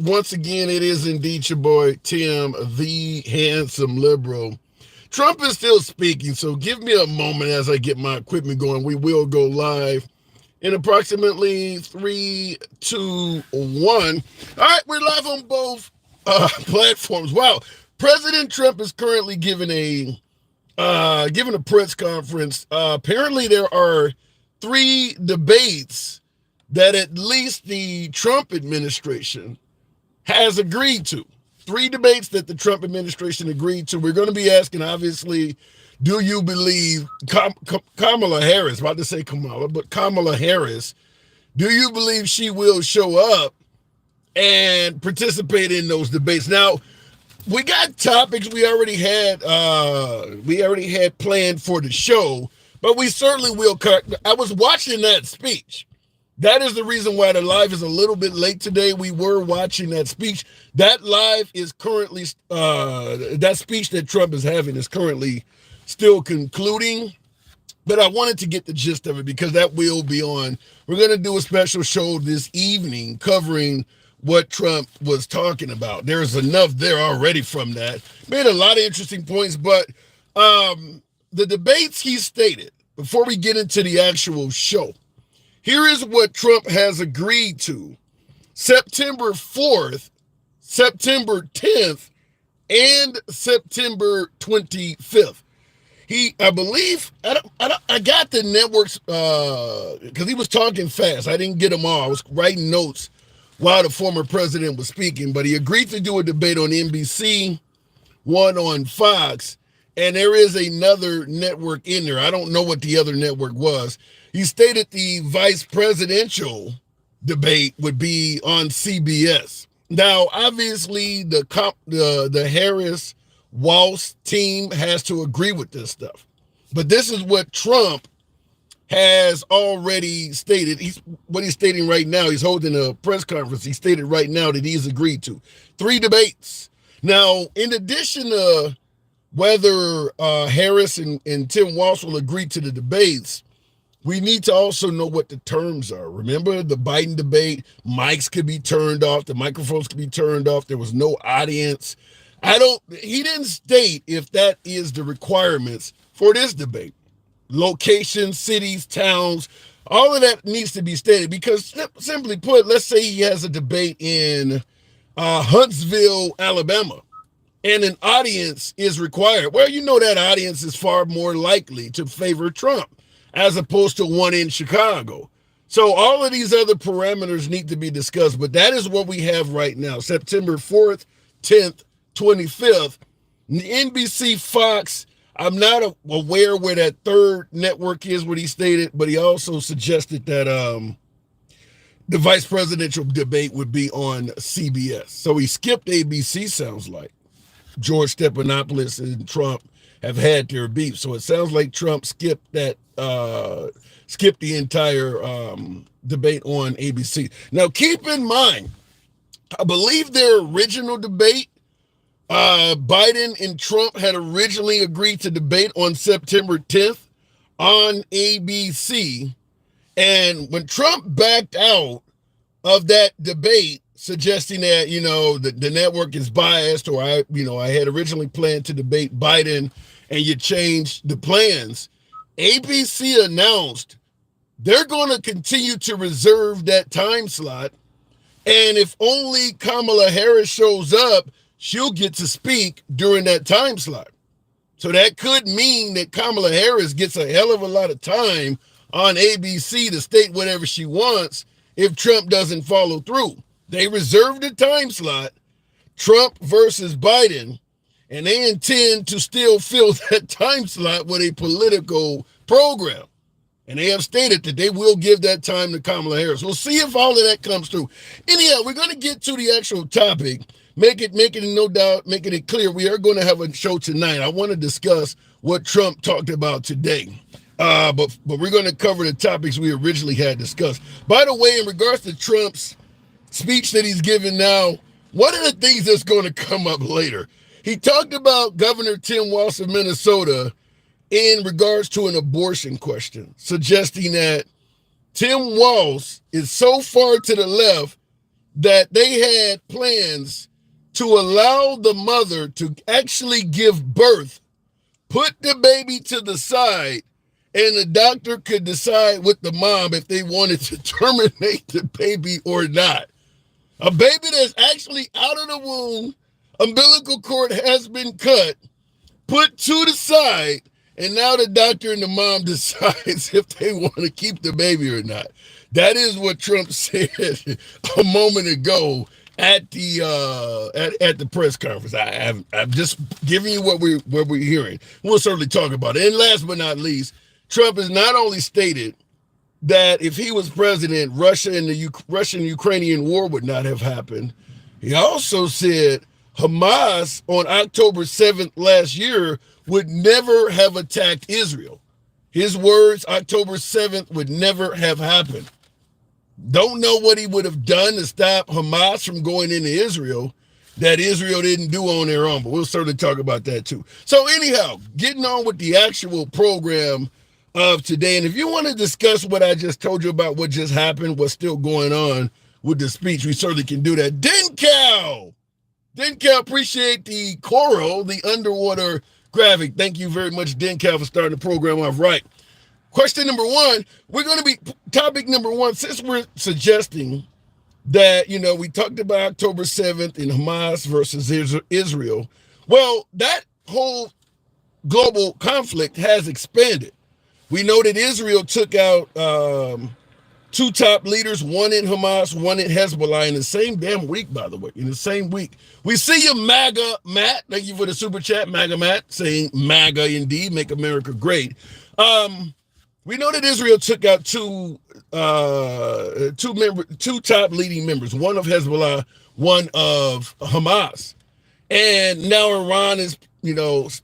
Once again, it is indeed your boy, Tim, the handsome liberal. Trump is still speaking, so give me a moment as I get my equipment going. We will go live in approximately 3, 2, 1. All right, we're live on both platforms. Wow, President Trump is currently giving a press conference. Apparently, there are 3 debates that at least the Trump administration has agreed to. 3 debates that the Trump administration agreed to. We're going to be asking, obviously, do you believe Kamala Harris, about to say Kamala, but Kamala Harris, do you believe she will show up and participate in those debates? Now, we got topics we already had planned for the show, but we certainly will cut. I was watching that speech. That is the reason why the live is a little bit late today. We were watching that speech. That live is currently, that speech that Trump is having is currently still concluding. But I wanted to get the gist of it because that will be on. We're going to do a special show this evening covering what Trump was talking about. There's enough there already from that. Made a lot of interesting points, but the debates he stated, before we get into the actual show, here is what Trump has agreed to. September 4th, September 10th, and September 25th. I believe, I got the networks, because he was talking fast. I didn't get them all. I was writing notes while the former president was speaking, but he agreed to do a debate on NBC, one on Fox, and there is another network in there. I don't know what the other network was. He stated the vice presidential debate would be on CBS. Now, obviously, the Harris Walz team has to agree with this stuff. But this is what Trump has already stated. What he's stating right now, he's holding a press conference. He stated right now that he's agreed to 3 debates. Now, in addition to whether Harris and Tim Walz will agree to the debates, we need to also know what the terms are. Remember the Biden debate, mics could be turned off, the microphones could be turned off, there was no audience. He didn't state if that is the requirements for this debate. Locations, cities, towns, all of that needs to be stated because, simply put, let's say he has a debate in Huntsville, Alabama, and an audience is required. Well, you know that audience is far more likely to favor Trump as opposed to one in Chicago. So all of these other parameters need to be discussed, but that is what we have right now. September 4th, 10th, 25th, NBC, Fox. I'm not aware where that third network is, what he stated, but he also suggested that the vice presidential debate would be on CBS. So he skipped ABC, sounds like. George Stephanopoulos and Trump have had their beef. So it sounds like Trump skipped the entire debate on ABC. Now, keep in mind, I believe their original debate, Biden and Trump had originally agreed to debate on September 10th on ABC. And when Trump backed out of that debate, suggesting that, the network is biased, or I had originally planned to debate Biden and you changed the plans, ABC announced they're going to continue to reserve that time slot. And if only Kamala Harris shows up, she'll get to speak during that time slot. So that could mean that Kamala Harris gets a hell of a lot of time on ABC to state whatever she wants if Trump doesn't follow through. They reserved the time slot, Trump versus Biden, and they intend to still fill that time slot with a political program. And they have stated that they will give that time to Kamala Harris. We'll see if all of that comes through. Anyhow, we're going to get to the actual topic. Making it clear, we are going to have a show tonight. I want to discuss what Trump talked about today. But we're going to cover the topics we originally had discussed. By the way, in regards to Trump's speech that he's giving now, one of the things that's going to come up later, he talked about Governor Tim Walz of Minnesota in regards to an abortion question, suggesting that Tim Walz is so far to the left, that they had plans to allow the mother to actually give birth, put the baby to the side, and the doctor could decide with the mom if they wanted to terminate the baby or not. A baby that's actually out of the womb, umbilical cord has been cut, put to the side, and now the doctor and the mom decides if they want to keep the baby or not. That is what Trump said a moment ago at the press conference. I'm just giving you what we're hearing. We'll certainly talk about it. And last but not least, Trump has not only stated that if he was president, Russia and the Russian-Ukrainian war would not have happened. He also said Hamas on October 7th last year would never have attacked Israel. His words, October 7th would never have happened. Don't know what he would have done to stop Hamas from going into Israel that Israel didn't do on their own, but we'll certainly talk about that too. So anyhow, getting on with the actual program of today. And if you want to discuss what I just told you about what just happened, what's still going on with the speech, we certainly can do that. Dencal, appreciate the coral, the underwater graphic. Thank you very much, Dencal, for starting the program off right. Question number one, we're going to be, topic number one, since we're suggesting that, we talked about October 7th and Hamas versus Israel. Well, that whole global conflict has expanded. We know that Israel took out two top leaders, one in Hamas, one in Hezbollah, in the same damn week, by the way, in the same week. We see you, MAGA Matt. Thank you for the super chat, MAGA Matt, saying MAGA indeed, make America great. We know that Israel took out two top leading members, one of Hezbollah, one of Hamas. And now Iran is,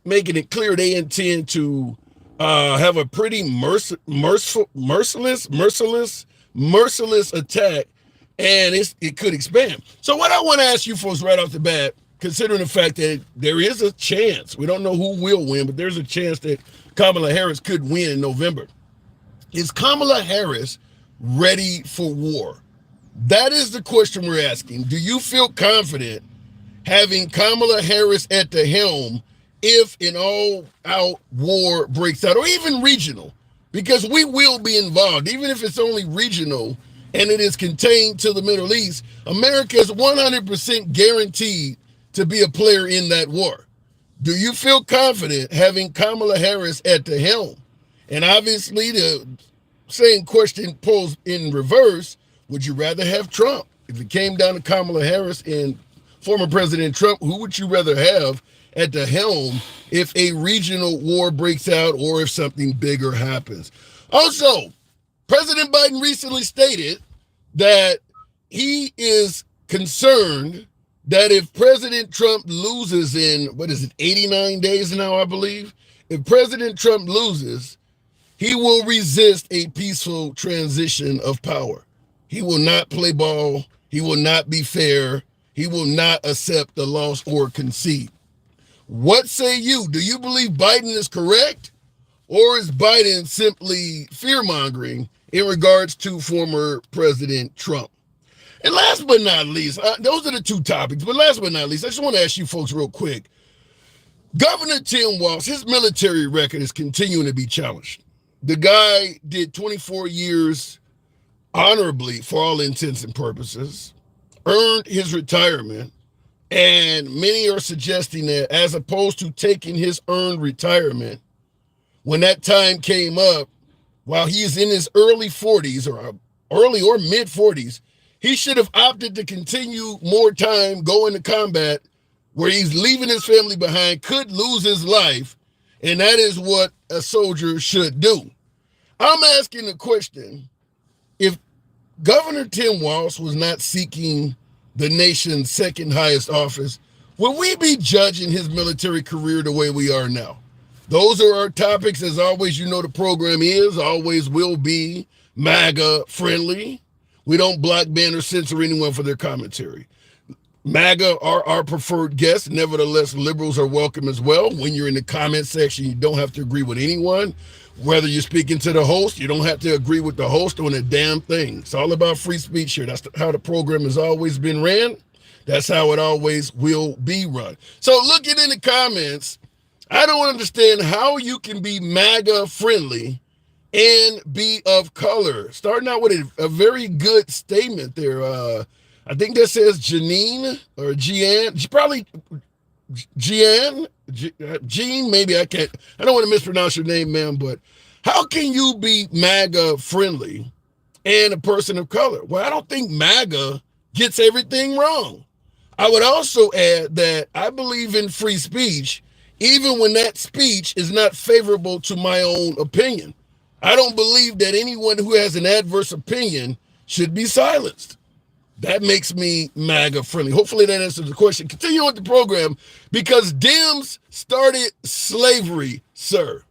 making it clear they intend to have a pretty merciless attack, and it could expand. So what I want to ask you folks right off the bat, considering the fact that there is a chance, we don't know who will win, but there's a chance that Kamala Harris could win in November. Is Kamala Harris ready for war? That is the question we're asking. Do you feel confident having Kamala Harris at the helm if an all-out war breaks out, or even regional? Because we will be involved, even if it's only regional and it is contained to the Middle East. America is 100% guaranteed to be a player in that war. Do you feel confident having Kamala Harris at the helm? And obviously, the same question posed in reverse, would you rather have Trump? If it came down to Kamala Harris and former President Trump, who would you rather have at the helm if a regional war breaks out or if something bigger happens? Also, President Biden recently stated that he is concerned that if President Trump loses in, 89 days now, I believe, if President Trump loses, he will resist a peaceful transition of power. He will not play ball. He will not be fair. He will not accept the loss or concede. What say you? Do you believe Biden is correct? Or is Biden simply fear-mongering in regards to former President Trump? And last but not least, those are the two topics, but last but not least, I just want to ask you folks real quick. Governor Tim Walz, his military record is continuing to be challenged. The guy did 24 years honorably for all intents and purposes, earned his retirement, and many are suggesting that as opposed to taking his earned retirement, when that time came up, while he is in his early 40s or mid 40s, he should have opted to continue more time going to combat where he's leaving his family behind, could lose his life, and that is what a soldier should do. I'm asking the question, if Governor Tim Walz was not seeking the nation's second highest office, will we be judging his military career the way we are now? Those are our topics. As always, the program is, always will be MAGA friendly. We don't block, ban, or censor anyone for their commentary. MAGA are our preferred guests. Nevertheless, liberals are welcome as well. When you're in the comment section, you don't have to agree with anyone. Whether you're speaking to the host, you don't have to agree with the host on a damn thing. It's all about free speech here. That's how the program has always been ran. That's how it always will be run. So looking in the comments, I don't understand how you can be MAGA friendly and be of color. Starting out with a very good statement there. I think that says Janine or Jean, probably Jean, Jean, maybe I don't want to mispronounce your name, ma'am, but how can you be MAGA friendly and a person of color? Well, I don't think MAGA gets everything wrong. I would also add that I believe in free speech, even when that speech is not favorable to my own opinion. I don't believe that anyone who has an adverse opinion should be silenced. That makes me MAGA friendly. Hopefully that answers the question. Continue with the program, because Dems started slavery, sir.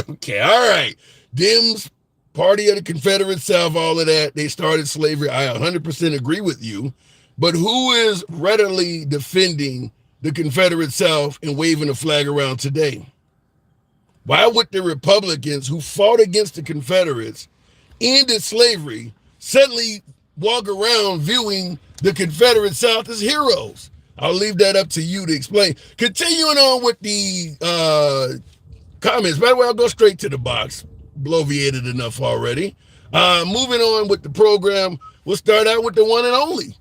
Okay, all right. Dems, party of the Confederate South, all of that, they started slavery. I 100% agree with you. But who is readily defending the Confederate South and waving a flag around today? Why would the Republicans who fought against the Confederates, ended slavery, suddenly walk around viewing the Confederate South as heroes? I'll leave that up to you to explain. Continuing on with the comments. By the way, I'll go straight to the box. Bloviated enough already. Moving on with the program, we'll start out with the one and only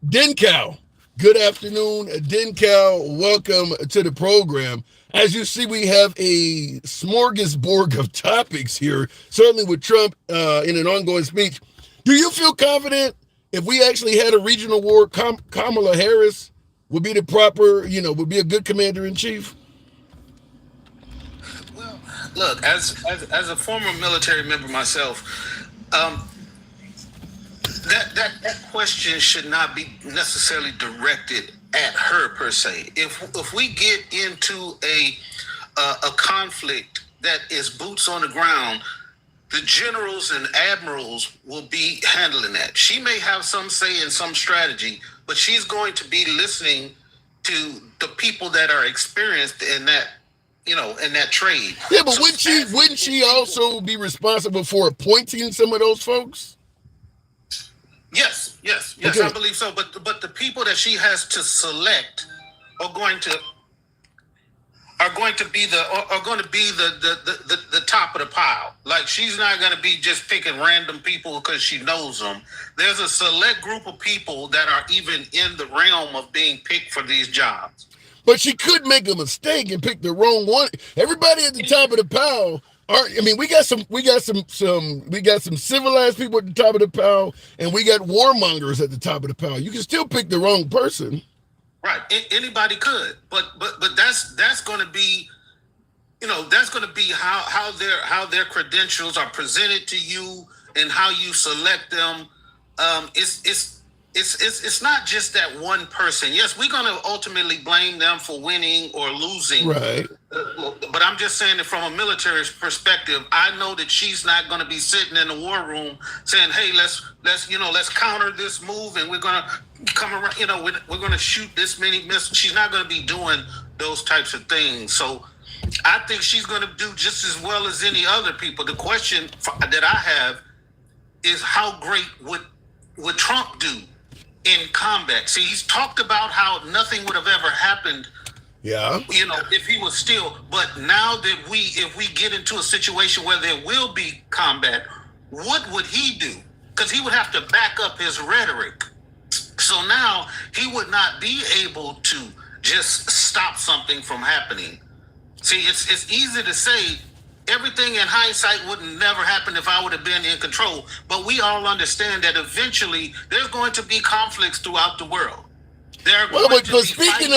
Denkow. Good afternoon, Denkow. Welcome to the program. As you see, we have a smorgasbord of topics here, certainly with Trump in an ongoing speech. Do you feel confident if we actually had a regional war, Kamala Harris would be the proper, would be a good commander-in-chief? Well, look, as a former military member myself, that question should not be necessarily directed at her per se. If we get into a conflict that is boots on the ground, the generals and admirals will be handling that. She may have some say in some strategy, but she's going to be listening to the people that are experienced in that, in that trade. Yeah, but wouldn't she also be responsible for appointing some of those folks? Yes, okay. I believe so. But the people that she has to select are going to be the top of the pile. Like, she's not going to be just picking random people because she knows them. There's a select group of people that are even in the realm of being picked for these jobs. But she could make a mistake and pick the wrong one. Everybody at the top of the pile. We got some civilized people at the top of the pile, and we got warmongers at the top of the pile. You can still pick the wrong person. Right. Anybody could, but that's going to be, that's going to be how their credentials are presented to you and how you select them. It's not just that one person. Yes, we're going to ultimately blame them for winning or losing. Right. But I'm just saying that from a military perspective, I know that she's not going to be sitting in the war room saying, "Hey, let's counter this move, and we're going to come around. We're going to shoot this many missiles." She's not going to be doing those types of things. So I think she's going to do just as well as any other people. The question that I have is, how great would Trump do in combat? See, he's talked about how nothing would have ever happened. Yeah. If he was still, but now that if we get into a situation where there will be combat, what would he do? Because he would have to back up his rhetoric. So now he would not be able to just stop something from happening. See, it's easy to say everything in hindsight would never happen if I would have been in control. But we all understand that eventually there's going to be conflicts throughout the world. But speaking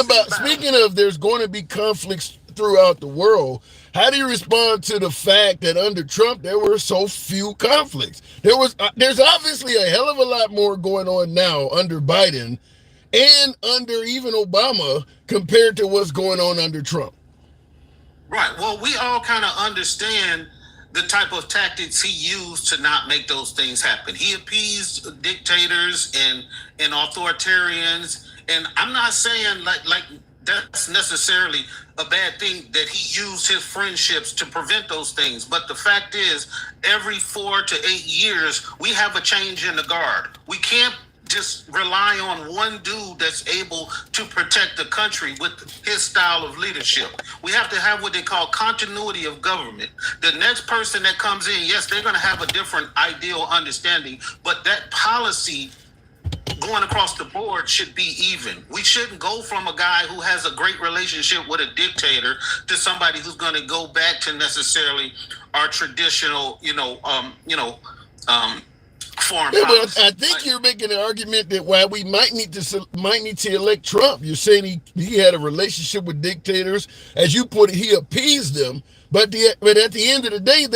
of there's going to be conflicts throughout the world, how do you respond to the fact that under Trump there were so few conflicts? There's obviously a hell of a lot more going on now under Biden and under even Obama compared to what's going on under Trump. Right. Well, we all kind of understand the type of tactics he used to not make those things happen. He appeased dictators and authoritarians. And I'm not saying like that's necessarily a bad thing that he used his friendships to prevent those things. But the fact is, every 4 to 8 years, we have a change in the guard. We can't just rely on one dude that's able to protect the country with his style of leadership. We have to have what they call continuity of government. The next person that comes in, yes, they're going to have a different ideal understanding, but that policy going across the board should be even. We shouldn't go from a guy who has a great relationship with a dictator to somebody who's going to go back to necessarily our traditional, foreign policy. But I think you're making an argument that while we might need to elect Trump, you're saying he had a relationship with dictators, as you put it, he appeased them. But at the end of the day,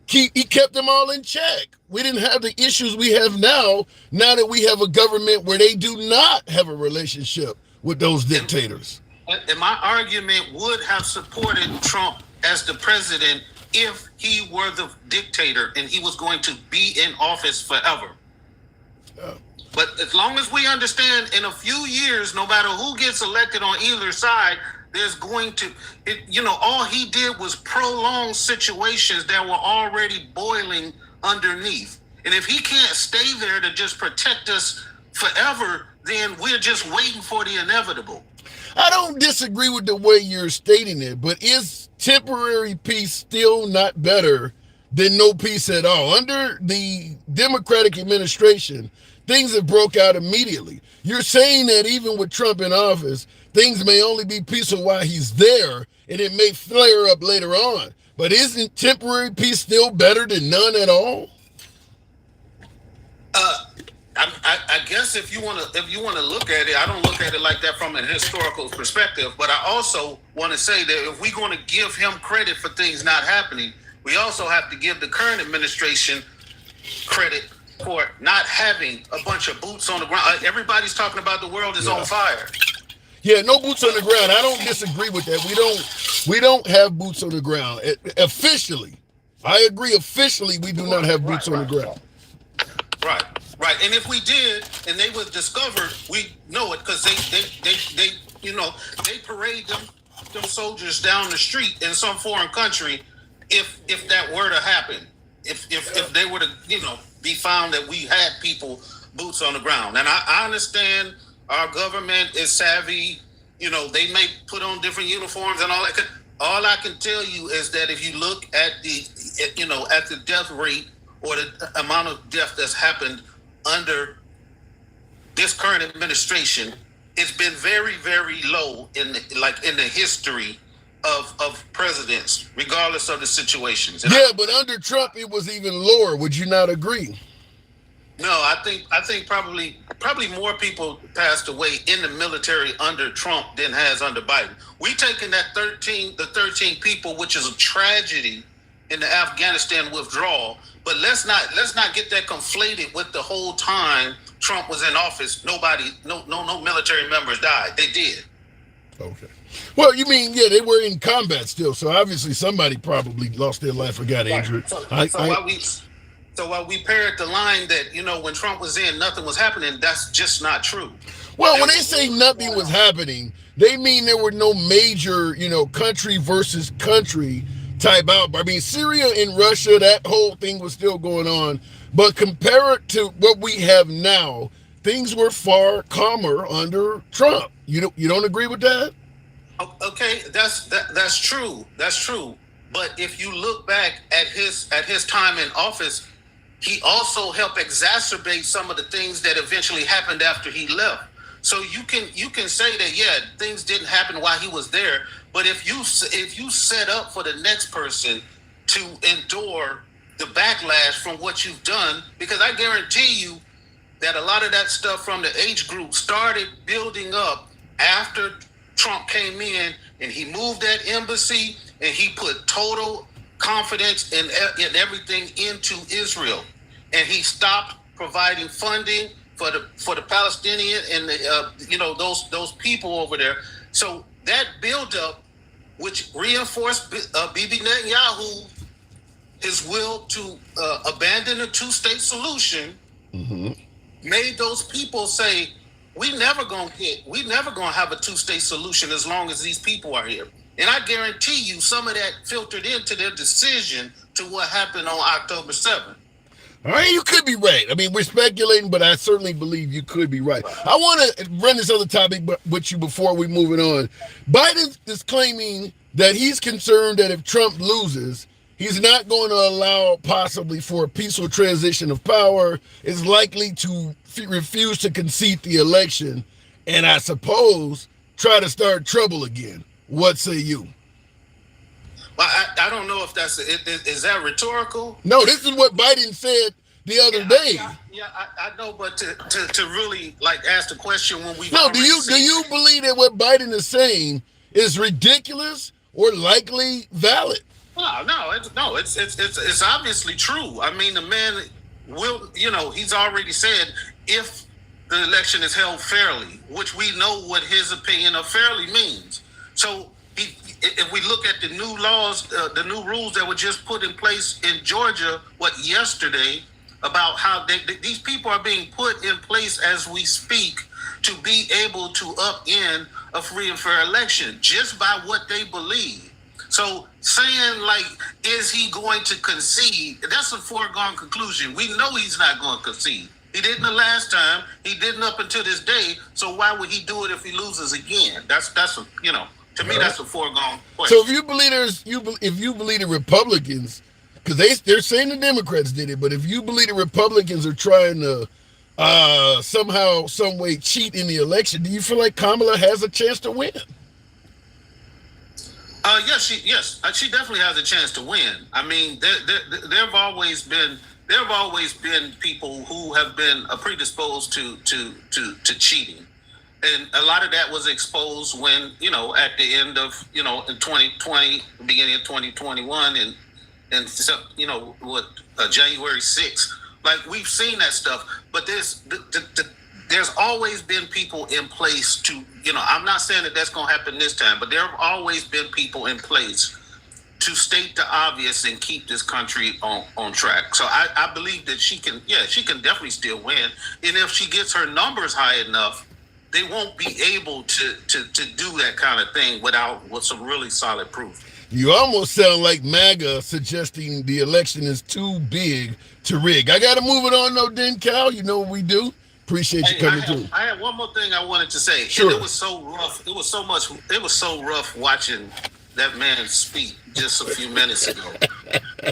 he kept them all in check. We didn't have the issues we have now that we have a government where they do not have a relationship with those dictators. And my argument would have supported Trump as the president if he were the dictator and he was going to be in office forever. But as long as we understand, in a few years, no matter who gets elected on either side, there's going to, all he did was prolong situations that were already boiling underneath. And if he can't stay there to just protect us forever, then we're just waiting for the inevitable. I don't disagree with the way you're stating it, but is temporary peace still not better than no peace at all? Under the Democratic administration, things have broke out immediately. You're saying that even with Trump in office, things may only be peaceful while he's there, and it may flare up later on. But isn't temporary peace still better than none at all? I guess if you want to look at it, I don't look at it like that from a historical perspective. But I also want to say that if we're going to give him credit for things not happening, we also have to give the current administration credit for not having a bunch of boots on the ground. Everybody's talking about the world is on fire. Yeah, no boots on the ground. I don't disagree with that. We don't have boots on the ground officially. I agree. Officially, we do not have boots on the ground. Right. And if we did, and they was discovered, we know it because they parade them soldiers down the street in some foreign country. If that were to happen, if they were to be found that we had people boots on the ground, and I understand our government is savvy. They may put on different uniforms and all that. All I can tell you is that if you look at the death rate or the amount of death that's happened under this current administration, it's been very, very low in the history of presidents, regardless of the situations. But under Trump, it was even lower. Would you not agree? No, I think probably more people passed away in the military under Trump than has under Biden. We taking the 13 people, which is a tragedy in the Afghanistan withdrawal, but let's not get that conflated with the whole time Trump was in office. No military members died. They did. Okay. Well, you mean, they were in combat still, so obviously somebody probably lost their life or got injured. So while we parrot the line that, when Trump was in, nothing was happening, that's just not true. Well, when they say nothing was happening, they mean there were no major, country versus country type out. I mean, Syria and Russia, that whole thing was still going on. But compared to what we have now, things were far calmer under Trump. You don't agree with that? Okay, that's true. That's true. But if you look back at his time in office, he also helped exacerbate some of the things that eventually happened after he left. So you can say that things didn't happen while he was there, but if you set up for the next person to endure the backlash from what you've done, because I guarantee you that a lot of that stuff from the age group started building up after Trump came in and he moved that embassy and he put total confidence in everything into Israel, and he stopped providing funding for the Palestinian and those people over there. So that buildup, which reinforced Bibi Netanyahu, his will to abandon a two-state solution, made those people say, we never gonna have a 2-state solution as long as these people are here. And I guarantee you, some of that filtered into their decision to what happened on October 7th. All right, you could be right. I mean, we're speculating, but I certainly believe you could be right. I want to run this other topic with you before we move it on. Biden is claiming that he's concerned that if Trump loses, he's not going to allow possibly for a peaceful transition of power, is likely to refuse to concede the election, and I suppose try to start trouble again. What say you? Well, I don't know if is that rhetorical? No, this is what Biden said the other day. I know, but to really like ask the question when we do you believe that what Biden is saying is ridiculous or likely valid? No, it's obviously true. I mean, the man will, he's already said if the election is held fairly, which we know what his opinion of fairly means. So if we look at the new laws, the new rules that were just put in place in Georgia, yesterday, about how these people are being put in place as we speak to be able to upend a free and fair election just by what they believe. So saying like, is he going to concede? That's a foregone conclusion. We know he's not going to concede. He didn't the last time. He didn't up until this day. So why would he do it if he loses again? That's to me, that's a foregone question. So if you believe the Republicans, because they're saying the Democrats did it, but if you believe the Republicans are trying to somehow, some way cheat in the election, do you feel like Kamala has a chance to win? Yes, she definitely has a chance to win. I mean, there have always been people who have been predisposed to cheating. And a lot of that was exposed when, at the end of, in 2020, beginning of 2021, and January 6th. Like, we've seen that stuff. But there's always been people in place to, I'm not saying that that's going to happen this time, but there have always been people in place to state the obvious and keep this country on track. So I believe that she can definitely still win. And if she gets her numbers high enough, they won't be able to do that kind of thing with some really solid proof. You almost sound like MAGA suggesting the election is too big to rig. I got to move it on, though, Den Cal. You know what we do. Appreciate you coming through. I had one more thing I wanted to say. Sure. And it was so rough. It was so rough watching that man speak just a few minutes ago.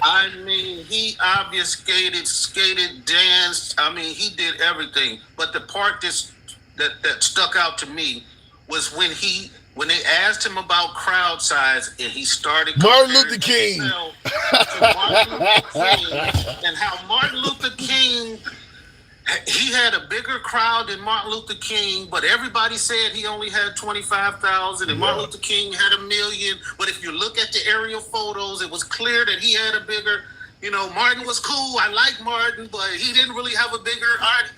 I mean, he obfuscated, skated, danced. I mean, he did everything. But the part that stuck out to me was when they asked him about crowd size and he started Martin Luther King and how Martin Luther King, he had a bigger crowd than Martin Luther King, but everybody said he only had 25,000 and Martin Luther King had 1 million. But if you look at the aerial photos, it was clear that he had a bigger, Martin was cool. I like Martin, but he didn't really have a bigger art.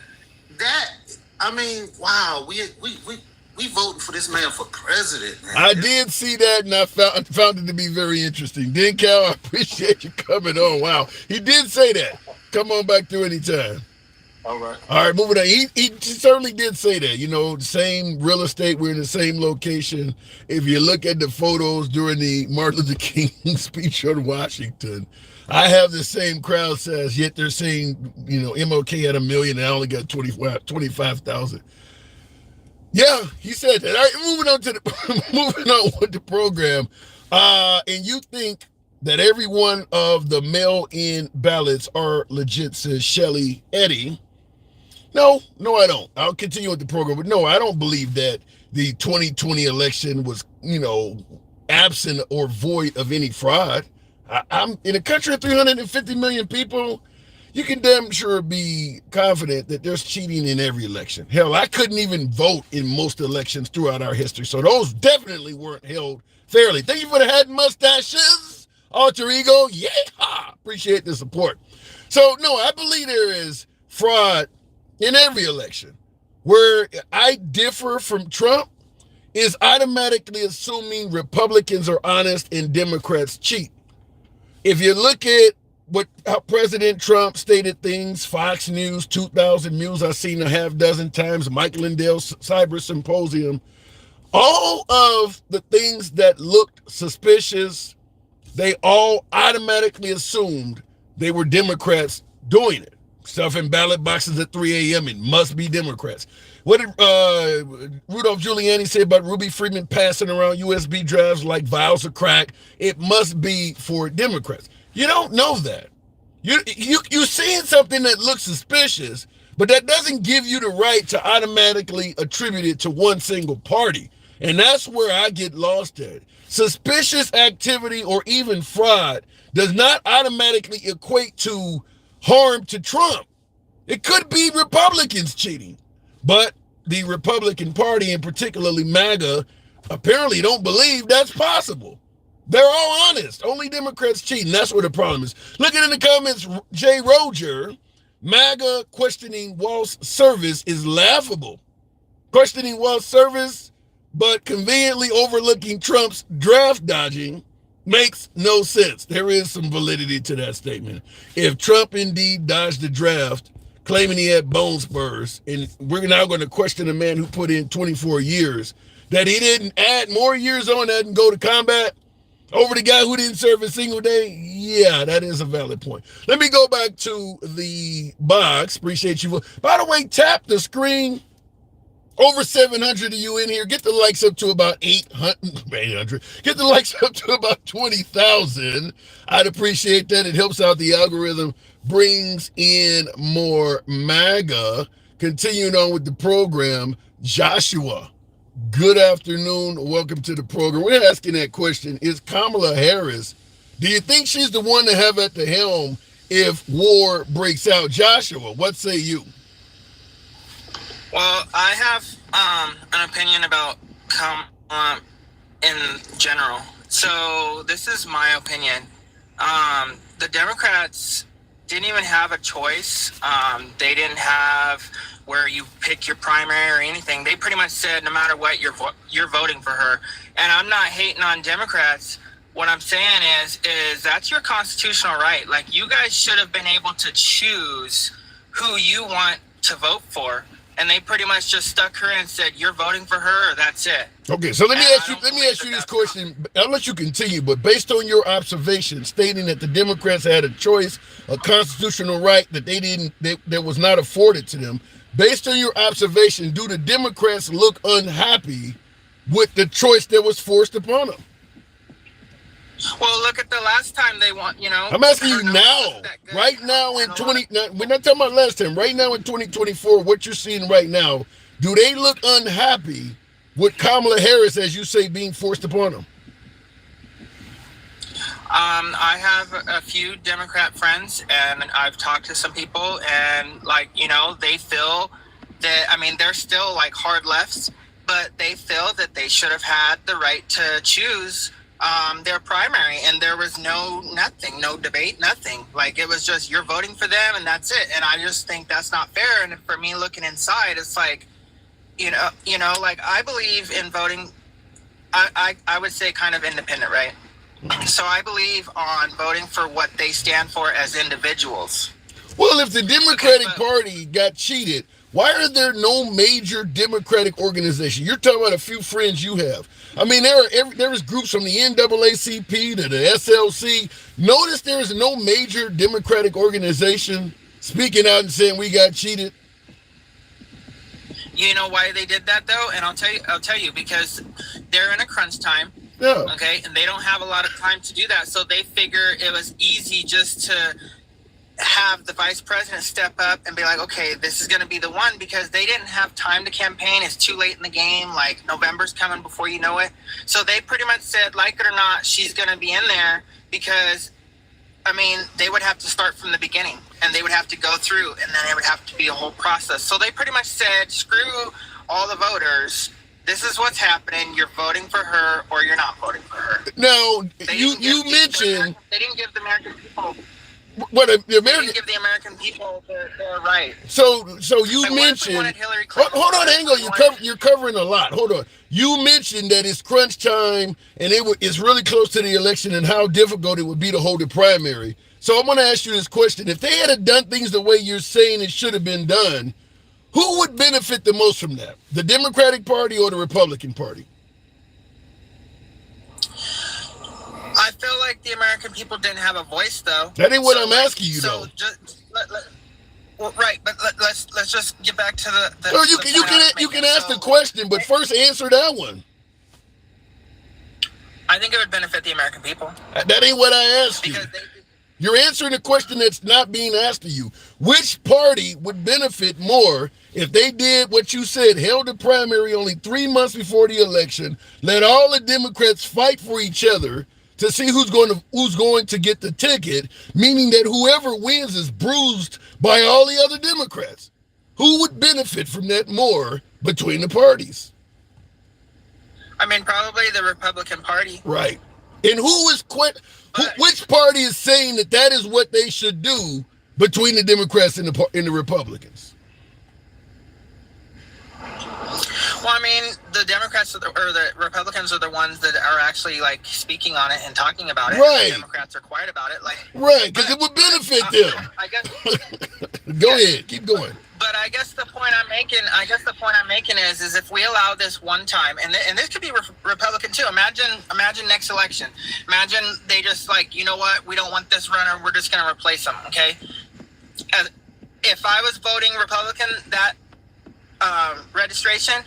Wow, we voting for this man for president, man. I did see that, and I found it to be very interesting. Den Cal, I appreciate you coming on. Wow, he did say that. Come on back through anytime. All right, moving on. He certainly did say that. Same real estate. We're in the same location. If you look at the photos during the Martin Luther King speech on Washington, I have the same crowd size, yet they're saying, MLK had 1 million and I only got 25,000. Yeah, he said that. All right, moving on with the program. And you think that every one of the mail-in ballots are legit, says Shelly Eddy. No, I don't. I'll continue with the program, but no, I don't believe that the 2020 election was, absent or void of any fraud. I'm in a country of 350 million people. You can damn sure be confident that there's cheating in every election. Hell, I couldn't even vote in most elections throughout our history. So those definitely weren't held fairly. Thank you for the head mustaches. Alter ego. Yeah. Appreciate the support. So no, I believe there is fraud in every election. Where I differ from Trump is automatically assuming Republicans are honest and Democrats cheat. If you look at what how President Trump stated things, Fox News, 2000 News, I've seen a half dozen times, Mike Lindell's Cyber Symposium, all of the things that looked suspicious, they all automatically assumed they were Democrats doing it. Stuff in ballot boxes at 3 a.m. It must be Democrats. What did Rudolph Giuliani say about Ruby Freeman passing around USB drives like vials of crack? It must be for Democrats. You don't know that. You're seeing something that looks suspicious, but that doesn't give you the right to automatically attribute it to one single party. And that's where I get lost at. Suspicious activity or even fraud does not automatically equate to harm to Trump. It could be Republicans cheating, but the Republican Party, and particularly MAGA, apparently don't believe that's possible. They're all honest. Only Democrats cheat, and that's where the problem is. Looking in the comments, Jay Roger, MAGA questioning Walz service is laughable. Questioning Walz service, but conveniently overlooking Trump's draft dodging makes no sense. There is some validity to that statement. If Trump indeed dodged the draft, claiming he had bone spurs, and we're now going to question a man who put in 24 years, that he didn't add more years on that and go to combat over the guy who didn't serve a single day? Yeah, that is a valid point. Let me go back to the box. Appreciate you. By the way, tap the screen. Over 700 of you in here. Get the likes up to about 800. Get the likes up to about 20,000. I'd appreciate that. It helps out the algorithm, brings in more MAGA. Continuing on with the program, Joshua, good afternoon. Welcome to the program. We're asking that question. Is Kamala Harris, do you think she's the one to have at the helm if war breaks out? Joshua, what say you? Well, I have an opinion about in general. So this is my opinion. The Democrats didn't even have a choice. They didn't have where you pick your primary or anything. They pretty much said, no matter what, you're voting for her. And I'm not hating on Democrats. What I'm saying is that's your constitutional right. Like, you guys should have been able to choose who you want to vote for. And they pretty much just stuck her and said, you're voting for her, or that's it. Okay, so let me ask you this question. I'll let you continue, but based on your observation, stating that the Democrats had a choice, a constitutional right that was not afforded to them, based on your observation, do the Democrats look unhappy with the choice that was forced upon them? Well, look at the last time they won, I'm asking you now, right now in we're not talking about last time, right now in 2024, what you're seeing right now, do they look unhappy with Kamala Harris, as you say, being forced upon them? I have a few Democrat friends, and I've talked to some people, and they feel that, they're still like hard lefts, but they feel that they should have had the right to choose their primary, and there was no debate, nothing. Like, it was just, you're voting for them and that's it. And I just think that's not fair. And for me, looking inside, it's like, like, I believe in voting. I would say kind of independent, right? So I believe on voting for what they stand for as individuals. Well, if the Democratic Party got cheated, why are there no major Democratic organization? You're talking about a few friends you have. There is groups from the NAACP to the SLC. Notice there is no major Democratic organization speaking out and saying we got cheated. You know why they did that though? And I'll tell you because they're in a crunch time. Yeah. Okay, and they don't have a lot of time to do that, so they figure it was easy just to have the vice president step up and be like, okay, this is going to be the one, because they didn't have time to campaign. It's too late in the game. Like, November's coming before you know it. So they pretty much said, like it or not, she's going to be in there, because, they would have to start from the beginning, and they would have to go through, and then it would have to be a whole process. So they pretty much said, screw all the voters. This is what's happening. You're voting for her, or you're not voting for her. Now, you mentioned... They didn't give the American people... What the American? They didn't give the American people their right. So you mentioned. Hold on, hang on. You're covering a lot. Hold on. You mentioned that it's crunch time and it's really close to the election and how difficult it would be to hold a primary. So I'm going to ask you this question. If they had done things the way you're saying it should have been done, who would benefit the most from that? The Democratic Party or the Republican Party? I feel like the American people didn't have a voice, though. That ain't what I'm asking you, though. Right, but let's just get back to the. No, you can ask the question, but first answer that one. I think it would benefit the American people. That ain't what I asked you. You're answering a question that's not being asked of you. Which party would benefit more if they did what you said, held a primary only 3 months before the election, let all the Democrats fight for each other to see who's going to get the ticket, meaning that whoever wins is bruised by all the other Democrats? Who would benefit from that more between the parties? I mean, probably the Republican Party. Right. And which party is saying that is what they should do between the Democrats and the Republicans? Well, I mean, the Democrats or the Republicans are the ones that are actually like speaking on it and talking about it. Right. The Democrats are quiet about it. Right, because it would benefit them. I guess. Go ahead, keep going. But I guess the point I'm making is if we allow this one time, and this could be Republican too. Imagine next election. Imagine they just you know what, we don't want this runner, we're just going to replace him. Okay. If I was voting Republican that registration,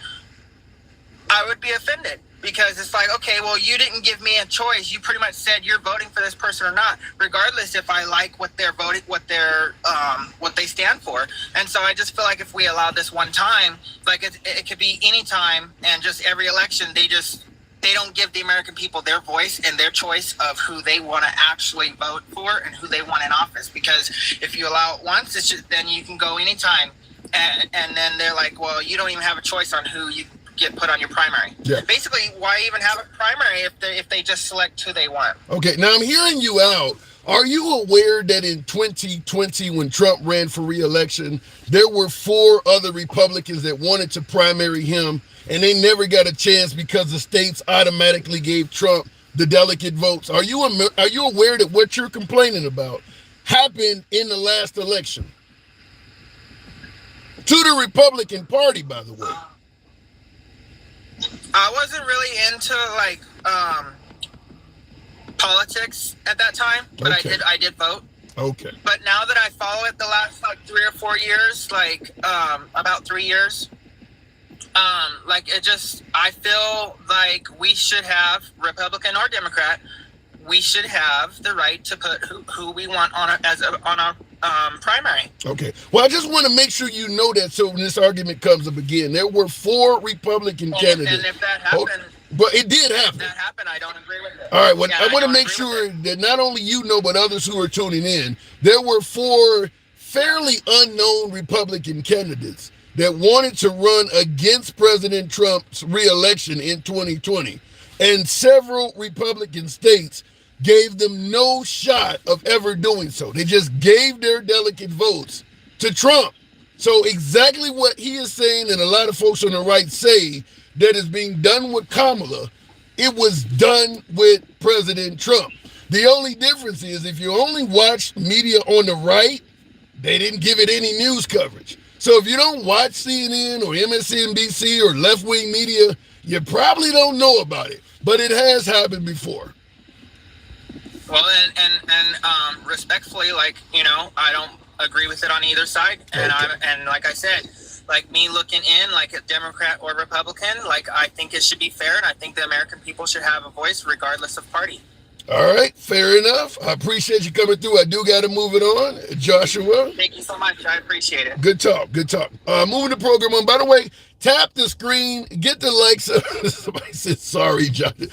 I would be offended. Because it's okay, well, you didn't give me a choice. You pretty much said you're voting for this person or not, regardless if I like what they're voting, what they stand for. And so I just feel like if we allow this one time, it could be any time, and just every election, they don't give the American people their voice and their choice of who they want to actually vote for and who they want in office. Because if you allow it once, then you can go anytime, and then they're like, well, you don't even have a choice on who you get put on your primary. Yeah. Basically, why even have a primary if they just select who they want? Okay, now I'm hearing you out. Are you aware that in 2020, when Trump ran for re-election, there were 4 other Republicans that wanted to primary him, and they never got a chance because the states automatically gave Trump the delegate votes? Are you aware that what you're complaining about happened in the last election? To the Republican Party, by the way. I wasn't really into politics at that time, but okay. I did vote. Okay. But now that I follow it the last 3 or 4 years, about 3 years, I feel like we should have, Republican or Democrat, we should have the right to put who we want on a primary. Okay. Well, I just want to make sure you know that, so when this argument comes up again, there were 4 Republican candidates. And if that happened, but it did happen. If that happened, I don't agree with it. All right. Well, I want to make sure that not only you know, but others who are tuning in, there were 4 fairly unknown Republican candidates that wanted to run against President Trump's re-election in 2020, and several Republican states gave them no shot of ever doing so. They just gave their delegate votes to Trump. So exactly what he is saying, and a lot of folks on the right say, that is being done with Kamala, it was done with President Trump. The only difference is if you only watch media on the right, they didn't give it any news coverage. So if you don't watch CNN or MSNBC or left-wing media, you probably don't know about it. But it has happened before. Well, and respectfully, I don't agree with it on either side. And Okay. and like I said, me looking in, a Democrat or Republican, I think it should be fair, and I think the American people should have a voice regardless of party. All right, fair enough. I appreciate you coming through. I do got to move it on. Joshua. Thank you so much. I appreciate it. Good talk. Moving the program on. By the way, tap the screen, get the likes. Somebody said, sorry, Joshua.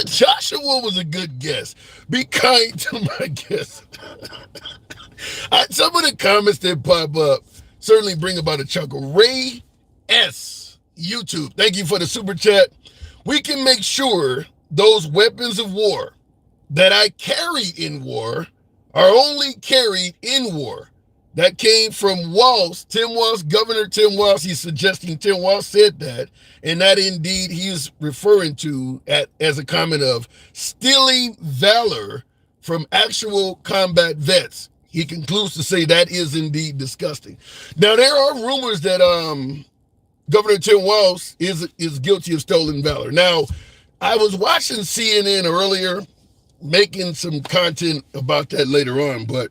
Joshua was a good guest. Be kind to my guest. Some of the comments that pop up certainly bring about a chuckle. Ray S. YouTube, thank you for the super chat. We can make sure those weapons of war that I carry in war are only carried in war. That came from Walz, Tim Walz, Governor Tim Walz. He's suggesting Tim Walz said that, and that indeed he is referring to as a comment of stealing valor from actual combat vets. He concludes to say that is indeed disgusting. Now, there are rumors that Governor Tim Walz is guilty of stolen valor. Now, I was watching CNN earlier, making some content about that later on, but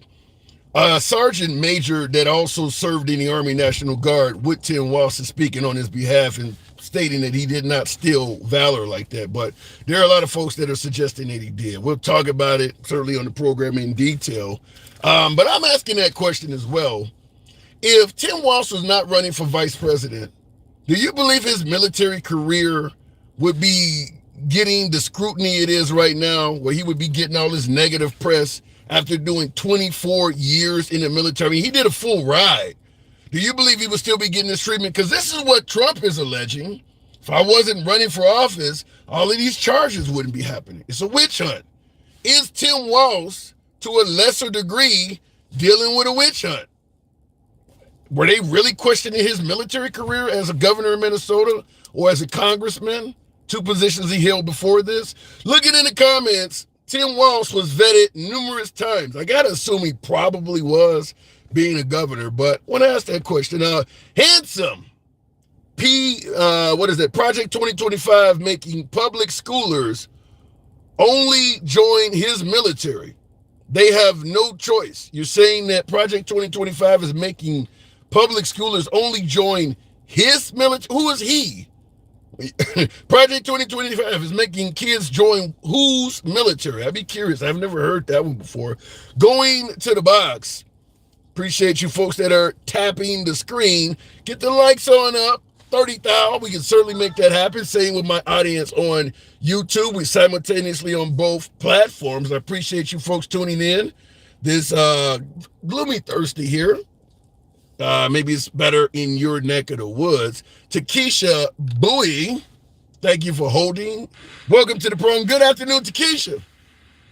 a sergeant major that also served in the Army National Guard with Tim Walz is speaking on his behalf and stating that he did not steal valor like that. But there are a lot of folks that are suggesting that he did. We'll talk about it certainly on the program in detail. But I'm asking that question as well. If Tim Walz was not running for vice president, do you believe his military career would be getting the scrutiny it is right now, where he would be getting all this negative press after doing 24 years in the military? He did a full ride. Do you believe he would still be getting this treatment? Because this is what Trump is alleging. If I wasn't running for office, all of these charges wouldn't be happening. It's a witch hunt. Is Tim Walz, to a lesser degree, dealing with a witch hunt? Were they really questioning his military career as a governor of Minnesota or as a congressman? Two positions he held before this. Looking in the comments, Tim Walz was vetted numerous times. I gotta assume he probably was, being a governor, but when I asked that question, Handsome Project 2025 making public schoolers only join his military. They have no choice. You're saying that Project 2025 is making public schoolers only join his military? Who is he? Project 2025 is making kids join whose military? I'd be curious. I've never heard that one before. Going to the box. Appreciate you folks that are tapping the screen. Get the likes on up. 30,000. We can certainly make that happen. Same with my audience on YouTube. We simultaneously on both platforms. I appreciate you folks tuning in. This gloomy Thursday here. Maybe it's better in your neck of the woods. Takesha Bowie, thank you for holding. Welcome to the program. Good afternoon, Takesha.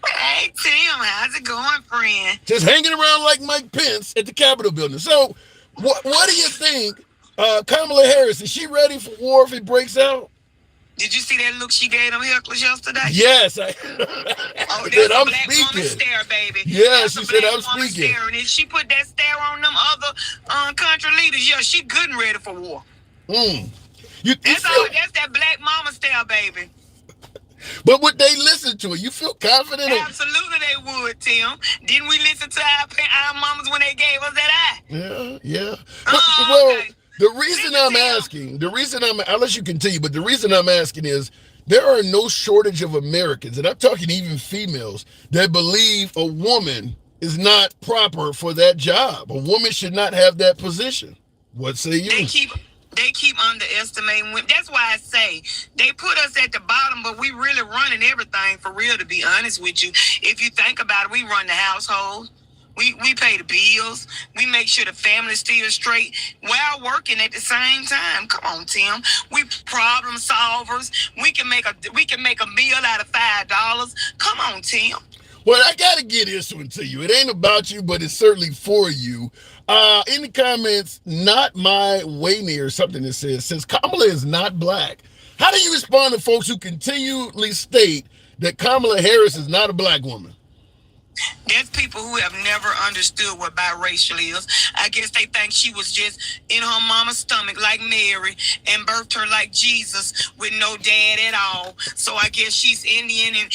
Hey, Tim, how's it going, friend? Just hanging around like Mike Pence at the Capitol building. So, what do you think? Kamala Harris, is she ready for war if it breaks out? Did you see that look she gave them hecklers yesterday? Yes. Oh, Said, that's a I'm black speaking. woman stare, baby. Yeah, that's she said, I'm speaking. Stare. And if she put that stare on them other country leaders, yeah, she good and ready for war. That's that black mama stare, baby. But would they listen to it? You feel confident? Absolutely they would, Tim. Didn't we listen to our mamas when they gave us that eye? Yeah. Okay. The reason I'll let you continue, but the reason I'm asking is there are no shortage of Americans, and I'm talking even females, that believe a woman is not proper for that job. A woman should not have that position. What say you? They keep underestimating women. That's why I say they put us at the bottom, but we really running everything for real, to be honest with you. If you think about it, we run the household. We pay the bills. We make sure the family's still straight while working at the same time. Come on, Tim. We problem solvers. We can make a meal out of $5. Come on, Tim. Well, I gotta get this one to you. It ain't about you, but it's certainly for you. In the comments, not my way near something that says, since Kamala is not black, how do you respond to folks who continually state that Kamala Harris is not a black woman? There's people who have never understood what biracial is. I guess they think she was just in her mama's stomach like Mary and birthed her like Jesus with no dad at all. So I guess she's Indian and,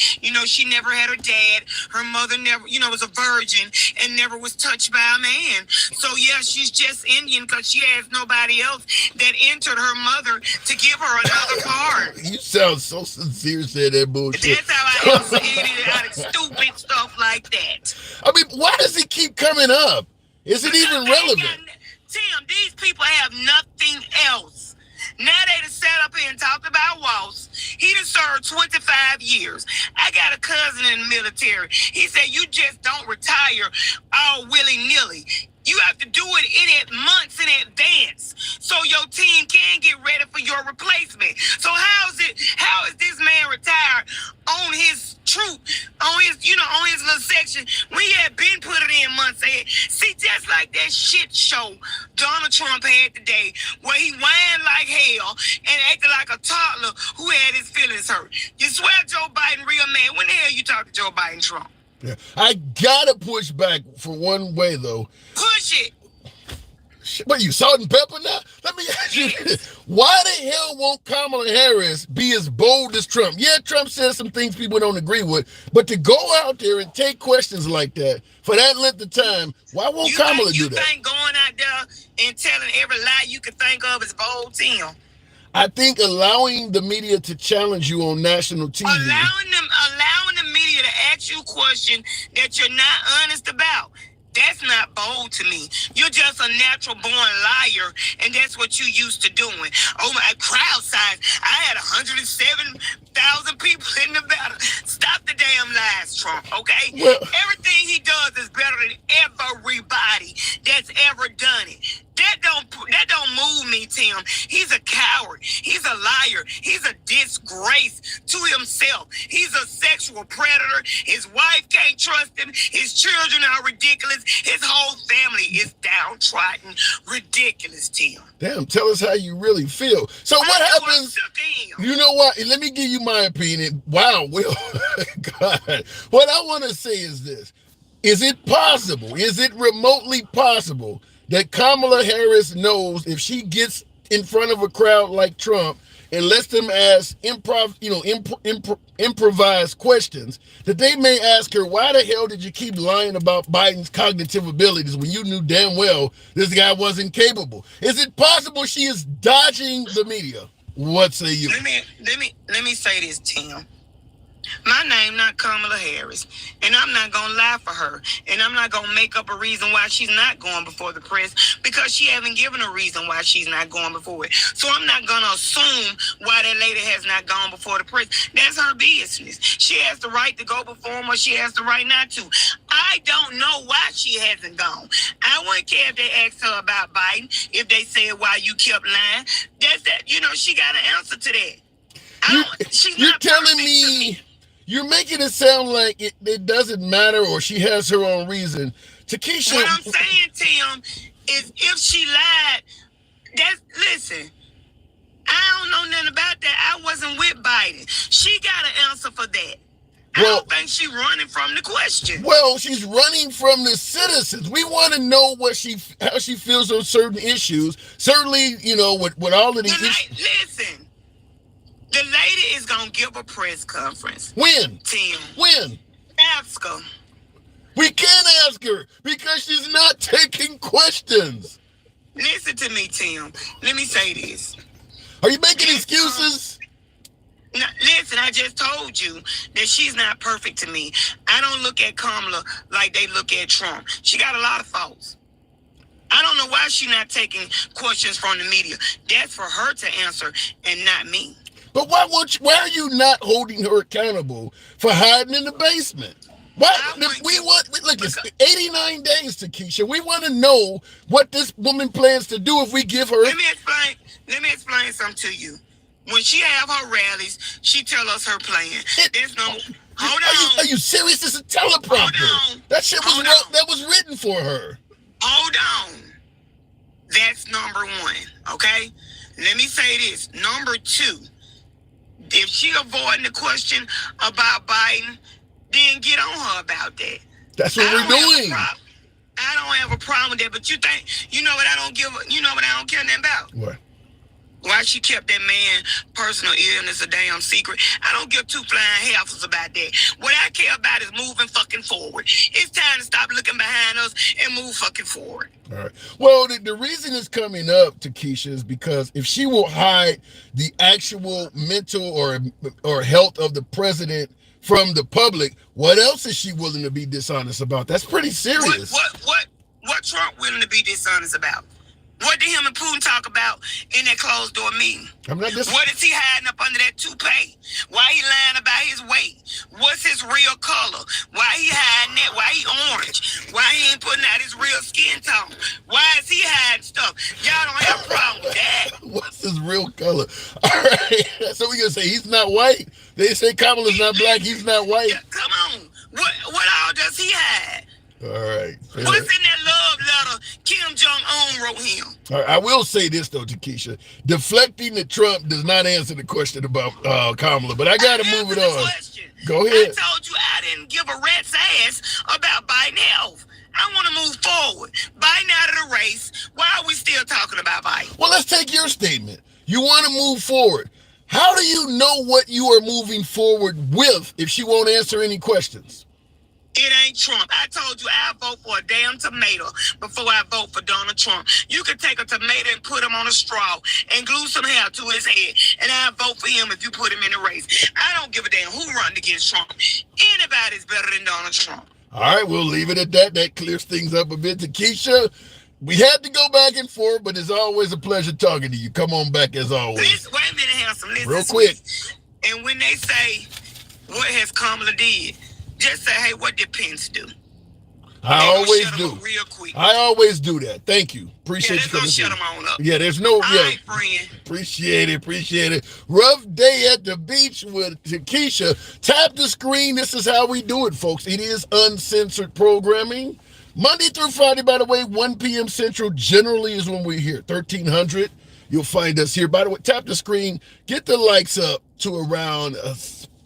she never had her dad. Her mother never, was a virgin and never was touched by a man. So yeah, she's just Indian because she has nobody else that entered her mother to give her another part. You sound so sincere saying that bullshit. That's how I answer it out of stupid stuff like that. I mean, why does it keep coming up? Is it even relevant? Tim, these people have nothing else. Now they done sat up here and talked about Walz. He done served 25 years. I got a cousin in the military. He said, you just don't retire all willy-nilly. You have to do it months in advance so your team can get ready for your replacement. So how is this man retired on his troop, on his little section when he had been put it in months ahead? See, just like that shit show Donald Trump had today where he whined like hell and acted like a toddler who had his feelings hurt. You swear Joe Biden real man. When the hell you talk to Joe Biden, Trump? Yeah. I gotta push back for one way though. Push it. What, you salt and pepper now? Let me ask you this. Why the hell won't Kamala Harris be as bold as Trump? Yeah, Trump says some things people don't agree with, but to go out there and take questions like that for that length of time, why won't Kamala do that? You think going out there and telling every lie you can think of is bold, Tim? I think allowing the media to challenge you on national TV. Allowing the media to ask you questions that you're not honest about. That's not bold to me. You're just a natural born liar, and that's what you used to doing. Oh my, crowd size. I had 107,000 people in the battle. Stop the damn lies, Trump, okay? Well, everything he does is better than everybody that's ever done it. That don't move me, Tim. He's a coward. He's a liar. He's a disgrace to himself. He's a sexual predator. His wife can't trust him. His children are ridiculous. His whole family is downtrodden. Ridiculous, Tim. Damn, tell us how you really feel. So what happens? You know what? Let me give you my opinion. Wow, Will. God. What I want to say is this. Is it possible? Is it remotely possible that Kamala Harris knows if she gets in front of a crowd like Trump and lets them ask improvised questions, that they may ask her, why the hell did you keep lying about Biden's cognitive abilities when you knew damn well this guy wasn't capable? Is it possible she is dodging the media? What say you? Let me say this, Tim. My name not Kamala Harris, and I'm not going to lie for her, and I'm not going to make up a reason why she's not going before the press, because she haven't given a reason why she's not going before it. So I'm not going to assume why that lady has not gone before the press. That's her business. She has the right to go before him, or she has the right not to. I don't know why she hasn't gone. I wouldn't care if they asked her about Biden, if they said why you kept lying. That's that. She got an answer to that. You're telling me. You're making it sound like it doesn't matter, or she has her own reason. Takesha. What I'm saying, Tim, is if she lied, listen, I don't know nothing about that. I wasn't with Biden. She got an answer for that. I don't think she's running from the question. Well, she's running from the citizens. We want to know how she feels on certain issues. Certainly, with all of these issues. Listen. The lady is going to give a press conference. When? Tim. When? Ask her. We can't ask her because she's not taking questions. Listen to me, Tim. Let me say this. Are you making excuses? No, listen, I just told you that she's not perfect to me. I don't look at Kamala like they look at Trump. She got a lot of faults. I don't know why she's not taking questions from the media. That's for her to answer and not me. But why are you not holding her accountable for hiding in the basement? Look, it's 89 days, Takesha. We want to know what this woman plans to do if we give her. Let me explain something to you. When she have her rallies, she tell us her plan. Hold on. Are you serious? It's a teleprompter. That shit was written for her. Hold on. That's number one. Okay. Let me say this. Number two. If she avoiding the question about Biden, then get on her about that. That's what we're doing. I don't have a problem with that, but what I don't care nothing about? What? Why she kept that man personal illness a damn secret. I don't give two flying heifers about that. What I care about is moving fucking forward. It's time to stop looking behind us and move fucking forward. All right. Well, the reason it's coming up, Takesha, is because if she will hide the actual mental or health of the president from the public, what else is she willing to be dishonest about? That's pretty serious. What Trump willing to be dishonest about? What did him and Putin talk about in that closed door meeting? What is he hiding up under that toupee? Why he lying about his weight? What's his real color? Why he hiding that? Why he orange? Why he ain't putting out his real skin tone? Why is he hiding stuff? Y'all don't have a problem with that. What's his real color? All right. So we're going to say he's not white? They say Kamala's not black, he's not white? Yeah, come on. What all does he hide? All right. What's in that love letter Kim Jong-un wrote him? All right, I will say this, though, Takesha. Deflecting to Trump does not answer the question about Kamala, but I got to move it on. Go ahead. I told you I didn't give a rat's ass about Biden health. I want to move forward. Biden out of the race. Why are we still talking about Biden? Well, let's take your statement. You want to move forward. How do you know what you are moving forward with if she won't answer any questions? It ain't Trump. I told you I'll vote for a damn tomato before I vote for Donald Trump. You could take a tomato and put him on a straw and glue some hair to his head, and I'll vote for him if you put him in the race. I don't give a damn who runs against Trump. Anybody's better than Donald Trump. All right, we'll leave it at that. That clears things up a bit. Keisha, we had to go back and forth, but it's always a pleasure talking to you. Come on back as always. Wait a minute, handsome. Listen, real quick. And when they say, what has Kamala did? Just say, hey, what did Pence do? I always do. Real quick. I always do that. Thank you. Appreciate you coming shut them on up. Yeah, there's no. Right, friend. Appreciate it. Rough day at the beach with Keisha. Tap the screen. This is how we do it, folks. It is uncensored programming. Monday through Friday, by the way, 1 p.m. Central generally is when we're here. 1300. You'll find us here. By the way, tap the screen. Get the likes up to around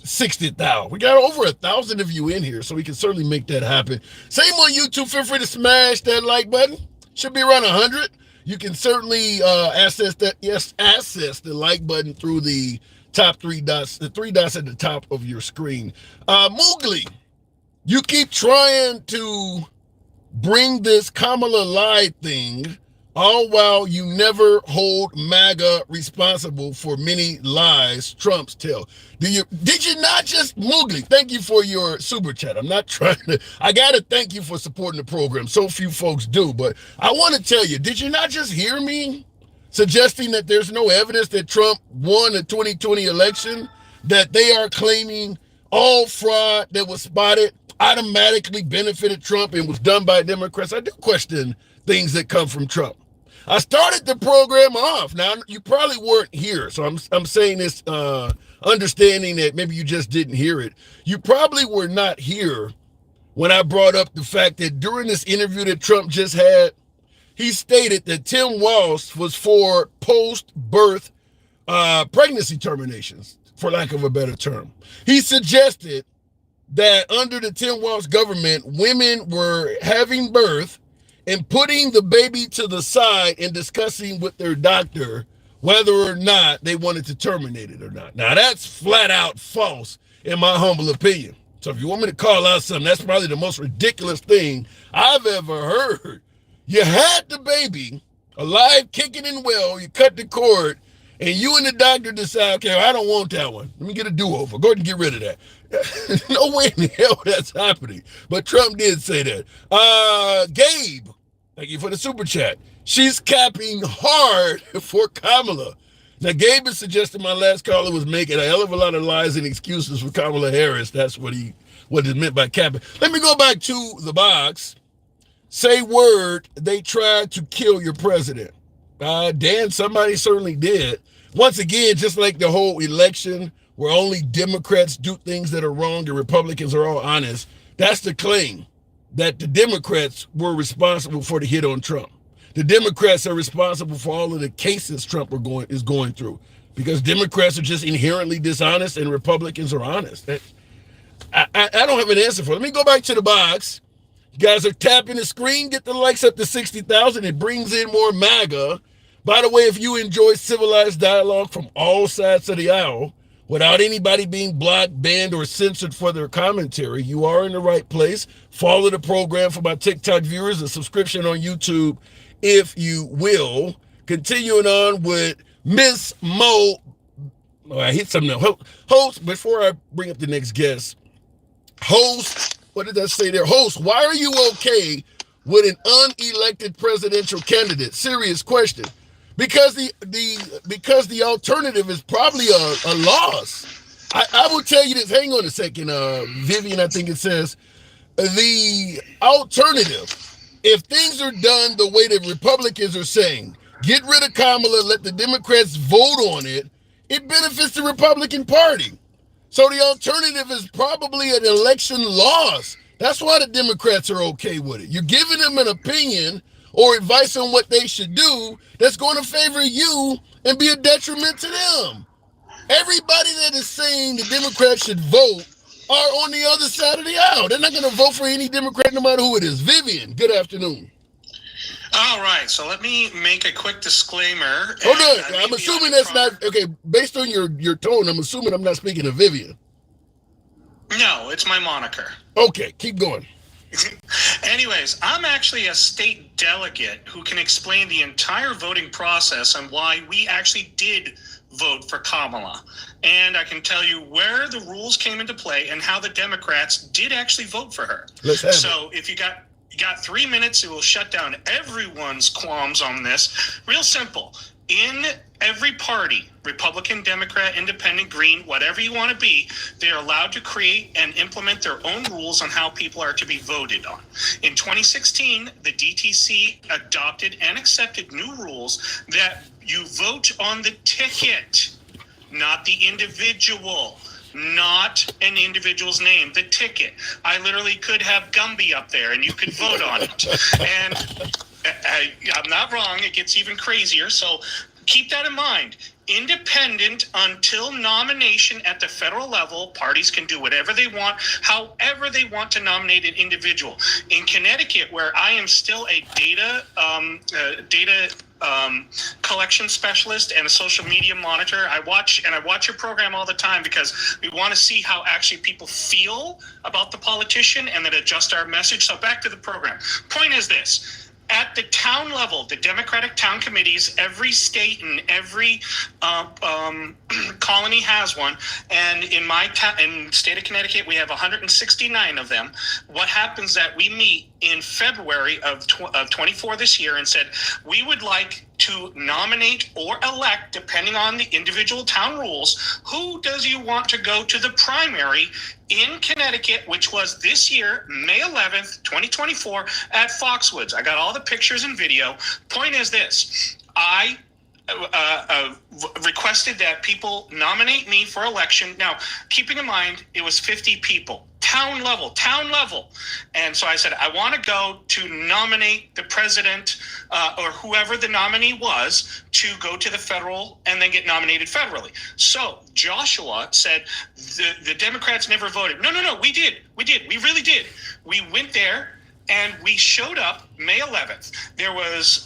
60,000. We got over 1,000 of you in here, so we can certainly make that happen. Same on YouTube. Feel free to smash that like button. Should be around 100. You can certainly access the like button through the top three dots, the three dots at the top of your screen. Mowgli, you keep trying to bring this Kamala lie thing, all while you never hold MAGA responsible for many lies Trump's tell. Did you not just, Mowgli, thank you for your super chat. I'm not trying to, I got to thank you for supporting the program. So few folks do, but I want to tell you, did you not just hear me suggesting that there's no evidence that Trump won the 2020 election, that they are claiming all fraud that was spotted automatically benefited Trump and was done by Democrats? I do question things that come from Trump. I started the program off. Now, you probably weren't here, so I'm saying this understanding that maybe you just didn't hear it. You probably were not here when I brought up the fact that during this interview that Trump just had, he stated that Tim Walz was for post-birth pregnancy terminations, for lack of a better term. He suggested that under the Tim Walz government, women were having birth and putting the baby to the side and discussing with their doctor whether or not they wanted to terminate it or not. Now, that's flat out false, in my humble opinion. So if you want me to call out something, that's probably the most ridiculous thing I've ever heard. You had the baby alive, kicking and well, you cut the cord, and you and the doctor decide, okay, I don't want that one. Let me get a do-over. Go ahead and get rid of that. No way in hell that's happening. But Trump did say that. Gabe, thank you for the super chat. She's capping hard for Kamala. Now, Gabe is suggesting my last caller was making a hell of a lot of lies and excuses for Kamala Harris. That's what is meant by capping. Let me go back to the box. Say word, they tried to kill your president. Dan, somebody certainly did. Once again, just like the whole election where only Democrats do things that are wrong and Republicans are all honest, that's the claim, that the Democrats were responsible for the hit on Trump. The Democrats are responsible for all of the cases Trump is going through, because Democrats are just inherently dishonest and Republicans are honest. I don't have an answer for it. Let me go back to the box. You guys are tapping the screen. Get the likes up to 60,000. It brings in more MAGA. By the way, if you enjoy civilized dialogue from all sides of the aisle, without anybody being blocked, banned, or censored for their commentary, you are in the right place. Follow the program for my TikTok viewers, a subscription on YouTube, if you will. Continuing on with Miss Mo. Oh, I hit something else. Host, before I bring up the next guest, host, what did I say there? Host, why are you okay with an unelected presidential candidate? Serious question. Because the alternative is probably a loss. I will tell you this. Hang on a second, Vivian, I think it says. The alternative, if things are done the way the Republicans are saying, get rid of Kamala, let the Democrats vote on it, it benefits the Republican Party. So the alternative is probably an election loss. That's why the Democrats are okay with it. You're giving them an opinion or advice on what they should do that's going to favor you and be a detriment to them. Everybody that is saying the Democrats should vote are on the other side of the aisle. They're not going to vote for any Democrat, no matter who it is. Vivian, good afternoon. All right, so let me make a quick disclaimer. Hold on. I'm assuming that's not, okay, based on your tone, I'm assuming I'm not speaking of Vivian. No, it's my moniker. Okay, keep going. Anyways, I'm actually a state delegate who can explain the entire voting process and why we actually did vote for Kamala. And I can tell you where the rules came into play and how the Democrats did actually vote for her. Let's have so if you got 3 minutes, it will shut down everyone's qualms on this. Real simple. In every party, Republican, Democrat, Independent, Green, whatever you want to be, they're allowed to create and implement their own rules on how people are to be voted on. In 2016, the DTC adopted and accepted new rules that you vote on the ticket, not the individual. Not an individual's name, the ticket. I literally could have Gumby up there and you could vote on it. And I'm not wrong, it gets even crazier. So keep that in mind. Independent until nomination at the federal level, parties can do whatever they want, however they want to nominate an individual. In Connecticut, where I am still a data collection specialist and a social media monitor, I watch your program all the time because we want to see how actually people feel about the politician and then adjust our message. So back to the program. Point is this. At the town level, the Democratic town committees, every state and every colony has one. And in my in state of Connecticut, we have 169 of them. What happens that we meet in February of 24 this year and said, we would like to nominate or elect, depending on the individual town rules, who does you want to go to the primary in Connecticut, which was this year, May 11th, 2024, at Foxwoods. I got all the pictures and video. Point is this. I requested that people nominate me for election. Now, keeping in mind, it was 50 people. Town level. And so I said, I want to go to nominate the president or whoever the nominee was to go to the federal and then get nominated federally. So Joshua said, the Democrats never voted. No, we did. We really did. We went there. And we showed up May 11th. There was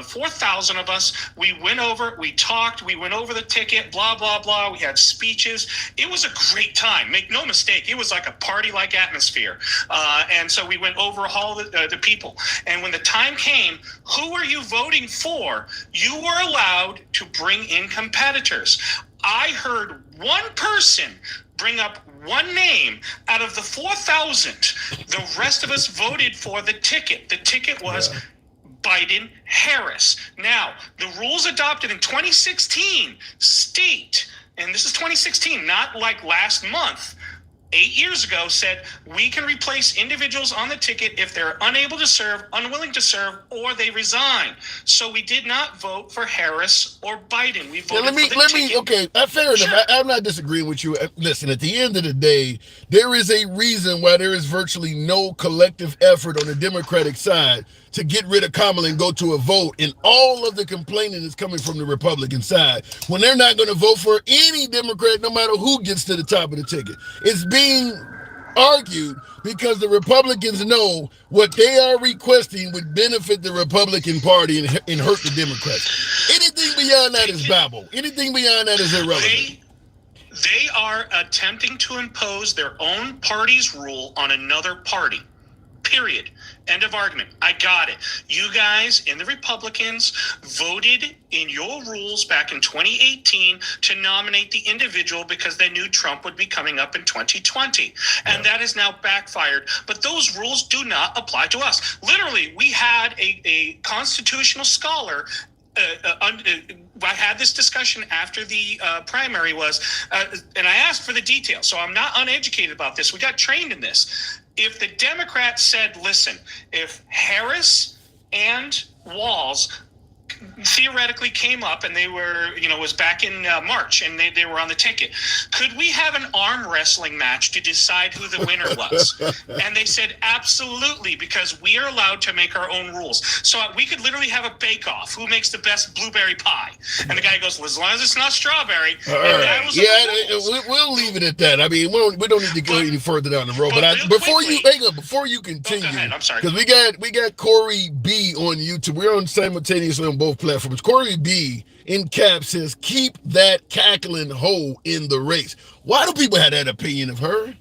4,000 of us. We went over, we talked, we went over the ticket, blah, blah, blah. We had speeches. It was a great time. Make no mistake. It was like a party-like atmosphere. And so we went over all the people. And when the time came, who are you voting for? You were allowed to bring in competitors. I heard one person bring up one name out of the 4,000. The rest of us voted for the ticket. The ticket was Biden Harris. Now, the rules adopted in 2016 state, and this is 2016, not like last month, 8 years ago, said we can replace individuals on the ticket if they're unable to serve, unwilling to serve, or they resign. So we did not vote for Harris or Biden. We voted for the ticket. Okay, fair enough. Sure. I'm not disagreeing with you. Listen, at the end of the day, there is a reason why there is virtually no collective effort on the Democratic side to get rid of Kamala and go to a vote, and all of the complaining is coming from the Republican side when they're not going to vote for any Democrat, no matter who gets to the top of the ticket. It's being argued because the Republicans know what they are requesting would benefit the Republican Party and hurt the Democrats. Anything beyond that is babble. Anything beyond that is irrelevant. They are attempting to impose their own party's rule on another party. Period. End of argument. I got it. You guys and the Republicans voted in your rules back in 2018 to nominate the individual because they knew Trump would be coming up in 2020. And that has now backfired. But those rules do not apply to us. Literally, we had a constitutional scholar. I had this discussion after the primary was, and I asked for the details. So I'm not uneducated about this. We got trained in this. If the Democrats said, listen, if Harris and Walz theoretically came up, and they were, was back in March, and they were on the ticket. Could we have an arm wrestling match to decide who the winner was? And they said, absolutely, because we are allowed to make our own rules. So we could literally have a bake-off. Who makes the best blueberry pie? And the guy goes, as long as it's not strawberry. We'll leave it at that. I mean, we don't need to go any further down the road. But before you continue, go ahead. I'm sorry. Because we got Corey B on YouTube. We're on simultaneously on both platforms. Corey B in cap says, keep that cackling hoe in the race. Why do people have that opinion of her?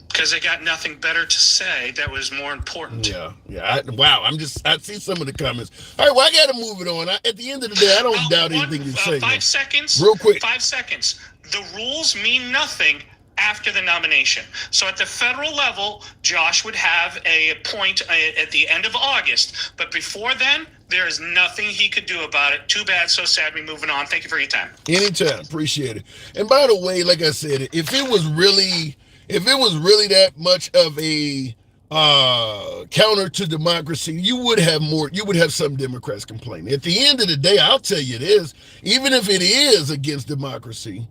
Because they got nothing better to say that was more important. Yeah. I see some of the comments. All right, well, I got to move it on. At the end of the day, I don't doubt anything you say. 5 seconds. Real quick. 5 seconds. The rules mean nothing after the nomination. So at the federal level, Josh would have a point at the end of August. But before then, there is nothing he could do about it. Too bad, so sad. We're moving on. Thank you for your time. Anytime. Appreciate it. And by the way, like I said, if it was really that much of a counter to democracy, you would have some Democrats complaining. At the end of the day, I'll tell you this, even if it is against democracy,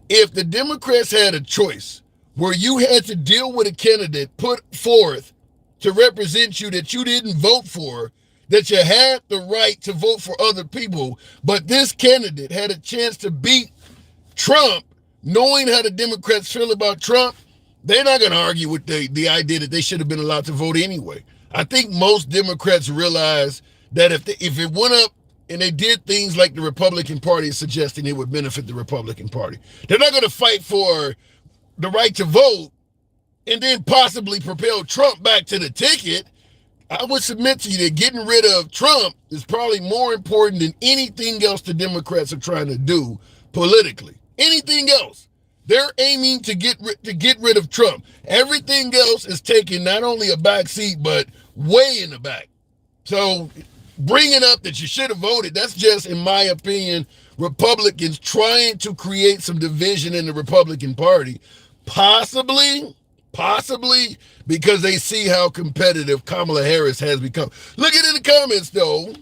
if the Democrats had a choice where you had to deal with a candidate put forth to represent you that you didn't vote for, that you had the right to vote for other people, but this candidate had a chance to beat Trump, knowing how the Democrats feel about Trump, they're not going to argue with the idea that they should have been allowed to vote anyway. I think most Democrats realize that if it went up and they did things like the Republican Party is suggesting, it would benefit the Republican Party. They're not going to fight for the right to vote and then possibly propel Trump back to the ticket. I would submit to you that getting rid of Trump is probably more important than anything else the Democrats are trying to do politically. Anything else. They're aiming to get rid of Trump. Everything else is taking not only a back seat, but way in the back. So bringing up that you should have voted, that's just, in my opinion, Republicans trying to create some division in the Republican Party. Possibly because they see how competitive Kamala Harris has become. Look at it in the comments, though.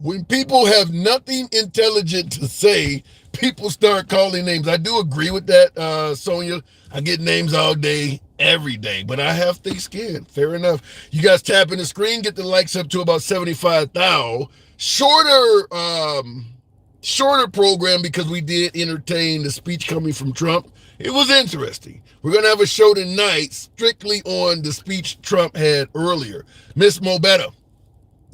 When people have nothing intelligent to say, people start calling names. I do agree with that, Sonia. I get names all day, every day, but I have thick skin. Fair enough. You guys tap in the screen, get the likes up to about 75,000. Shorter program because we did entertain the speech coming from Trump. It was interesting. We're going to have a show tonight strictly on the speech Trump had earlier. Miss Mobetta,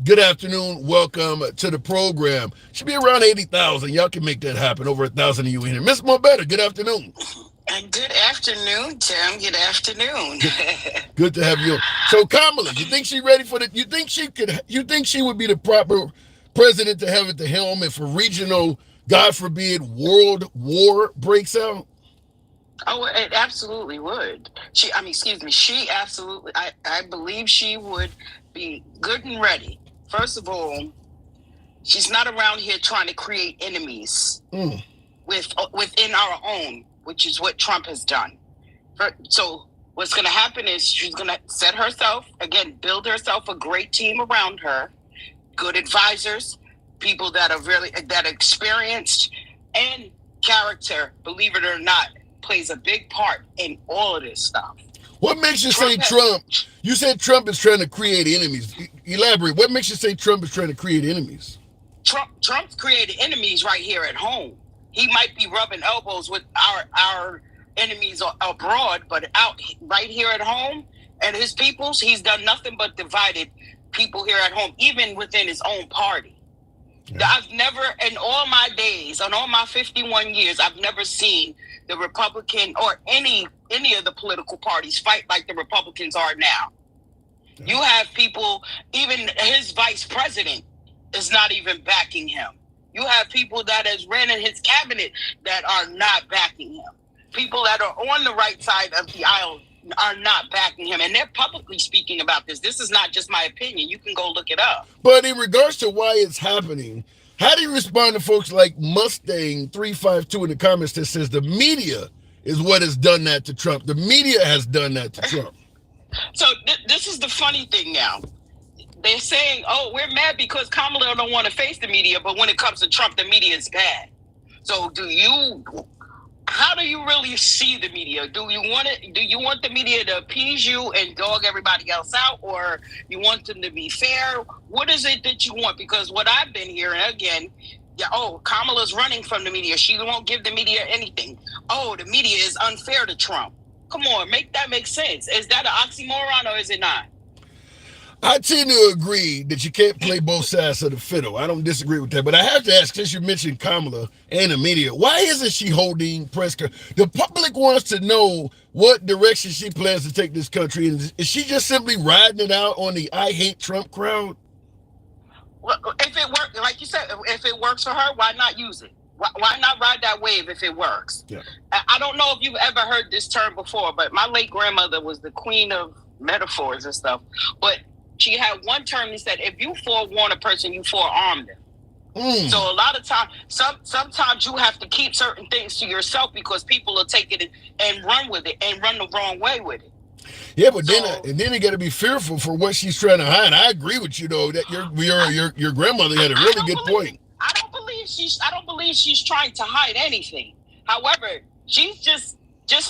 good afternoon. Welcome to the program. Should be around 80,000. Y'all can make that happen. Over 1,000 of you in here. Miss Mobetta, good afternoon. And good afternoon, Tim. Good afternoon. Good to have you on. So Kamala, you think she's ready for you think she would be the proper president to have at the helm if a regional, God forbid, world war breaks out? Oh, it absolutely would. She absolutely, I believe she would be good and ready. First of all, she's not around here trying to create enemies within our own, which is what Trump has done. So what's going to happen is she's going to set herself, again, build herself a great team around her, good advisors, people that are experienced, and character, believe it or not, plays a big part in all of this stuff. What makes you say Trump? You said Trump is trying to create enemies. Elaborate. What makes you say Trump is trying to create enemies? Trump's created enemies right here at home. He might be rubbing elbows with our enemies abroad, but out right here at home and his peoples, he's done nothing but divided people here at home, even within his own party. Yeah. I've never, in all my days, on all my 51 years, I've never seen the Republican or any of the political parties fight like the Republicans are now. Yeah. You have people, even his vice president is not even backing him. You have people that has ran in his cabinet that are not backing him. People that are on the right side of the aisle are not backing him. And they're publicly speaking about this. This is not just my opinion. You can go look it up. But in regards to why it's happening, how do you respond to folks like Mustang 352 in the comments that says the media is what has done that to Trump? The media has done that to Trump. So this is the funny thing now. they're saying, oh, we're mad because Kamala don't want to face the media, but when it comes to Trump, the media is bad. So how do you really see the media? Do you want the media to appease you and dog everybody else out, or you want them to be fair? What is it that you want? Because what I've been hearing again, Kamala's running from the media. She won't give the media anything. Oh, the media is unfair to Trump. Come on, make that make sense. Is that an oxymoron or is it not? I tend to agree that you can't play both sides of the fiddle. I don't disagree with that. But I have to ask, since you mentioned Kamala and the media, why isn't she holding press conference? The public wants to know what direction she plans to take this country. Is she just simply riding it out on the I hate Trump crowd? Well, if it works, like you said, if it works for her, why not use it? Why not ride that wave if it works? Yeah. I don't know if you've ever heard this term before, but my late grandmother was the queen of metaphors and stuff. But she had one term that said, if you forewarn a person, you forearm them. So a lot of times, sometimes you have to keep certain things to yourself because people will take it and run with it and run the wrong way with it. Yeah, but then you got to be fearful for what she's trying to hide. I agree with you though that your grandmother had a really good point. I don't believe she's trying to hide anything. However, she's just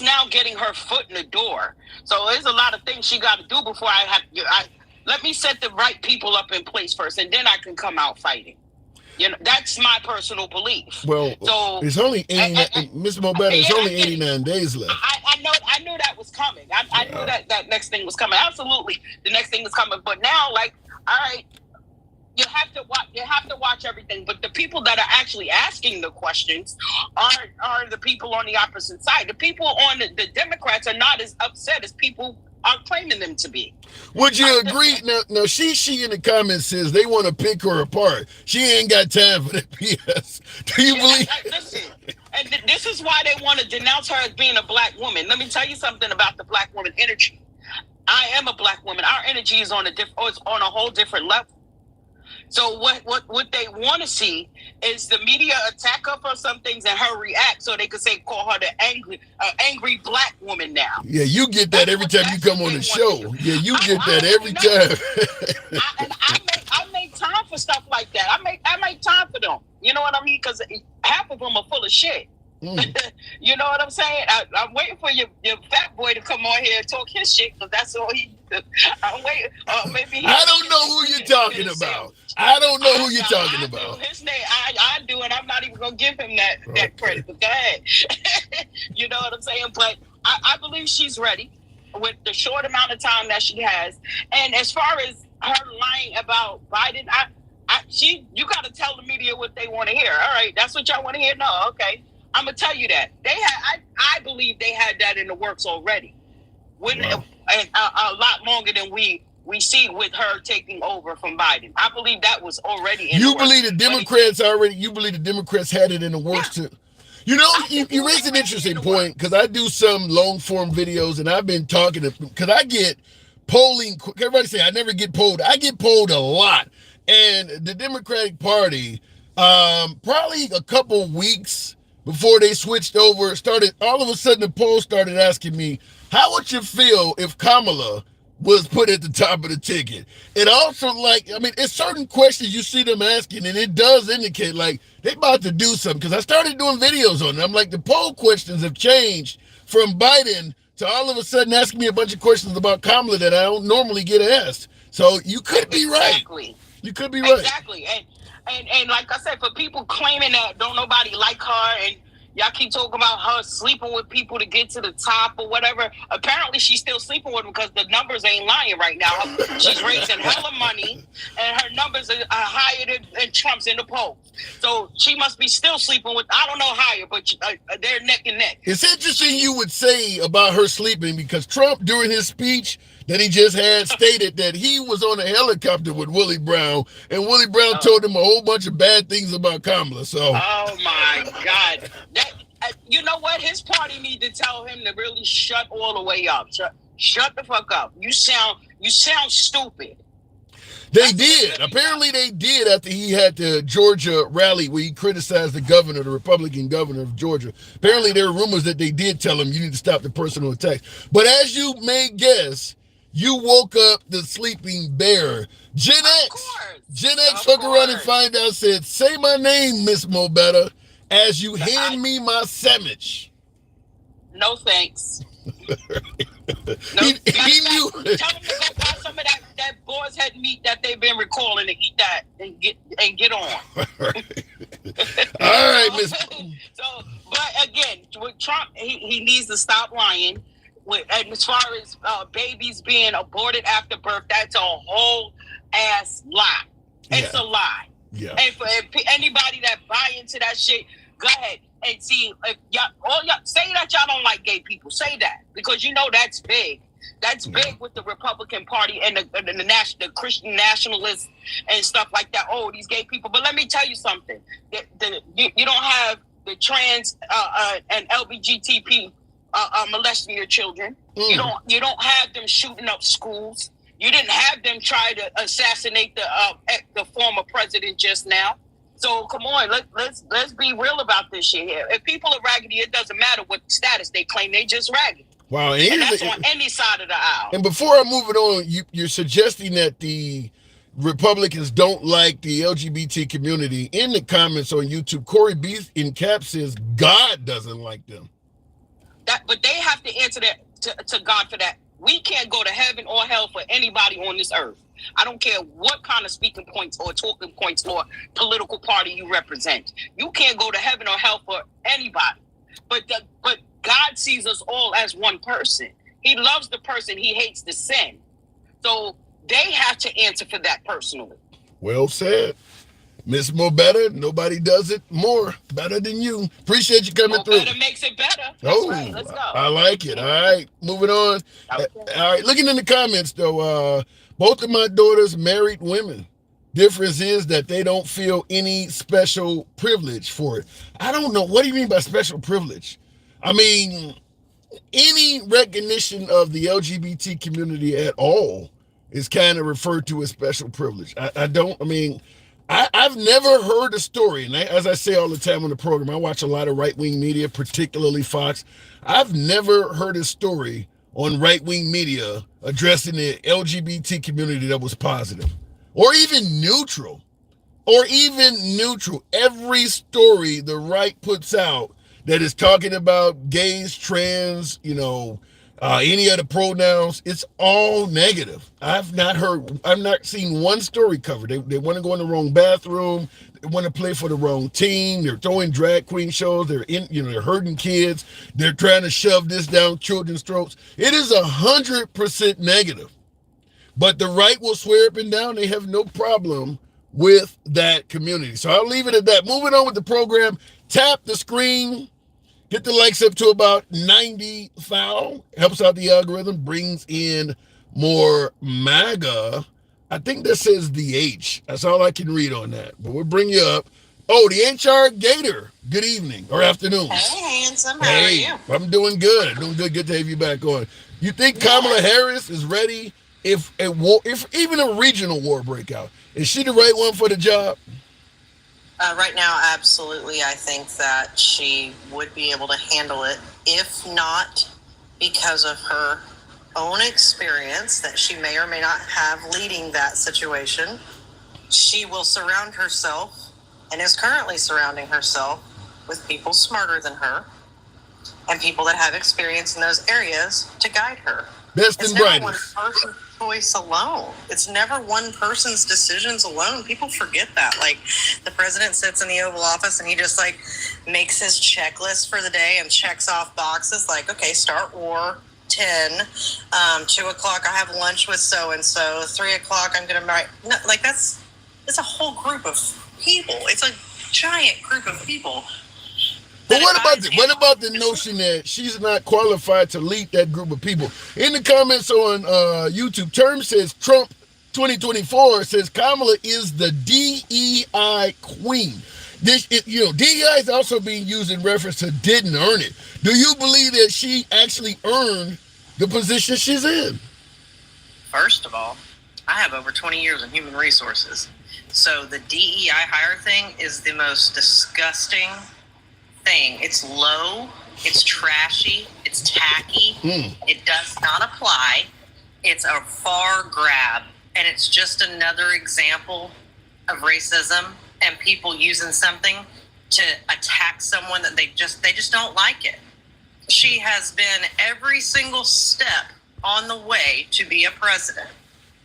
now getting her foot in the door. So there's a lot of things she got to do before let me set the right people up in place first, and then I can come out fighting. That's my personal belief. Well, so it's only 89, Mr. Mobetta, it's only 89 days left. I knew that was coming. I knew that next thing was coming. Absolutely, the next thing was coming. But now, all right, you have to watch everything. But the people that are actually asking the questions are the people on the opposite side. The people on the Democrats are not as upset as people are claiming them to be. Would you agree? Now she in the comments says they want to pick her apart. She ain't got time for that BS. Do you believe? Listen, and this is why they want to denounce her as being a black woman. Let me tell you something about the black woman energy. I am a black woman. Our energy is on a whole different level. So what they want to see is the media attack her for some things and her react so they could call her the angry black woman now. Yeah, you get that every time you come on the show. Yeah, you get that every time. I make time for stuff like that. I make time for them. You know what I mean? Because half of them are full of shit. You know what I'm saying? I'm waiting for your fat boy to come on here and talk his shit because that's all he. I'm waiting. Maybe I don't know who you're talking about. I don't know who you're talking about. His name, I do, and I'm not even gonna give him that credit. But go ahead. You know what I'm saying? But I believe she's ready with the short amount of time that she has. And as far as her lying about Biden, you got to tell the media what they want to hear. All right, that's what y'all want to hear. No, okay. I'm gonna tell you that I believe they had that in the works already, a lot longer than we see with her taking over from Biden. I believe that was already in the works. You believe the Democrats had it in the works too. You know, you raised an interesting point because I do some long form videos and I've been talking because I get polling. Everybody say I never get polled. I get polled a lot, and the Democratic Party, probably a couple weeks before they switched over, all of a sudden the poll started asking me, how would you feel if Kamala was put at the top of the ticket? It also it's certain questions you see them asking, and it does indicate they about to do something. Because I started doing videos on it. I'm like, the poll questions have changed from Biden to all of a sudden asking me a bunch of questions about Kamala that I don't normally get asked. So you could be right. You could be right. Exactly. And like I said, for people claiming that don't nobody like her and y'all keep talking about her sleeping with people to get to the top or whatever. Apparently, she's still sleeping with them because the numbers ain't lying right now. She's raising hella money, and her numbers are higher than Trump's in the polls. So she must be still sleeping with, I don't know higher, but they're neck and neck. It's interesting you would say about her sleeping because Trump, during his speech that he just had, stated that he was on a helicopter with Willie Brown, and Willie Brown told him a whole bunch of bad things about Kamala. So, oh my God, you know what? His party need to tell him to really shut all the way up. Shut the fuck up. You sound stupid. They did. Apparently they did after he had the Georgia rally where he criticized the Republican governor of Georgia. Apparently there are rumors that they did tell him you need to stop the personal attacks. But as you may guess, You woke up the sleeping bear. Gen X hook around and find out, said, say my name, Miss Mo Better, as you hand me my sandwich. No thanks. He knew. Tell them to go buy some of that boar's head meat that they've been recalling and eat that and get on. All right, Miss. So, but again, with Trump, he needs to stop lying. And as far as babies being aborted after birth, that's a whole ass lie. It's a lie. Yeah. And for anybody that buy into that shit, go ahead and see if y'all say that y'all don't like gay people. Say that, because you know that's big. That's big with the Republican Party and the Christian nationalists and stuff like that. Oh, these gay people. But let me tell you something. You don't have the trans and LGBTQ molesting your children. You don't have them shooting up schools. You didn't have them try to assassinate the former president just now. So come on, let's be real about this shit here. If people are raggedy, it doesn't matter what status they claim. They just raggedy. Wow, and that's on any side of the aisle. And before I move it on, you're suggesting that the Republicans don't like the LGBT community. In the comments on YouTube, Corey B in caps says God doesn't like them. But they have to answer that to God for that. We can't go to heaven or hell for anybody on this earth. I don't care what kind of speaking points or talking points or political party you represent. You can't go to heaven or hell for anybody. But God sees us all as one person. He loves the person. He hates the sin. So they have to answer for that personally. Well said. Miss Mo Better, nobody does it more better than you. Appreciate you coming through. Better makes it better. That's right. Let's go. I like it. All right, moving on. Okay. All right, looking in the comments though, both of my daughters married women. Difference is that they don't feel any special privilege for it. I don't know. What do you mean by special privilege? I mean, any recognition of the LGBT community at all is kind of referred to as special privilege. I've never heard a story, and as I say all the time on the program, I watch a lot of right-wing media, particularly Fox. I've never heard a story on right-wing media addressing the LGBT community that was positive or even neutral. Every story the right puts out that is talking about gays, trans, any other pronouns, it's all negative. I've not seen one story covered. They want to go in the wrong bathroom. They want to play for the wrong team. They're throwing drag queen shows. They're hurting kids. They're trying to shove this down children's throats. It is 100% negative. But the right will swear up and down. They have no problem with that community. So I'll leave it at that. Moving on with the program. Tap the screen. Get the likes up to about 90,000. Helps out the algorithm. Brings in more MAGA. I think that says the H. That's all I can read on that. But we'll bring you up. Oh, the HR Gator. Good evening or afternoon. Hey, handsome. How are you? I'm doing good. Good to have you back on. You think Kamala Harris is ready if even a regional war break out? Is she the right one for the job? Right now, absolutely. I think that she would be able to handle it, if not because of her own experience that she may or may not have leading that situation. She will surround herself and is currently surrounding herself with people smarter than her and people that have experience in those areas to guide her. Best and brightest. It's never one person's choice alone. It's never one person's decisions alone. People forget that. Like, the president sits in the Oval Office and he just makes his checklist for the day and checks off boxes like, okay, start war, 10, 2 o'clock I have lunch with so-and-so, 3 o'clock I'm going to marry. No, it's a whole group of people. It's a giant group of people. But what about the notion that she's not qualified to lead that group of people? In the comments on YouTube, Term says Trump 2024 says Kamala is the DEI queen. DEI is also being used in reference to didn't earn it. Do you believe that she actually earned the position she's in? First of all, I have over 20 years in human resources. So the DEI hire thing is the most disgusting thing. It's low, it's trashy, it's tacky. It does not apply. It's a far grab, and it's just another example of racism and people using something to attack someone that they just don't like it. She has been every single step on the way to be a president.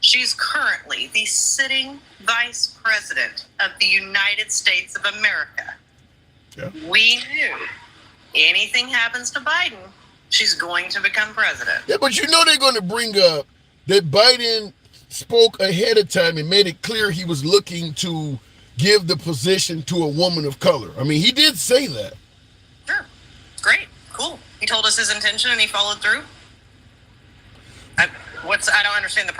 She's currently the sitting vice president of the United States of America. Yeah. We knew anything happens to Biden, she's going to become president. Yeah, but you know they're going to bring up that Biden spoke ahead of time and made it clear he was looking to give the position to a woman of color. I mean, he did say that. Sure. Great. Cool. He told us his intention and he followed through. I don't understand if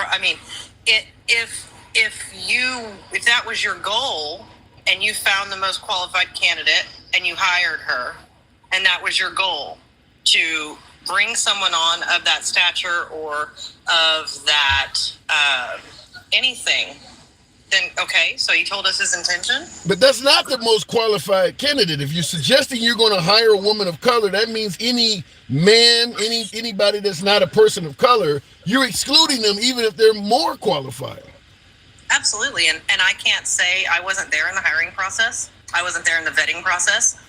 that was your goal and you found the most qualified candidate and you hired her and that was your goal to bring someone on of that stature or of that anything, then okay, so he told us his intention. But that's not the most qualified candidate. If you're suggesting you're going to hire a woman of color, that means any man, anybody that's not a person of color, you're excluding them even if they're more qualified. Absolutely, and I can't say I wasn't there in the hiring process. I wasn't there in the vetting process.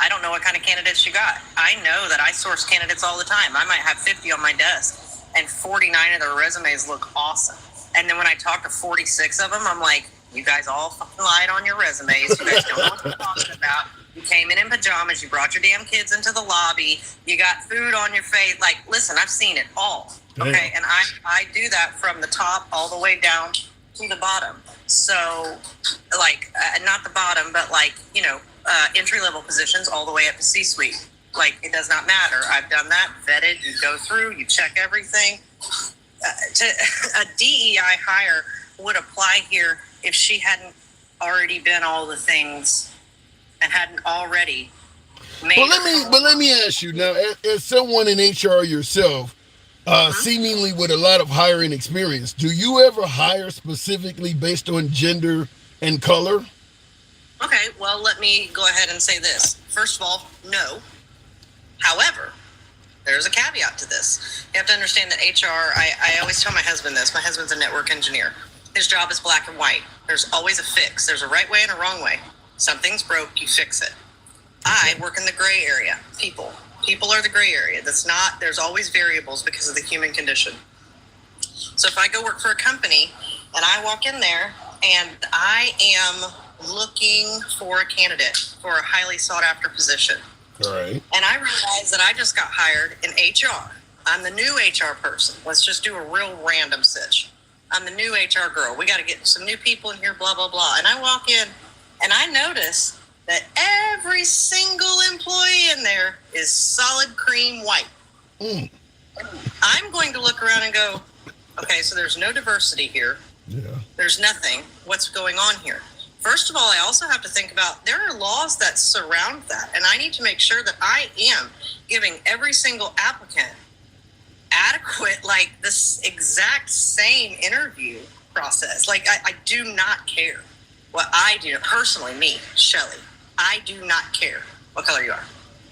I don't know what kind of candidates you got. I know that I source candidates all the time. I might have 50 on my desk, and 49 of their resumes look awesome. And then when I talk to 46 of them, I'm like, you guys all fucking lied on your resumes. You guys don't know what you're talking about. You came in pajamas. You brought your damn kids into the lobby. You got food on your face. Like, listen, I've seen it all. Okay, and I do that from the top all the way down to the bottom. So, like, not the bottom, but like, entry-level positions all the way up to C-suite. Like, it does not matter. I've done that, vetted, you go through, you check everything. A DEI hire would apply here if she hadn't already been all the things and hadn't already made. But let me ask you now, as someone in HR yourself, seemingly with a lot of hiring experience, do you ever hire specifically based on gender and color? Okay, well, let me go ahead and say this. First of all, no. However, there's a caveat to this. You have to understand that HR, I always tell my husband this. My husband's a network engineer. His job is black and white. There's always a fix. There's a right way and a wrong way. Something's broke, you fix it. I work in the gray area. People are the gray area. There's always variables because of the human condition. So if I go work for a company and I walk in there and I am looking for a candidate for a highly sought after position. All right. And I realized that I just got hired in HR. I'm the new HR person. Let's just do a real random sitch. I'm the new HR girl. We got to get some new people in here, blah, blah, blah. And I walk in and I notice that every single employee in there is solid cream white. I'm going to look around and go, okay, so there's no diversity here. Yeah. There's nothing. What's going on here? First of all, I also have to think about there are laws that surround that, and I need to make sure that I am giving every single applicant adequate, like this exact same interview process. Like, I do not care what I do. Personally, me, Shelly, I do not care what color you are.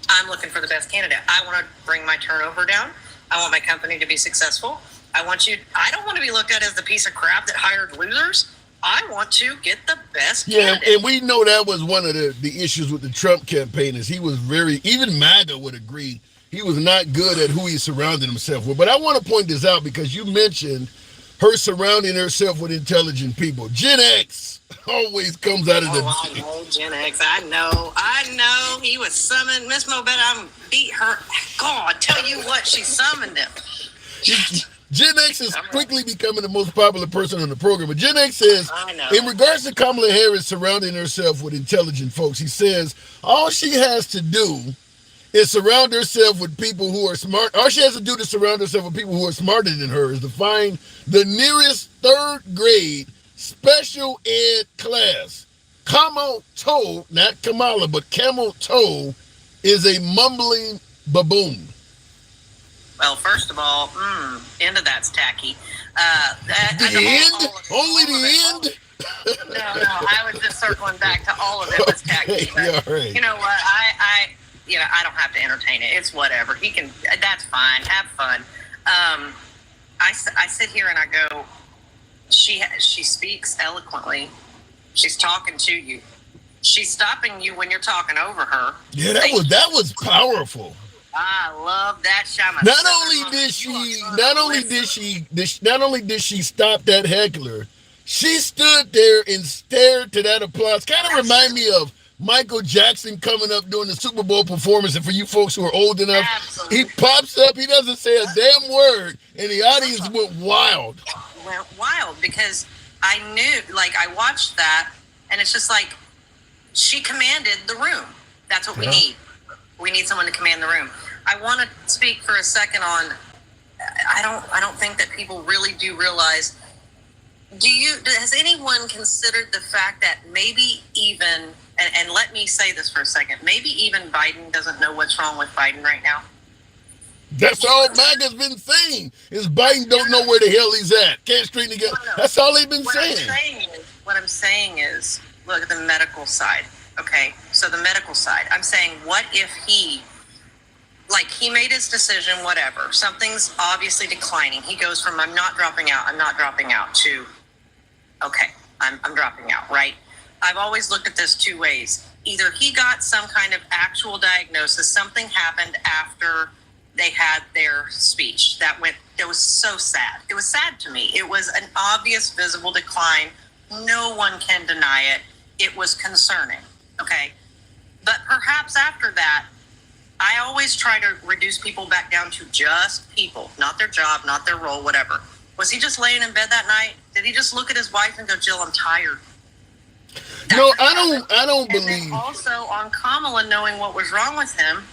I'm looking for the best candidate. I want to bring my turnover down. I want my company to be successful. I don't want to be looked at as the piece of crap that hired losers. I want to get the best candidate. And we know that was one of the issues with the Trump campaign is he was even MAGA would agree, he was not good at who he surrounded himself with. But I want to point this out because you mentioned her surrounding herself with intelligent people. Gen X always comes out of the... I know Gen X. I know. He was summoned. Miss Mobetta, I'm beat her. God, tell you what, she summoned him. Gen X is quickly becoming the most popular person on the program. But Gen X says, in regards to Kamala Harris surrounding herself with intelligent folks, he says all she has to do is surround herself with people who are smart. All she has to do to surround herself with people who are smarter than her is to find the nearest third grade special ed class. Camel Toe, not Kamala, but Camel Toe is a mumbling baboon. Well, first of all, end of that's tacky. The end? Only the end? No, I was just circling back to all of it was tacky. But yeah, right. You know what? I don't have to entertain it. It's whatever. He can. That's fine. Have fun. I sit here and I go, she speaks eloquently. She's talking to you. She's stopping you when you're talking over her. Yeah, that was powerful. I love that, Shama. Not only did she stop that heckler, she stood there and stared to that applause. Kind of remind me of Michael Jackson coming up doing the Super Bowl performance. And for you folks who are old enough, he pops up, he doesn't say a damn word, and the audience went wild. Went wild because I knew, like, I watched that, and it's just like she commanded the room. That's what we need. We need someone to command the room. I want to speak for a second on. I don't think that people really do realize. Has anyone considered the fact that maybe even, and let me say this for a second, maybe even Biden doesn't know what's wrong with Biden right now? That's all MAGA's been saying, is Biden don't know where the hell he's at. Can't string together. No. That's all they've been saying. What I'm saying is, look at the medical side. Okay, so the medical side. I'm saying, what if he made his decision, whatever. Something's obviously declining. He goes from I'm not dropping out to, okay, I'm dropping out, right? I've always looked at this two ways. Either he got some kind of actual diagnosis, something happened after they had their speech. It was so sad. It was sad to me. It was an obvious, visible decline. No one can deny it. It was concerning, okay? But perhaps after that, I always try to reduce people back down to just people, not their job, not their role, whatever. Was he just laying in bed that night? Did he just look at his wife and go, Jill, I'm tired? No, I don't believe. And then also on Kamala knowing what was wrong with him,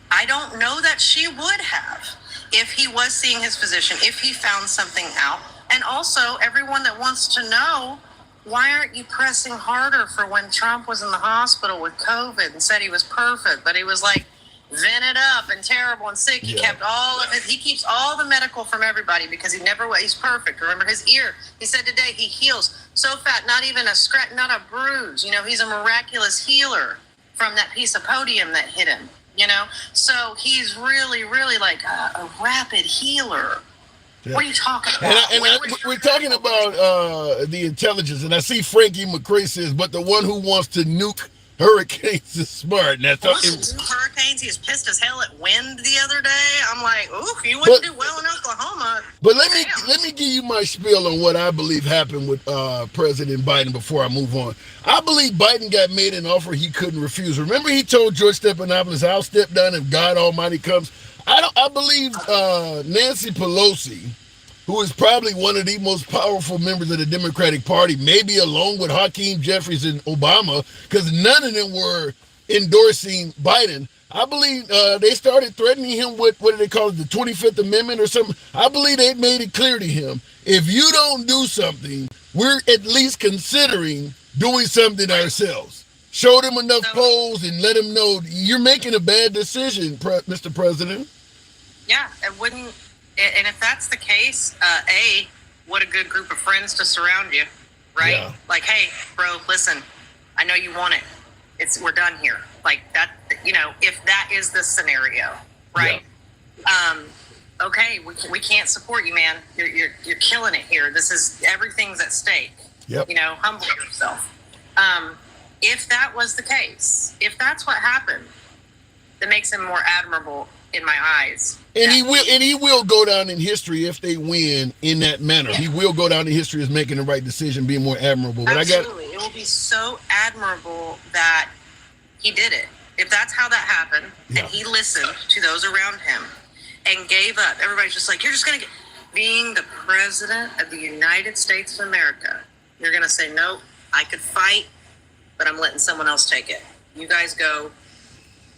I don't know that she would have if he was seeing his physician, if he found something out. And also everyone that wants to know, why aren't you pressing harder for when Trump was in the hospital with COVID and said he was perfect, but he was like vented up and terrible and sick. He kept all of it. He keeps all the medical from everybody because he's perfect. Remember his ear. He said today he heals so fat, not even a scratch, not a bruise. You know, he's a miraculous healer from that piece of podium that hit him, you know? So he's really, really like a rapid healer. Yeah. What are you talking about? We're talking about the intelligence, and I see Frankie McCray says, but the one who wants to nuke hurricanes is smart. And that's hurricanes. He was pissed as hell at wind the other day. I'm like, ooh, you wouldn't do well in Oklahoma. But let me give you my spiel on what I believe happened with President Biden before I move on. I believe Biden got made an offer he couldn't refuse. Remember, he told George Stephanopoulos, "I'll step down if God Almighty comes." I believe Nancy Pelosi, who is probably one of the most powerful members of the Democratic Party, maybe along with Hakeem Jeffries and Obama, because none of them were endorsing Biden. I believe they started threatening him with, what do they call it, the 25th Amendment or something. I believe they made it clear to him, if you don't do something, we're at least considering doing something ourselves. Show them enough polls and let them know you're making a bad decision, Mr. President. Yeah, it wouldn't. And if that's the case, what a good group of friends to surround you, right? Yeah. Like, hey, bro, listen, I know you want it. We're done here. Like that, if that is the scenario, right? Yeah. Okay, we can't support you, man. You're killing it here. Everything's at stake. Yep. Humble yourself. If that was the case, if that's what happened, that makes him more admirable in my eyes. And he will go down in history if they win in that manner. Yeah. He will go down in history as making the right decision, being more admirable. But absolutely. It will be so admirable that he did it. If that's how that happened, and he listened to those around him and gave up. Everybody's just like, you're just going to being the president of the United States of America, you're going to say, nope, I could fight, but I'm letting someone else take it. You guys go,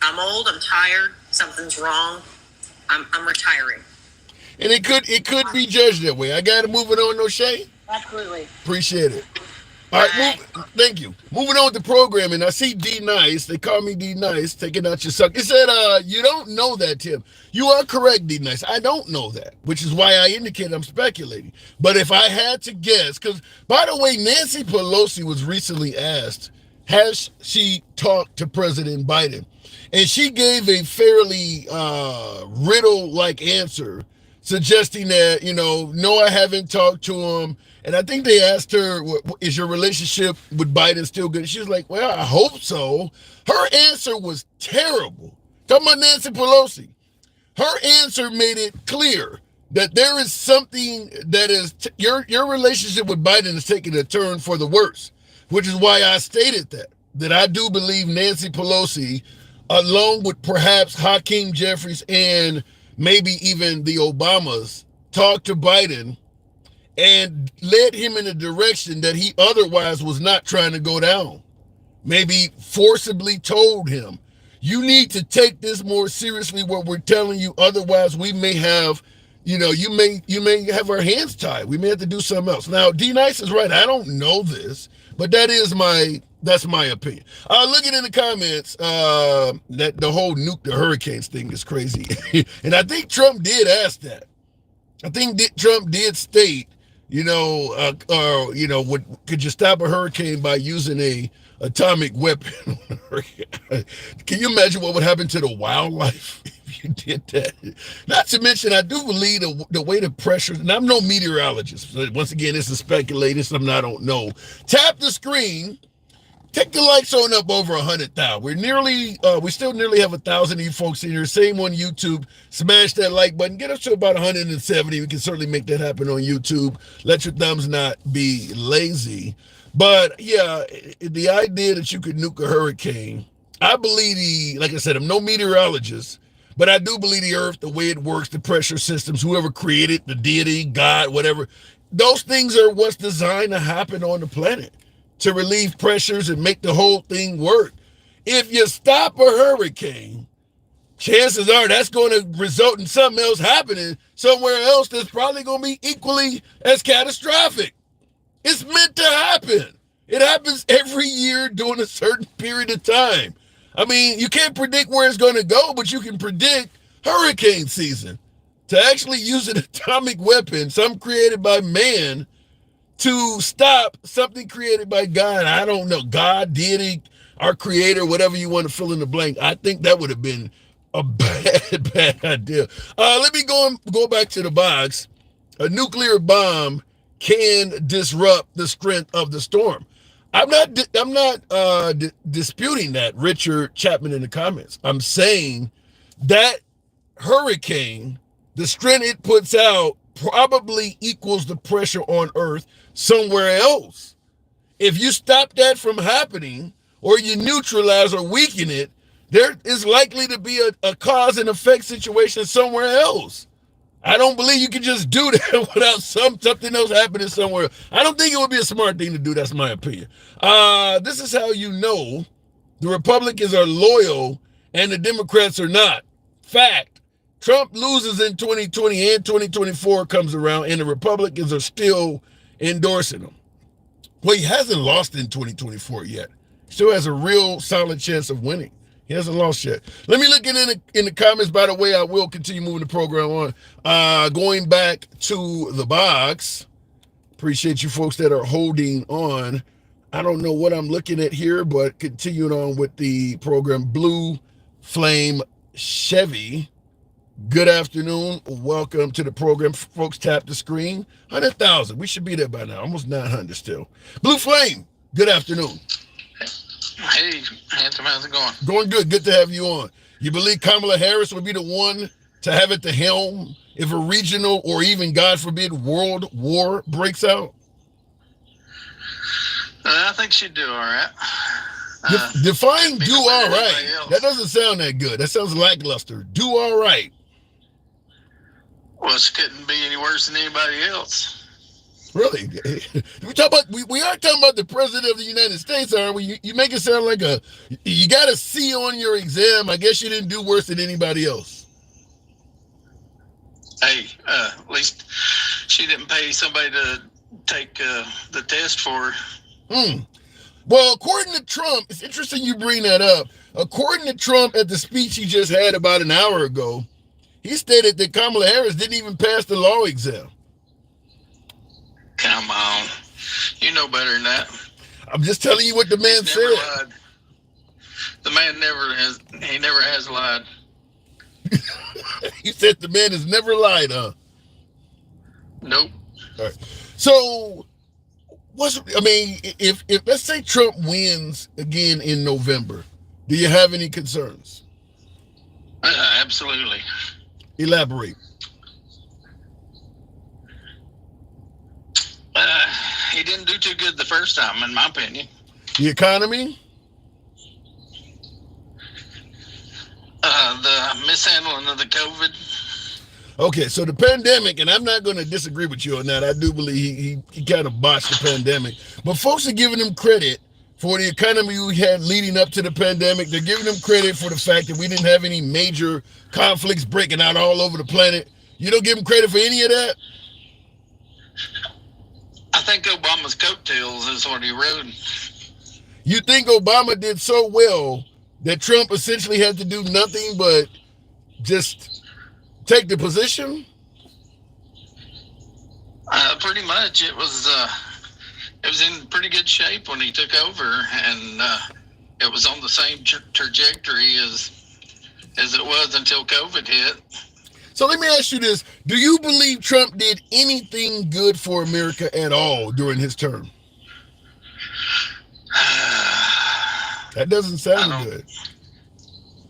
I'm old, I'm tired, something's wrong, I'm retiring. And it could be judged that way. I got to move it on, no shade. Absolutely. Appreciate it. All right, thank you. Moving on with the programming. I see D Nice. They call me D Nice, taking out your suck. It said, you don't know that, Tim. You are correct, D Nice. I don't know that, which is why I indicated I'm speculating. But if I had to guess, because, by the way, Nancy Pelosi was recently asked, has she talked to President Biden? And she gave a fairly riddle-like answer, suggesting that, no, I haven't talked to him. And I think they asked her, is your relationship with Biden still good? She was like, well, I hope so. Her answer was terrible. Talking about Nancy Pelosi. Her answer made it clear that there is something that is, your relationship with Biden is taking a turn for the worse, which is why I stated that I do believe Nancy Pelosi, along with perhaps Hakeem Jeffries and maybe even the Obamas, talked to Biden and led him in a direction that he otherwise was not trying to go down. Maybe forcibly told him, you need to take this more seriously, what we're telling you. Otherwise, we may have, you may have our hands tied. We may have to do something else. Now, D Nice is right. I don't know this, but that's my opinion. Looking in the comments, that the whole nuke the hurricanes thing is crazy. And I think Trump did ask that. I think Trump did state, could you stop a hurricane by using a atomic weapon? Can you imagine what would happen to the wildlife if you did that? Not to mention, I do believe the way the pressure, and I'm no meteorologist. So once again, this is speculating, something I don't know. Tap the screen. Take the likes on up over 100,000. We still nearly have 1,000 of you folks in here. Same on YouTube. Smash that like button. Get us to about 170. We can certainly make that happen on YouTube. Let your thumbs not be lazy. But yeah, the idea that you could nuke a hurricane, I believe like I said, I'm no meteorologist, but I do believe the earth, the way it works, the pressure systems, whoever created the deity, God, whatever, those things are what's designed to happen on the planet, to relieve pressures and make the whole thing work. If you stop a hurricane, chances are that's going to result in something else happening somewhere else that's probably going to be equally as catastrophic. It's meant to happen. It happens every year during a certain period of time. I mean, you can't predict where it's going to go, but you can predict hurricane season. To actually use an atomic weapon, some created by man, to stop something created by God, I don't know, God, deity, our creator, whatever you want to fill in the blank, I think that would have been a bad idea. Let me go back to the box. A nuclear bomb can disrupt the strength of the storm. I'm not disputing that, Richard Chapman in the comments. I'm saying that hurricane, the strength it puts out probably equals the pressure on Earth somewhere else. If you stop that from happening, or you neutralize or weaken it, there is likely to be a cause and effect situation somewhere else. I don't believe you can just do that without something else happening somewhere. I don't think it would be a smart thing to do. That's my opinion. This is how you know the Republicans are loyal and the Democrats are not. Fact. Trump loses in 2020 and 2024 comes around and the Republicans are still endorsing him. Well, he hasn't lost in 2024 yet. Still has a real solid chance of winning. He hasn't lost yet. Let me look in the comments. By the way, I will continue moving the program on. Going back to the box. Appreciate you folks that are holding on. I don't know what I'm looking at here, but continuing on with the program. Blue Flame Chevy. Good afternoon. Welcome to the program. Folks, tap the screen. 100,000. We should be there by now. Almost 900 still. Blue Flame. Good afternoon. Hey, Handsome, how's it going? Going good. Good to have you on. You believe Kamala Harris would be the one to have at the helm if a regional or even, God forbid, world war breaks out? I think she'd do all right. Define do all right. That doesn't sound that good. That sounds lackluster. Do all right. Well, she couldn't be any worse than anybody else. Really? We aren't talking about the president of the United States, are we? You make it sound like you got a C on your exam. I guess you didn't do worse than anybody else. Hey, at least she didn't pay somebody to take the test for her. Well, according to Trump, it's interesting you bring that up. According to Trump at the speech he just had about an hour ago, he stated that Kamala Harris didn't even pass the law exam. Come on. You know better than that. I'm just telling you what the man said. Lied. The man never has lied. You said the man has never lied, huh? Nope. All right. So, if let's say Trump wins again in November, do you have any concerns? Absolutely. Elaborate. He didn't do too good the first time, in my opinion. The economy? The mishandling of the COVID. Okay, so the pandemic, and I'm not going to disagree with you on that. I do believe he kind of botched the pandemic. But folks are giving him credit for the economy we had leading up to the pandemic. They're giving him credit for the fact that we didn't have any major conflicts breaking out all over the planet. You don't give him credit for any of that? I think Obama's coattails is what he rode. You think Obama did so well that Trump essentially had to do nothing but just take the position? Pretty much. It was in pretty good shape when he took over, and it was on the same trajectory as it was until COVID hit. So let me ask you this. Do you believe Trump did anything good for America at all during his term? That doesn't sound good.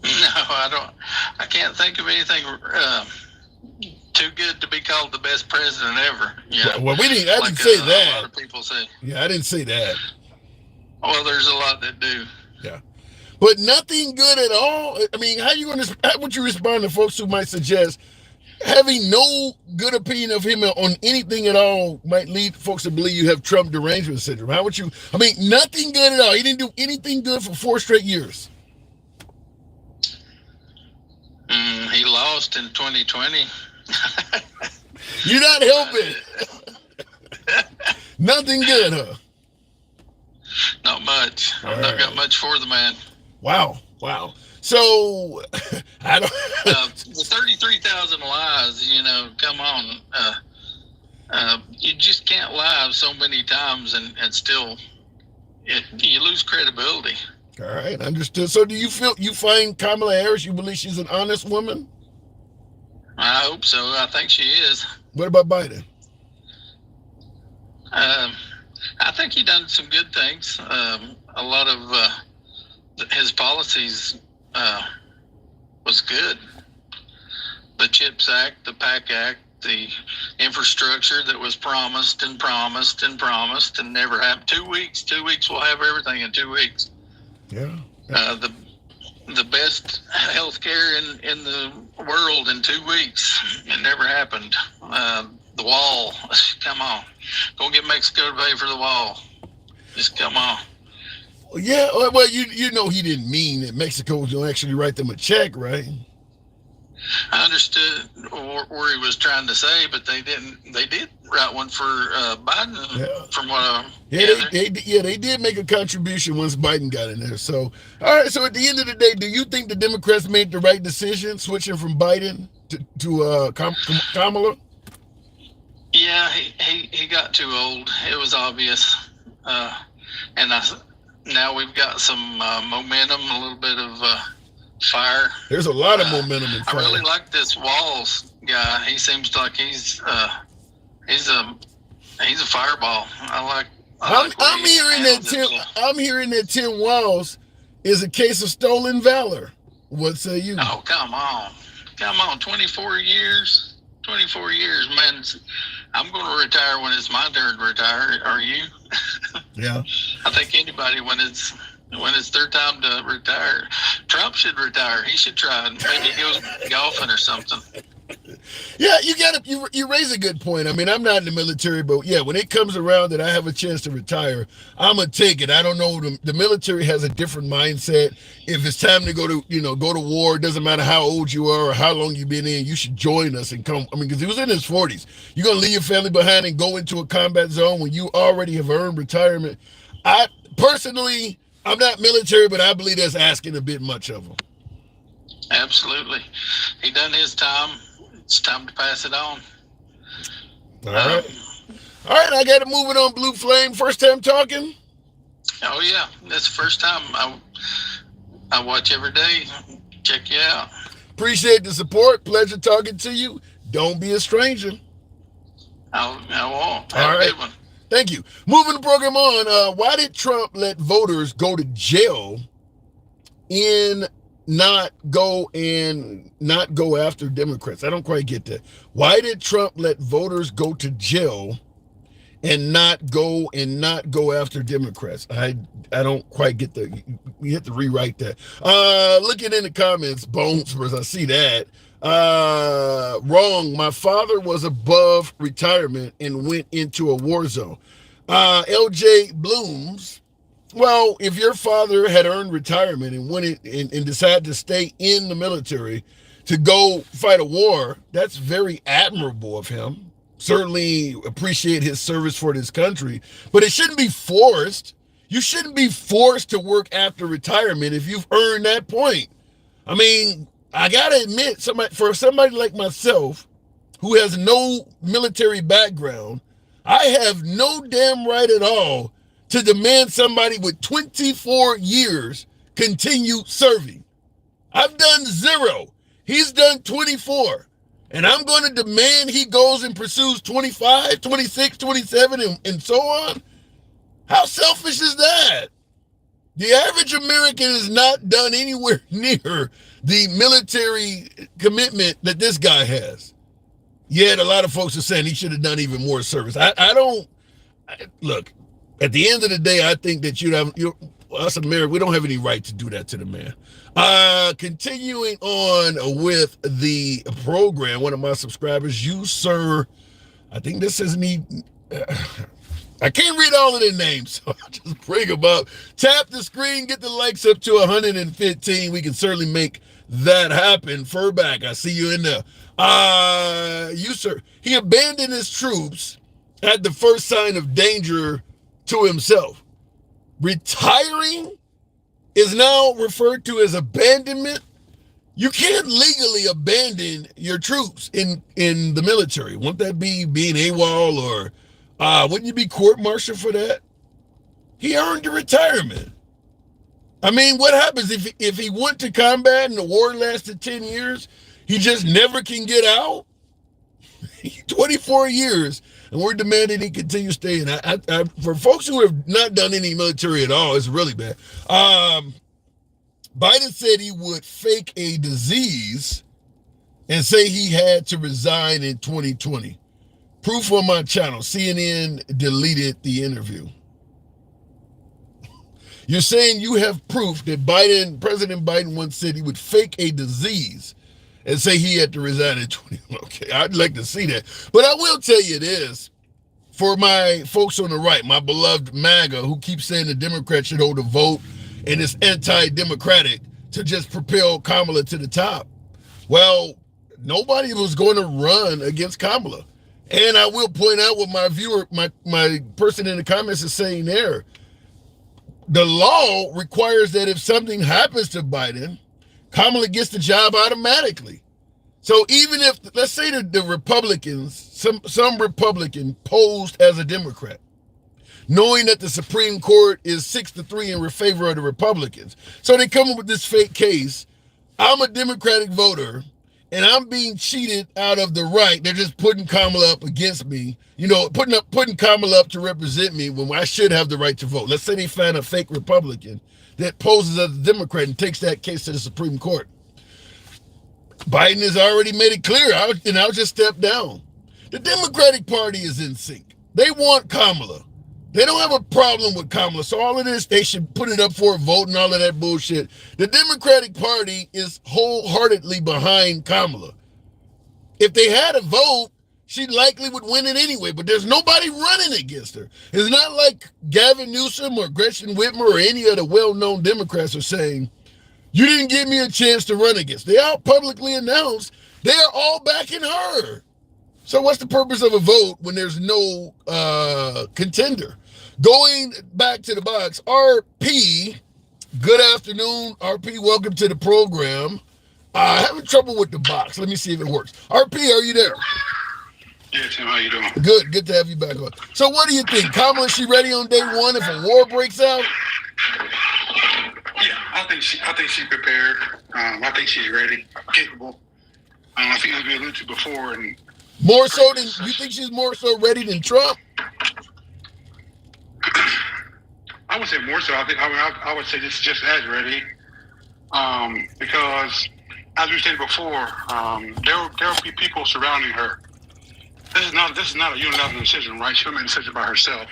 No, I don't. I can't think of anything too good to be called the best president ever. Yeah. Well, I didn't say that. A lot of people say. Yeah, I didn't say that. Well, there's a lot that do. Yeah. But nothing good at all. I mean, how would you respond to folks who might suggest having no good opinion of him on anything at all might lead folks to believe you have Trump derangement syndrome? How would you? I mean, nothing good at all. He didn't do anything good for 4 straight years. He lost in 2020. You're not helping. Nothing good, huh? Not much. I've not got much for the man. Wow. So, I don't... the 33,000 lies, come on. You just can't lie so many times and still, you lose credibility. All right, understood. So do you find Kamala Harris, you believe she's an honest woman? I hope so. I think she is. What about Biden? I think he done some good things. A lot of his policies was good. The CHIPS Act, the PAC Act, the infrastructure that was promised and never happened. 2 weeks. 2 weeks, we'll have everything in 2 weeks. Yeah. The best health care in the world in 2 weeks. It never happened. The wall, come on. Go get Mexico to pay for the wall. Just come on. Yeah, well, you know he didn't mean that Mexico was going to actually write them a check, right? I understood where he was trying to say, but they didn't. They did write one for Biden, from what they did make a contribution once Biden got in there. So, all right. So at the end of the day, do you think the Democrats made the right decision switching from Biden to Kamala? Yeah, he got too old. It was obvious, and now we've got some momentum, a little bit of fire. There's a lot of momentum in fire. I really like this Walz guy. He seems like he's a fireball. I'm hearing that Tim Walz is a case of stolen valor. What say you? Oh, come on. 24 years, man. I'm going to retire when it's my turn to retire. Are you? Yeah. I think anybody when it's their time to retire. Trump should retire. He should try and maybe go golfing or something. Yeah, you raise a good point. I mean, I'm not in the military, but yeah, when it comes around that I have a chance to retire, I'm gonna take it. I don't know. The military has a different mindset. If it's time to go to war, it doesn't matter how old you are or how long you've been in, you should join us and come. I mean, because he was in his 40s. You're gonna leave your family behind and go into a combat zone when you already have earned retirement. I personally, I'm not military, but I believe that's asking a bit much of him. Absolutely. He done his time. It's time to pass it on. All right, I got to move it on Blue Flame. First time talking? Oh, yeah. That's the first time. I watch every day. Check you out. Appreciate the support. Pleasure talking to you. Don't be a stranger. I won't. All Have a right. good one. Thank you. Moving the program on. Why did Trump let voters go to jail and not go after Democrats? I don't quite get that. Why did Trump let voters go to jail and not go after Democrats? I don't quite get that. We have to rewrite that. Looking in the comments, Bones, I see that. Wrong. My father was above retirement and went into a war zone. LJ Blooms. Well, if your father had earned retirement and went and decided to stay in the military to go fight a war, that's very admirable of him. Certainly appreciate his service for this country, but it shouldn't be forced. You shouldn't be forced to work after retirement if you've earned that point. I mean, I gotta admit, for somebody like myself who has no military background, I have no damn right at all to demand somebody with 24 years continue serving. I've done 0. He's done 24. And I'm going to demand he goes and pursues 25, 26, 27, and so on? How selfish is that? The average American has not done anywhere near the military commitment that this guy has. Yet a lot of folks are saying he should have done even more service. Look, at the end of the day, I think that us Americans, we don't have any right to do that to the man. Continuing on with the program, one of my subscribers, you, sir, I think this is I can't read all of their names, so I'll just bring them up. Tap the screen, get the likes up to 115. We can certainly make that happen. Furback, I see you in there. You, sir, he abandoned his troops at the first sign of danger to himself. Retiring is now referred to as abandonment. You can't legally abandon your troops in the military. Wouldn't that be being AWOL, or wouldn't you be court-martialed for that? He earned a retirement. I mean, what happens if he went to combat and the war lasted 10 years? He just never can get out? 24 years, and we're demanding he continue staying. For folks who have not done any military at all, it's really bad. Biden said he would fake a disease and say he had to resign in 2020. Proof on my channel. CNN deleted the interview. You're saying you have proof that President Biden once said he would fake a disease and say he had to resign in 2020. Okay, I'd like to see that. But I will tell you this, for my folks on the right, my beloved MAGA, who keeps saying the Democrats should hold a vote and it's anti-democratic to just propel Kamala to the top. Well, nobody was going to run against Kamala. And I will point out what my viewer, my person in the comments is saying there. The law requires that if something happens to Biden, Kamala gets the job automatically. So even if, let's say the Republicans, some Republican posed as a Democrat, knowing that the Supreme Court is 6-3 in favor of the Republicans. So they come up with this fake case. I'm a Democratic voter, and I'm being cheated out of the right. They're just putting Kamala up against me, putting Kamala up to represent me when I should have the right to vote. Let's say they find a fake Republican that poses as a Democrat and takes that case to the Supreme Court. Biden has already made it clear, and I'll just step down. The Democratic Party is in sync. They want Kamala. They don't have a problem with Kamala. So all of this, they should put it up for a vote and all of that bullshit. The Democratic Party is wholeheartedly behind Kamala. If they had a vote, she likely would win it anyway, but there's nobody running against her. It's not like Gavin Newsom or Gretchen Whitmer or any of the well-known Democrats are saying, you didn't give me a chance to run against. They all publicly announced they are all backing her. So what's the purpose of a vote when there's no contender? Going back to the box, RP, good afternoon. RP, welcome to the program. Having trouble with the box. Let me see if it works. RP, are you there? Yeah, Tim, how you doing? Good to have you back on. So what do you think? Kamala, is she ready on day one if a war breaks out? Yeah, I think she's prepared. I think she's ready, capable. I think as we alluded to before, and More so than you think she's more so ready than Trump? I would say more so. I would say just as ready, because as we stated before, there will be people surrounding her. This is not a unilateral decision, right? She will make a decision by herself.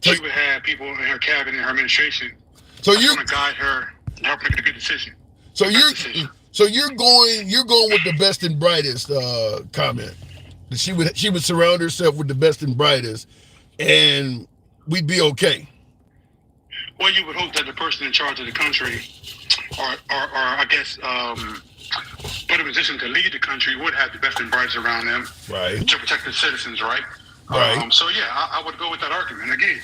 She would have people in her cabinet, in her administration, so you're going to guide her, and help make a good decision. So you're going with the best and brightest comment. She would surround herself with the best and brightest, and we'd be okay. Well, you would hope that the person in charge of the country, or I guess, put in a position to lead the country, would have the best and brightest around them, right, to protect the citizens, right? Right. So yeah, I would go with that argument again.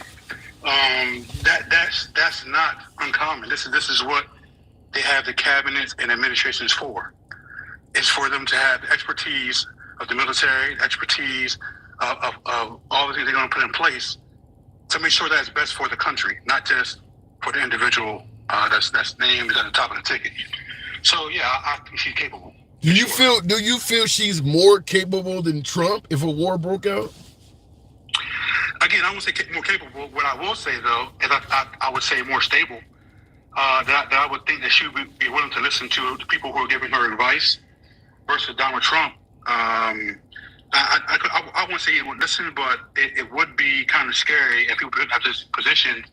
That's not uncommon. This is what they have the cabinets and administrations for. It's for them to have the expertise of the military, expertise of all the things they're going to put in place to make sure that's best for the country, not just for the individual that's named at the top of the ticket. So yeah, I think she's capable. Do you feel she's more capable than Trump if a war broke out? Again, I won't say more capable. What I will say though is I would say more stable. That I would think that she would be willing to listen to the people who are giving her advice versus Donald Trump. I won't say he would listen, but it would be kind of scary if people have this position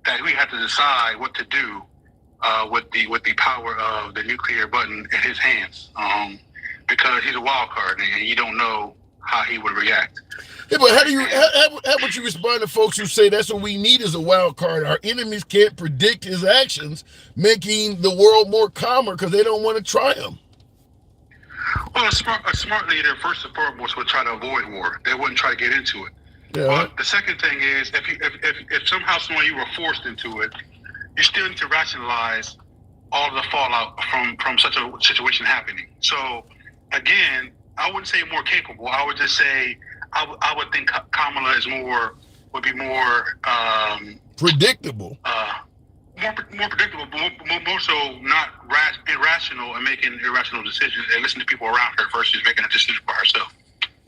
that we have to decide what to do with the power of the nuclear button in his hands, because he's a wild card and you don't know how he would react. Yeah, but how would you respond to folks who say that's what we need is a wild card? Our enemies can't predict his actions, making the world more calmer because they don't want to try him. Well, a smart leader, first and foremost, would try to avoid war. They wouldn't try to get into it. Yeah. But the second thing is, if somehow you were forced into it, you still need to rationalize all of the fallout from such a situation happening. So, again, I wouldn't say more capable. I would just say I would think Kamala would be more predictable. More predictable, but more so not irrational and making irrational decisions and listen to people around her versus making a decision for herself.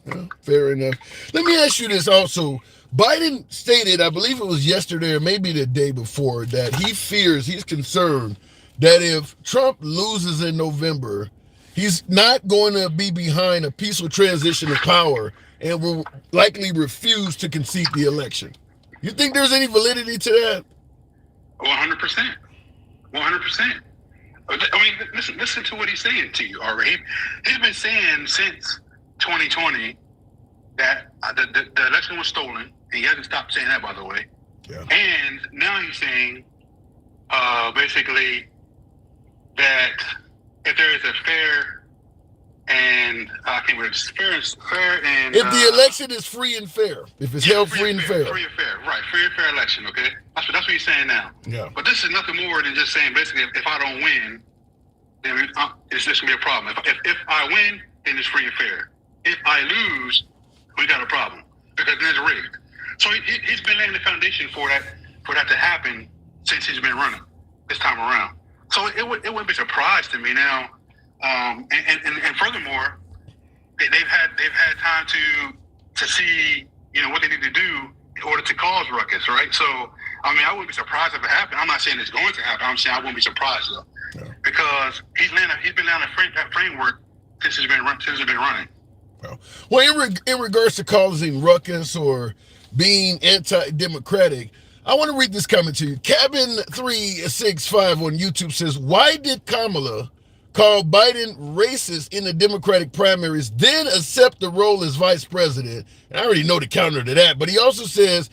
Yeah, fair enough. Let me ask you this also. Biden stated, I believe it was yesterday or maybe the day before, that he's concerned that if Trump loses in November, he's not going to be behind a peaceful transition of power and will likely refuse to concede the election. You think there's any validity to that? 100%. 100%. I mean, listen to what he's saying to you already. He's been saying since 2020 that the election was stolen. And he hasn't stopped saying that, by the way. Yeah. And now he's saying basically that if there is a fair and if the election is free and fair, if it's held free and fair, free and fair, right? Free and fair election. Okay, that's what he's saying now. Yeah. But this is nothing more than just saying basically if I don't win, then it's just gonna be a problem. If I win, then it's free and fair. If I lose, we got a problem because then it's rigged. So he's been laying the foundation for that to happen since he's been running this time around. So it wouldn't be a surprise to me now. And furthermore, they've had time to see what they need to do in order to cause ruckus, right? So I mean, I wouldn't be surprised if it happened. I'm not saying it's going to happen. I'm saying I wouldn't be surprised though, because he's been laying that framework since he's been running. Well, in regards to causing ruckus or being anti-democratic, I want to read this comment to you. Cabin365 on YouTube says, why did Kamala call Biden racist in the Democratic primaries, then accept the role as vice president? And I already know the counter to that, but he also says,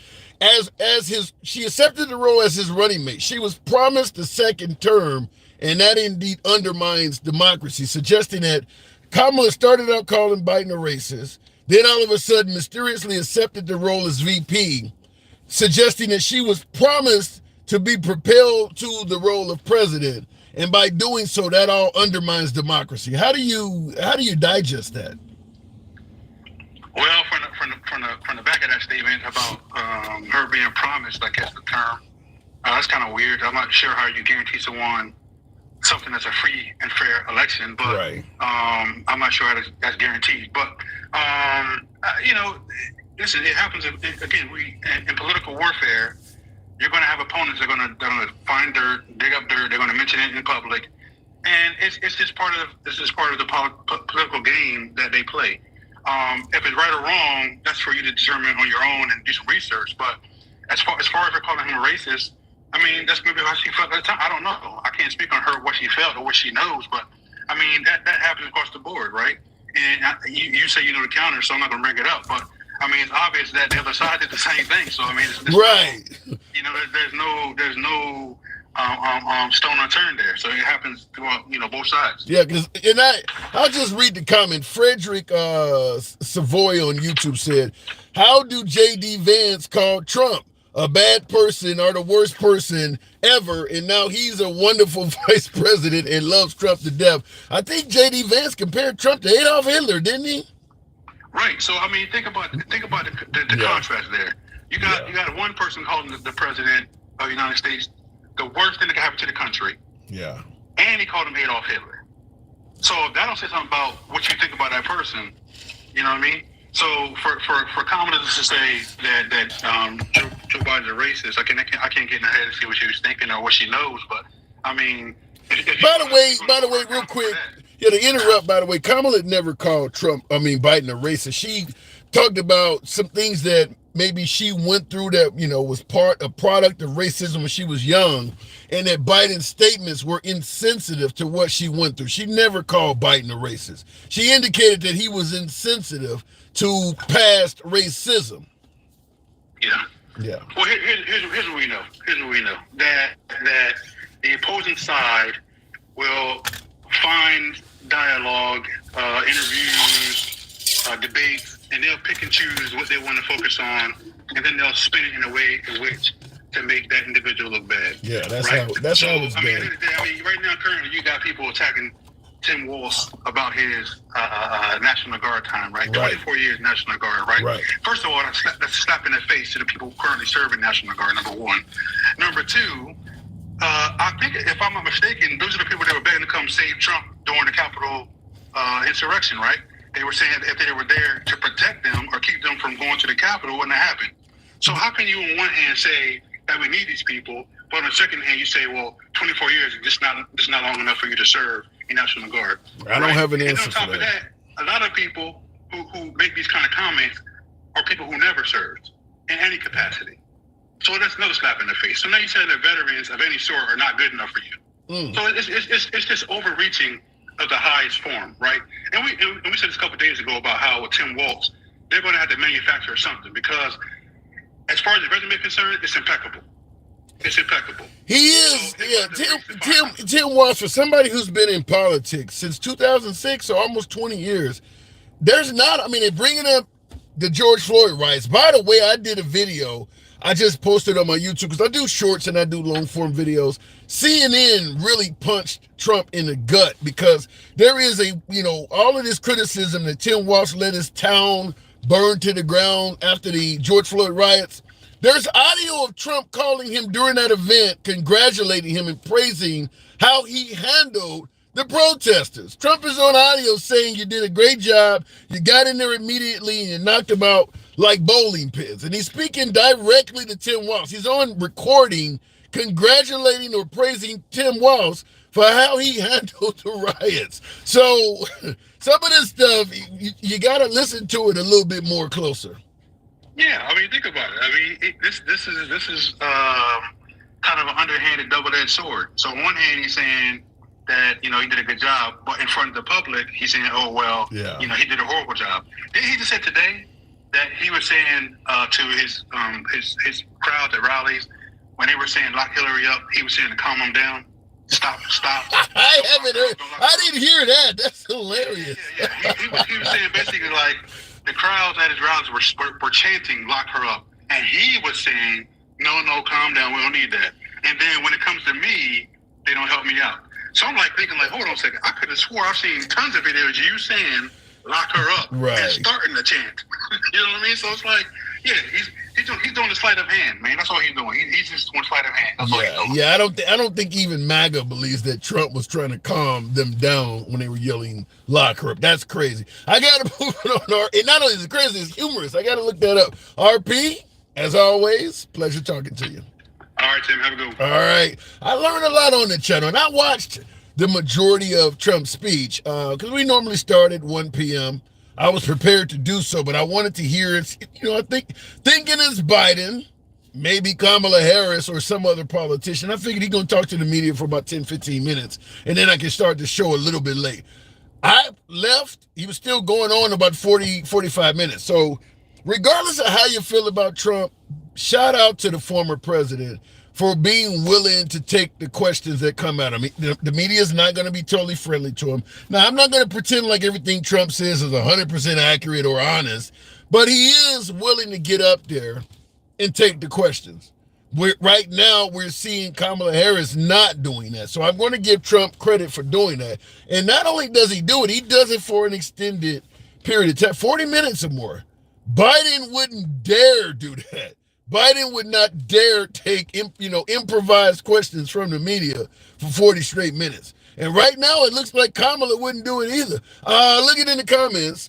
she accepted the role as his running mate. She was promised a second term, and that indeed undermines democracy, suggesting that Kamala started out calling Biden a racist, then all of a sudden mysteriously accepted the role as VP, suggesting that she was promised to be propelled to the role of president, and by doing so, that all undermines democracy. How do you digest that? Well, from the back of that statement about her being promised, I guess the term, that's kind of weird. I'm not sure how you guarantee someone something that's a free and fair election, but I'm not sure that's guaranteed. But listen, it happens again. In political warfare, you're going to have opponents that are going to find dirt, dig up dirt. They're going to mention it in public, and it's just part of the political game that they play. If it's right or wrong, that's for you to determine on your own and do some research. But as far as her calling him a racist, I mean, that's maybe how she felt at the time. I don't know. I can't speak on her, what she felt or what she knows, but I mean, that happens across the board, right? And you say you know the counter, so I'm not going to bring it up, but I mean, it's obvious that the other side did the same thing. So I mean, there's no stone unturned there. So it happens throughout, both sides. Yeah, I'll just read the comment. Frederick Savoy on YouTube said, "How do J.D. Vance call Trump a bad person or the worst person ever, and now he's a wonderful vice president and loves Trump to death?" I think J.D. Vance compared Trump to Adolf Hitler, didn't he? Right. So I mean, think about the contrast there. You got one person calling the president of the United States the worst thing that can happen to the country. Yeah. And he called him Adolf Hitler. So that don't say something about what you think about that person. You know what I mean? So for Kamala to say that Joe Biden's a racist, I can't get in her head and see what she was thinking or what she knows. But I mean, by the way, real quick, to interrupt. By the way, Kamala never called Biden a racist. She talked about some things that maybe she went through that was a product of racism when she was young, and that Biden's statements were insensitive to what she went through. She never called Biden a racist. She indicated that he was insensitive to past racism. Yeah. Well, here's what we know. That the opposing side will find dialogue, interviews, debates, and they'll pick and choose what they want to focus on, and then they'll spin it in a way in which to make that individual look bad. Yeah, that's how it's been. I mean, right now, currently, you got people attacking Tim Walz about his National Guard time, right? 24 years National Guard, right? First of all, that's a slap in the face to the people currently serving National Guard, number one. Number two, I think, if I'm not mistaken, those are the people that were begging to come save Trump during the Capitol insurrection, right? They were saying if they were there to protect them or keep them from going to the Capitol, it wouldn't have happened. So how can you on one hand say that we need these people, but on the second hand you say, well, 24 years is just not long enough for you to serve in National Guard? I don't have an answer for that. And on top of that, a lot of people who make these kind of comments are people who never served in any capacity. So that's another slap in the face. So now you're saying that veterans of any sort are not good enough for you. So it's just overreaching of the highest form, right? And we said this a couple of days ago about how with Tim Walz, they're going to have to manufacture something, because as far as the resume is concerned, it's impeccable. He is. Tim Walz, for somebody who's been in politics since 2006, so almost 20 years, they're bringing up the George Floyd riots. By the way, I did a video I just posted on my YouTube, because I do shorts and I do long form videos. CNN really punched Trump in the gut, because there is all of this criticism that Tim Walz let his town burn to the ground after the George Floyd riots. There's audio of Trump calling him during that event, congratulating him and praising how he handled the protesters. Trump is on audio saying, "You did a great job. You got in there immediately and you knocked them out like bowling pins." And he's speaking directly to Tim Walz. He's on recording congratulating or praising Tim Walz for how he handled the riots. So some of this stuff, you got to listen to it a little bit more closer. Yeah, I mean, think about it. I mean, this is kind of an underhanded, double-edged sword. So on one hand, he's saying that he did a good job, but in front of the public, he's saying, "Oh well, he did a horrible job." Didn't he just say today that he was saying to his crowd at rallies, when they were saying lock Hillary up, he was saying to calm them down, stop. I haven't heard. I didn't hear that. That's hilarious. Yeah. He was saying basically like the crowds at his rallies were chanting lock her up, and he was saying no, calm down, we don't need that. And then when it comes to me, they don't help me out. So I'm thinking hold on a second. I could have swore I've seen tons of videos of you saying lock her up and starting the chant. You know what I mean? So it's like Yeah, he's doing the sleight of hand, man. That's all he's doing. He's just doing sleight of hand. That's all he's doing. Yeah. I don't think even MAGA believes that Trump was trying to calm them down when they were yelling lock her up. That's crazy. I got to move it on. And not only is it crazy, it's humorous. I got to look that up. RP, as always, pleasure talking to you. All right, Tim. Have a good one. All right. I learned a lot on the channel, and I watched the majority of Trump's speech because we normally start at 1 p.m. I was prepared to do so, but I wanted to hear it. You know, I think thinking it's Biden, maybe Kamala Harris or some other politician. I figured he's going to talk to the media for about 10, 15 minutes, and then I can start the show a little bit late. I left. He was still going on about 40, 45 minutes. So regardless of how you feel about Trump, shout out to the former president for being willing to take the questions that come at him. The media is not going to be totally friendly to him. Now, I'm not going to pretend like everything Trump says is 100% accurate or honest, but he is willing to get up there and take the questions. Right now, we're seeing Kamala Harris not doing that. So I'm going to give Trump credit for doing that. And not only does he do it, he does it for an extended period of time, 40 minutes or more. Biden wouldn't dare do that. Biden would not dare take, improvised questions from the media for 40 straight minutes. And right now, it looks like Kamala wouldn't do it either. Look at in the comments,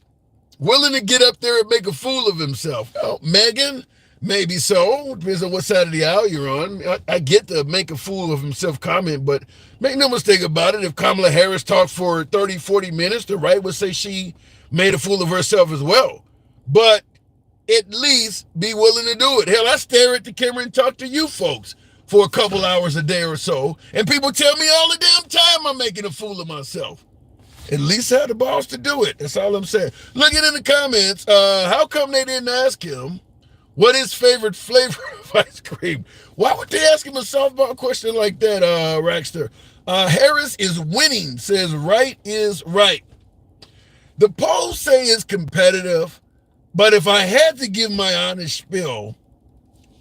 willing to get up there and make a fool of himself. Oh, Megan, maybe so. Depends on what side of the aisle you're on. I get the make a fool of himself comment, but make no mistake about it. If Kamala Harris talked for 30, 40 minutes, the right would say she made a fool of herself as well. But at least be willing to do it. Hell, I stare at the camera and talk to you folks for a couple hours a day or so, and people tell me all the damn time I'm making a fool of myself. At least I had the balls to do it. That's all I'm saying. Looking in the comments, how come they didn't ask him what his favorite flavor of ice cream? Why would they ask him a softball question like that, Rackster? Harris is winning, says right is right. The polls say it's competitive, but if I had to give my honest spiel,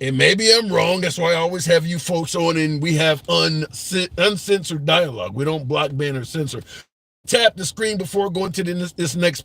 and maybe I'm wrong, that's why I always have you folks on and we have uncensored dialogue. We don't block, ban, or censor. Tap the screen before going to this next.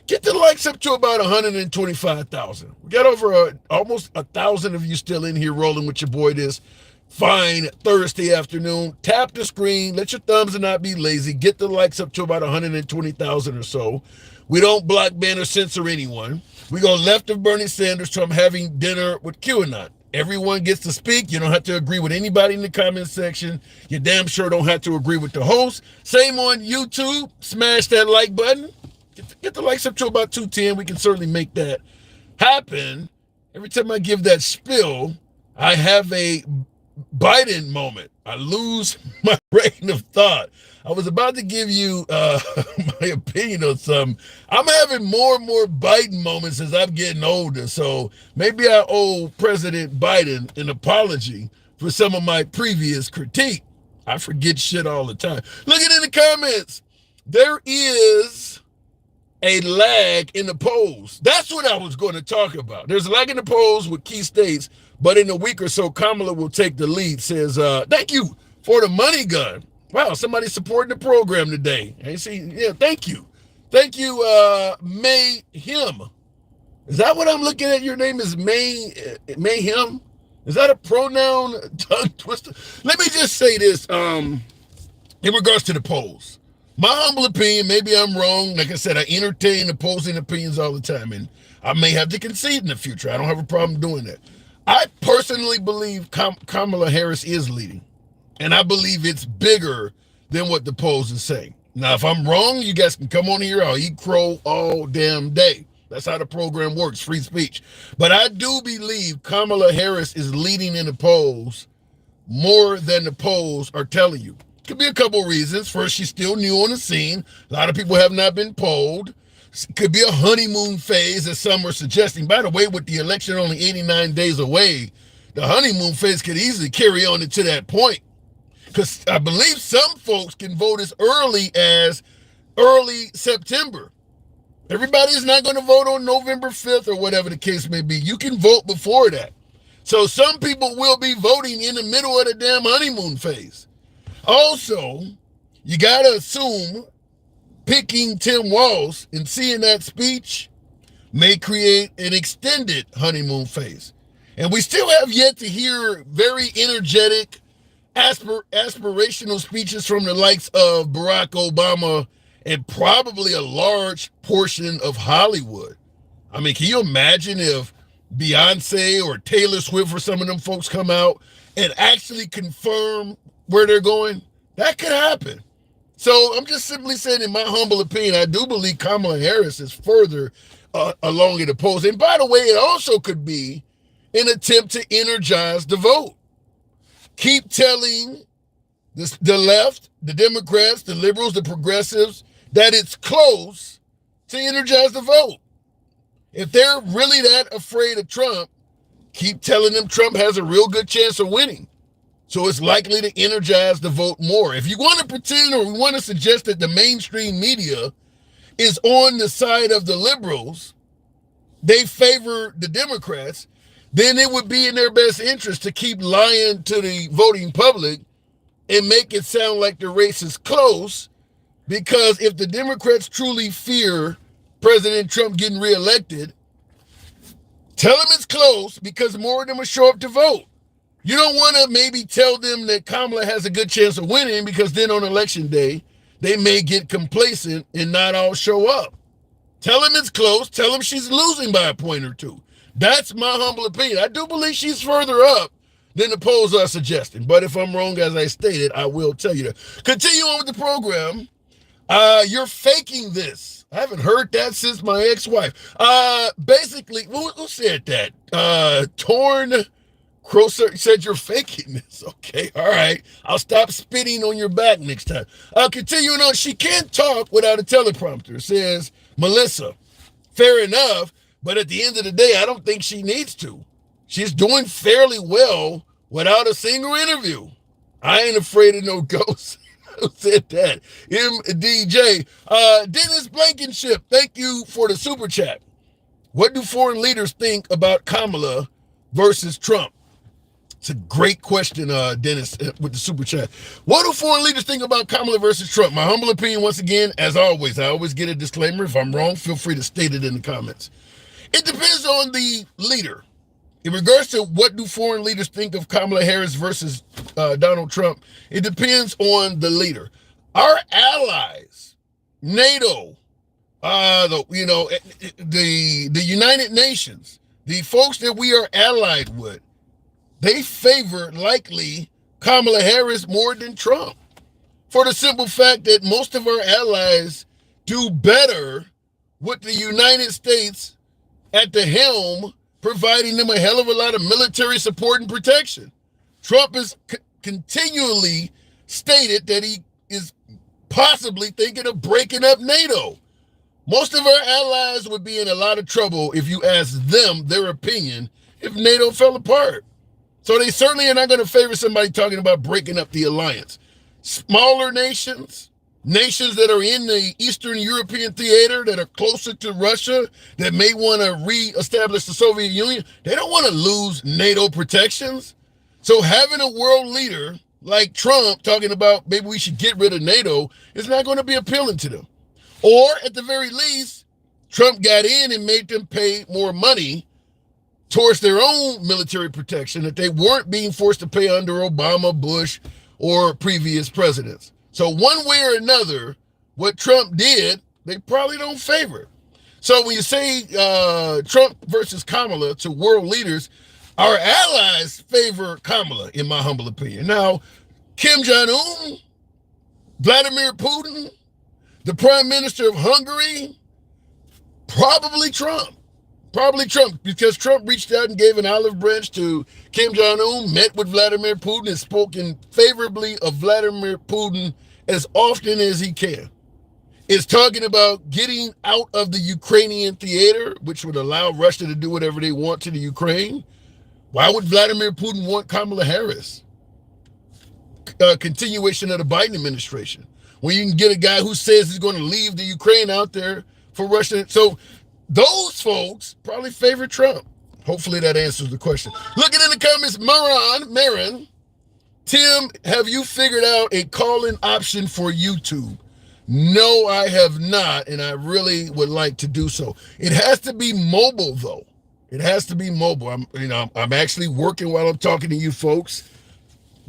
Get the likes up to about 125,000. We got over almost 1,000 of you still in here rolling with your boy this fine Thursday afternoon. Tap the screen. Let your thumbs not be lazy. Get the likes up to about 120,000 or so. We don't block, ban, or censor anyone. We go left of Bernie Sanders to having dinner with QAnon. Everyone gets to speak. You don't have to agree with anybody in the comment section. You damn sure don't have to agree with the host. Same on YouTube. Smash that like button. Get the likes up to about 210. We can certainly make that happen. Every time I give that spiel, I have a Biden moment. I lose my train of thought. I was about to give you my opinion on something. I'm having more and more Biden moments as I'm getting older. So maybe I owe President Biden an apology for some of my previous critique. I forget shit all the time. Look at it in the comments. There is a lag in the polls. That's what I was going to talk about. There's a lag in the polls with key states, but in a week or so, Kamala will take the lead. Says, thank you for the money gun. Wow, somebody's supporting the program today. I see. Yeah, thank you. Thank you, Mayhem. Is that what I'm looking at? Your name is Mayhem? Is that a pronoun? Tongue twister? Let me just say this in regards to the polls. My humble opinion, maybe I'm wrong. Like I said, I entertain opposing opinions all the time, and I may have to concede in the future. I don't have a problem doing that. I personally believe Kamala Harris is leading, and I believe it's bigger than what the polls are saying. Now, if I'm wrong, you guys can come on here. I'll eat crow all damn day. That's how the program works, free speech. But I do believe Kamala Harris is leading in the polls more than the polls are telling you. Could be a couple reasons. First, she's still new on the scene. A lot of people have not been polled. Could be a honeymoon phase, as some are suggesting. By the way, with the election only 89 days away, the honeymoon phase could easily carry on into that point. Because I believe some folks can vote as early September. Everybody is not going to vote on November 5th or whatever the case may be. You can vote before that. So some people will be voting in the middle of the damn honeymoon phase. Also, you got to assume picking Tim Walz and seeing that speech, may create an extended honeymoon phase. And we still have yet to hear very energetic, aspirational speeches from the likes of Barack Obama and probably a large portion of Hollywood. I mean, can you imagine if Beyonce or Taylor Swift or some of them folks come out and actually confirm where they're going? That could happen. So I'm just simply saying, in my humble opinion, I do believe Kamala Harris is further along in the polls. And by the way, it also could be an attempt to energize the vote. Keep telling the left, the Democrats, the liberals, the progressives, that it's close to energize the vote. If they're really that afraid of Trump, keep telling them Trump has a real good chance of winning. So it's likely to energize the vote more. If you want to pretend or we want to suggest that the mainstream media is on the side of the liberals, they favor the Democrats, then it would be in their best interest to keep lying to the voting public and make it sound like the race is close, because if the Democrats truly fear President Trump getting reelected, tell them it's close because more of them will show up to vote. You don't want to maybe tell them that Kamala has a good chance of winning, because then on election day, they may get complacent and not all show up. Tell them it's close. Tell them she's losing by a point or two. That's my humble opinion. I do believe she's further up than the polls are suggesting. But if I'm wrong, as I stated, I will tell you that. Continue on with the program. You're faking this. I haven't heard that since my ex-wife. Basically, who said that? Torn Crow said you're faking this. Okay, all right. I'll stop spitting on your back next time. Continuing on, she can't talk without a teleprompter, says Melissa. Fair enough, but at the end of the day, I don't think she needs to. She's doing fairly well without a single interview. I ain't afraid of no ghosts. Who said that? MDJ. Dennis Blankenship, thank you for the super chat. What do foreign leaders think about Kamala versus Trump? It's a great question, Dennis, with the super chat. What do foreign leaders think about Kamala versus Trump? My humble opinion, once again, as always, I always get a disclaimer. If I'm wrong, feel free to state it in the comments. It depends on the leader. In regards to what do foreign leaders think of Kamala Harris versus Donald Trump, it depends on the leader. Our allies, NATO, the United Nations, the folks that we are allied with, they favor likely Kamala Harris more than Trump, for the simple fact that most of our allies do better with the United States at the helm, providing them a hell of a lot of military support and protection. Trump has continually stated that he is possibly thinking of breaking up NATO. Most of our allies would be in a lot of trouble if you asked them their opinion if NATO fell apart. So they certainly are not going to favor somebody talking about breaking up the alliance. Smaller nations, nations that are in the Eastern European theater, that are closer to Russia, that may want to reestablish the Soviet Union, they don't want to lose NATO protections. So having a world leader like Trump talking about maybe we should get rid of NATO is not going to be appealing to them. Or at the very least, Trump got in and made them pay more money towards their own military protection that they weren't being forced to pay under Obama, Bush, or previous presidents. So one way or another, what Trump did, they probably don't favor it. So when you say Trump versus Kamala to world leaders, our allies favor Kamala, in my humble opinion. Now, Kim Jong-un, Vladimir Putin, the Prime Minister of Hungary, probably Trump. Probably Trump, because Trump reached out and gave an olive branch to Kim Jong-un, met with Vladimir Putin, and spoken favorably of Vladimir Putin as often as he can. Is talking about getting out of the Ukrainian theater, which would allow Russia to do whatever they want to the Ukraine. Why would Vladimir Putin want Kamala Harris? Continuation of the Biden administration, when you can get a guy who says he's going to leave the Ukraine out there for Russia. So those folks probably favor Trump. Hopefully that answers the question. Looking in the comments, Marin, Tim, have you figured out a call-in option for YouTube? No, I have not, and I really would like to do so. It has to be mobile, though. It has to be mobile. I'm actually working while I'm talking to you folks.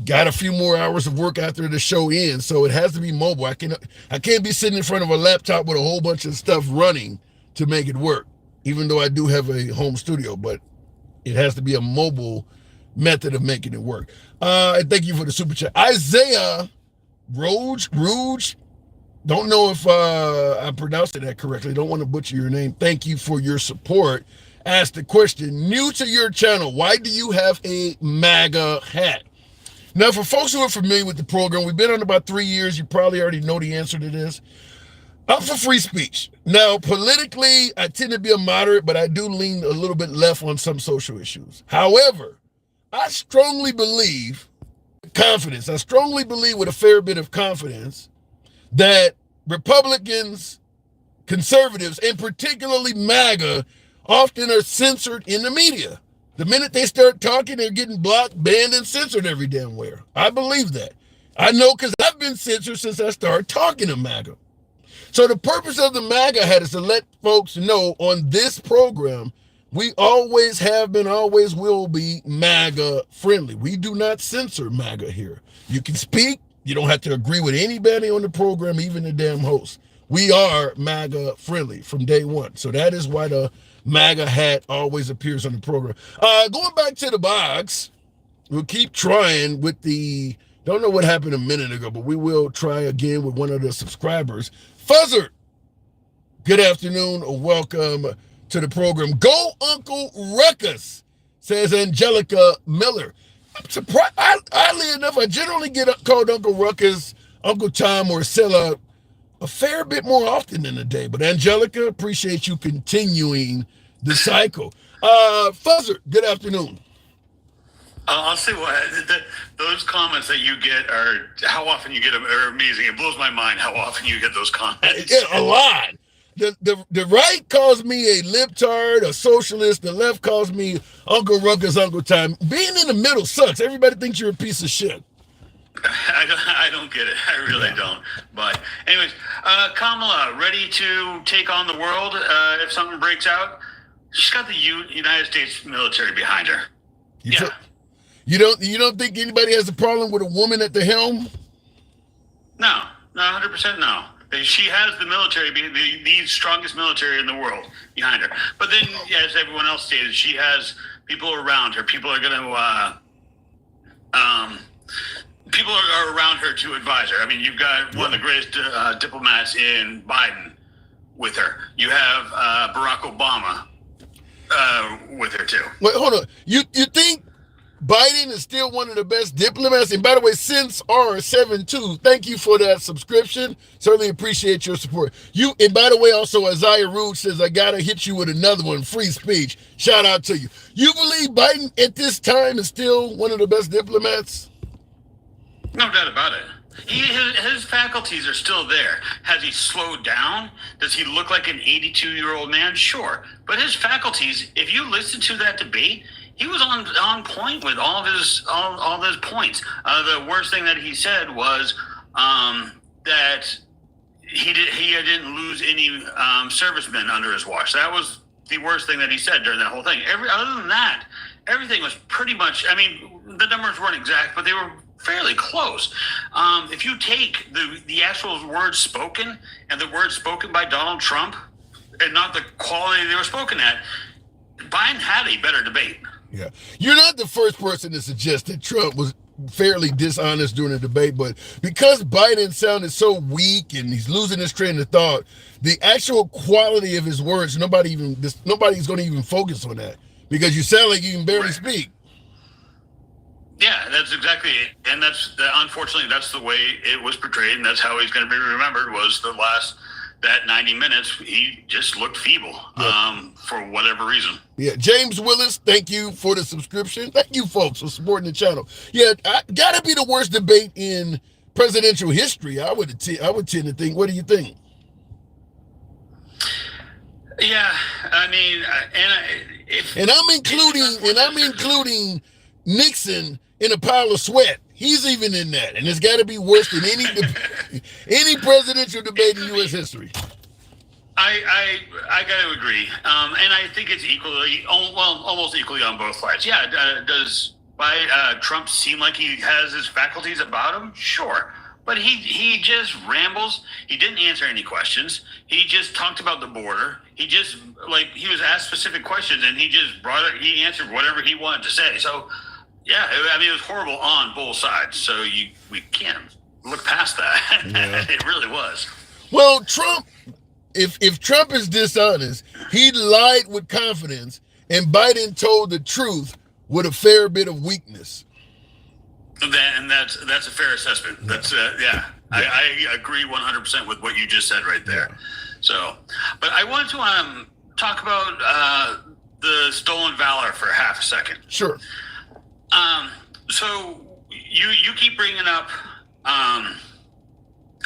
Got a few more hours of work after the show ends, so it has to be mobile. I can't be sitting in front of a laptop with a whole bunch of stuff running to make it work, even though I do have a home studio, but it has to be a mobile method of making it work. And thank you for the super chat. Isaiah Rouge, don't know if I pronounced it correctly. Don't want to butcher your name. Thank you for your support. Ask the question, new to your channel, why do you have a MAGA hat? Now, for folks who are familiar with the program, we've been on about 3 years. You probably already know the answer to this. I'm for free speech. Now, politically, I tend to be a moderate, but I do lean a little bit left on some social issues. However, I strongly believe with a fair bit of confidence that Republicans, conservatives, and particularly MAGA, often are censored in the media. The minute they start talking, they're getting blocked, banned, and censored every damn where. I believe that. I know because I've been censored since I started talking to MAGA. So the purpose of the MAGA hat is to let folks know on this program, we always have been, always will be MAGA friendly. We do not censor MAGA here. You can speak. You don't have to agree with anybody on the program, even the damn host. We are MAGA friendly from day one. So that is why the MAGA hat always appears on the program. Going back to the box, we'll keep trying with don't know what happened a minute ago, but we will try again with one of the subscribers. Fuzzard, good afternoon, or welcome to the program. Go Uncle Ruckus, says Angelica Miller. I'm surprised, oddly enough, I generally get called Uncle Ruckus, Uncle Tom, or Silla a fair bit more often than a day. But Angelica, appreciate you continuing the cycle. Fuzzard, good afternoon. I'll say what those comments that you get are how often you get them are amazing. It blows my mind how often you get those comments. Yeah, a lot. The right calls me a libtard, a socialist. The left calls me Uncle Ruckus, Uncle Tom. Being in the middle sucks. Everybody thinks you're a piece of shit. I don't get it. I really don't. But anyways, Kamala, ready to take on the world if something breaks out? She's got the United States military behind her. You don't think anybody has a problem with a woman at the helm? No, 100% no. She has the military, the strongest military in the world behind her. But then, as everyone else stated, she has people around her. People are going to people are around her to advise her. I mean, you've got one of the greatest diplomats in Biden with her. You have Barack Obama with her too. Wait, hold on. You think Biden is still one of the best diplomats? And by the way, since R72, thank you for that subscription. Certainly appreciate your support. And by the way, also Isaiah Rouge says, I gotta hit you with another one, free speech. Shout out to you. You believe Biden at this time is still one of the best diplomats? No doubt about it. His faculties are still there. Has he slowed down? Does he look like an 82-year-old man? Sure. But his faculties, if you listen to that debate, he was on point with all of his points. The worst thing that he said was that he didn't lose any servicemen under his watch. That was the worst thing that he said during that whole thing. Other than that, everything was pretty much. I mean, the numbers weren't exact, but they were fairly close. If you take the actual words spoken and the words spoken by Donald Trump, and not the quality they were spoken at, Biden had a better debate. Yeah. You're not the first person to suggest that Trump was fairly dishonest during the debate, but because Biden sounded so weak and he's losing his train of thought, the actual quality of his words, nobody's going to even focus on that because you sound like you can barely speak. Yeah, that's exactly it. And unfortunately, that's the way it was portrayed, and that's how he's going to be remembered, was that 90 minutes, he just looked feeble for whatever reason. Yeah, James Willis, thank you for the subscription. Thank you, folks, for supporting the channel. Yeah, gotta be the worst debate in presidential history, I would tend to think. What do you think? Yeah, I mean, and I'm including Nixon in a pile of sweat. He's even in that, and it's got to be worse than any presidential debate in U.S. history. I got to agree, and I think it's equally, almost equally on both sides. Yeah, does Trump seem like he has his faculties about him? Sure, but he just rambles. He didn't answer any questions. He just talked about the border. He just he was asked specific questions, and he just he answered whatever he wanted to say. So yeah, I mean it was horrible on both sides. So we can't look past that. Yeah. It really was. Well, Trump. If Trump is dishonest, he lied with confidence, and Biden told the truth with a fair bit of weakness. And that's a fair assessment. That's I agree 100% with what you just said right there. So, but I wanted to talk about the stolen valor for half a second. Sure. So you keep bringing up.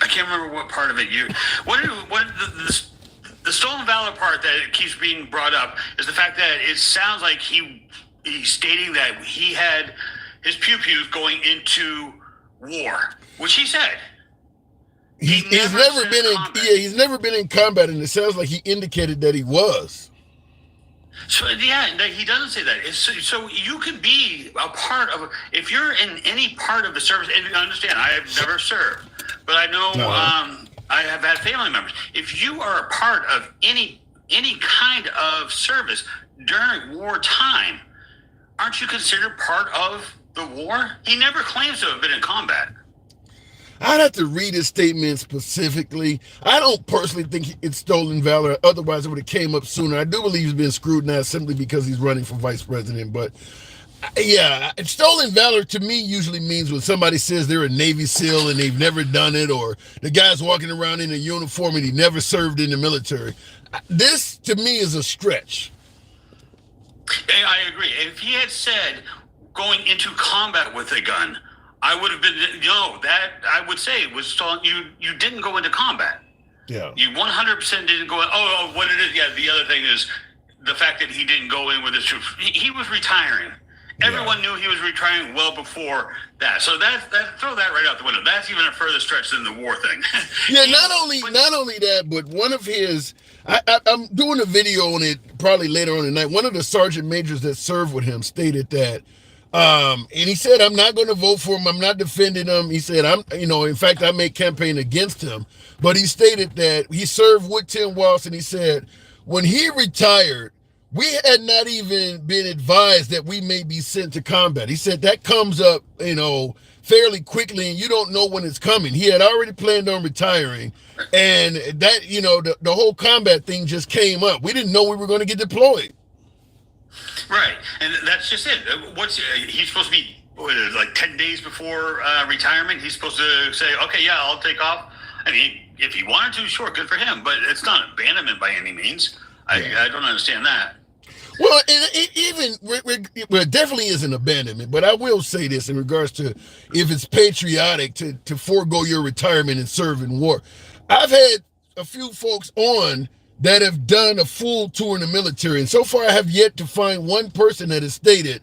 I can't remember what part of it the stolen valor part that keeps being brought up is the fact that it sounds like he's stating that he had his pew-pews going into war, which he said. He's never been in combat, and it sounds like he indicated that he was. So yeah, he doesn't say that. So you can be a part of, if you're in any part of the service, and understand, I have never served, but I know I have had family members. If you are a part of any kind of service during wartime, aren't you considered part of the war? He never claims to have been in combat. I'd have to read his statement specifically. I don't personally think it's stolen valor. Otherwise, it would have came up sooner. I do believe he's been scrutinized simply because he's running for vice president. But yeah, stolen valor to me usually means when somebody says they're a Navy SEAL and they've never done it, or the guy's walking around in a uniform and he never served in the military. This, to me, is a stretch. I agree. If he had said going into combat with a gun, I would have been, that I would say was stolen. You didn't go into combat. Yeah. You 100% didn't go in. What it is, the other thing is the fact that he didn't go in with his troops. He was retiring. Everyone knew he was retiring well before that. So that throw that right out the window. That's even a further stretch than the war thing. Yeah, not only that, but one of his, I'm doing a video on it probably later on tonight. One of the sergeant majors that served with him stated that, and he said, I'm not going to vote for him. I'm not defending him. He said, in fact, I may campaign against him. But he stated that he served with Tim Walz, and he said, when he retired, we had not even been advised that we may be sent to combat. He said that comes up, fairly quickly, and you don't know when it's coming. He had already planned on retiring, and that, the whole combat thing just came up. We didn't know we were going to get deployed. Right, and that's just it. He's supposed to be 10 days before retirement? He's supposed to say, okay, yeah, I'll take off. I mean, if he wanted to, sure, good for him, but it's not abandonment by any means. I don't understand that. Well, it definitely isn't abandonment, but I will say this in regards to if it's patriotic to forego your retirement and serve in war. I've had a few folks on that have done a full tour in the military, and so far I have yet to find one person that has stated,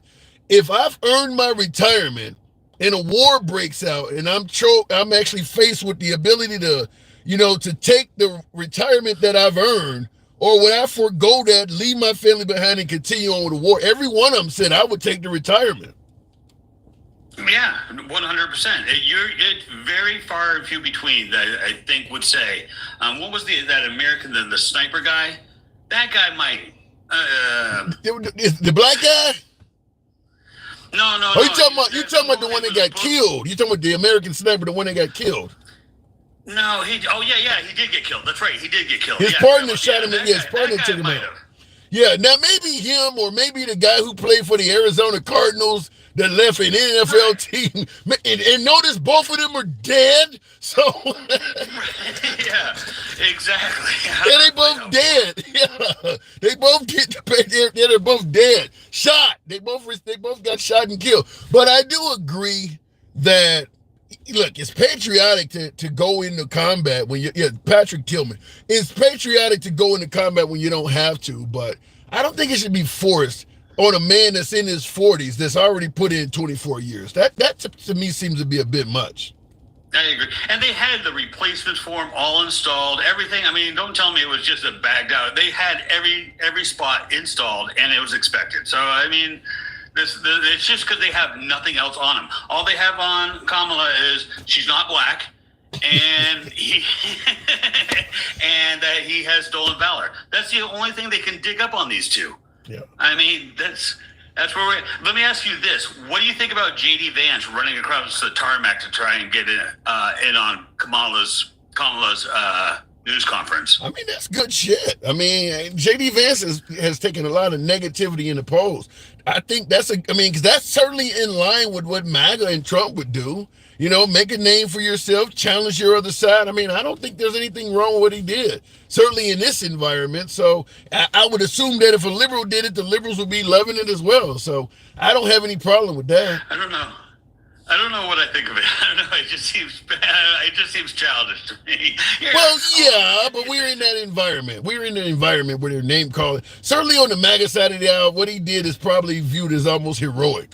if I've earned my retirement and a war breaks out and I'm actually faced with the ability to, to take the retirement that I've earned, or would I forego that, leave my family behind and continue on with the war? Every one of them said I would take the retirement. Yeah, 100%. It's very far and few between that I think would say. What was that American, the sniper guy? That guy might. The black guy? No. Oh, you talking about the one that got killed? You talking about the American sniper, the one that got killed? No, he did get killed. That's right, he did get killed. His partner shot him. His partner took him out. Yeah, now maybe him, or maybe the guy who played for the Arizona Cardinals that left an NFL team. And notice both of them are dead. So yeah, exactly. Yeah, they both dead. Yeah, they both they're both dead. Shot. They both got shot and killed. But I do agree that, look, it's patriotic to go into combat when Patrick Tillman. It's patriotic to go into combat when you don't have to, but I don't think it should be forced on a man that's in his 40s that's already put in 24 years. That to me seems to be a bit much. I agree. And they had the replacement form all installed, everything. I mean, don't tell me it was just a bagged out. They had every spot installed, and it was expected. So, I mean, it's just because they have nothing else on them. All they have on Kamala is she's not black, and he has stolen valor. That's the only thing they can dig up on these two. Yeah. I mean, that's where we're. Let me ask you this: what do you think about JD Vance running across the tarmac to try and get in on Kamala's news conference? I mean, that's good shit. I mean, JD Vance has taken a lot of negativity in the polls. I think because that's certainly in line with what MAGA and Trump would do. You know, make a name for yourself, challenge your other side. I mean, I don't think there's anything wrong with what he did, certainly in this environment. So I would assume that if a liberal did it, the liberals would be loving it as well. So I don't have any problem with that. I don't know what I think of it. I don't know. It just seems childish to me. Well, yeah, but we're in that environment. We're in the environment where they're name calling. Certainly on the MAGA side of the aisle, what he did is probably viewed as almost heroic.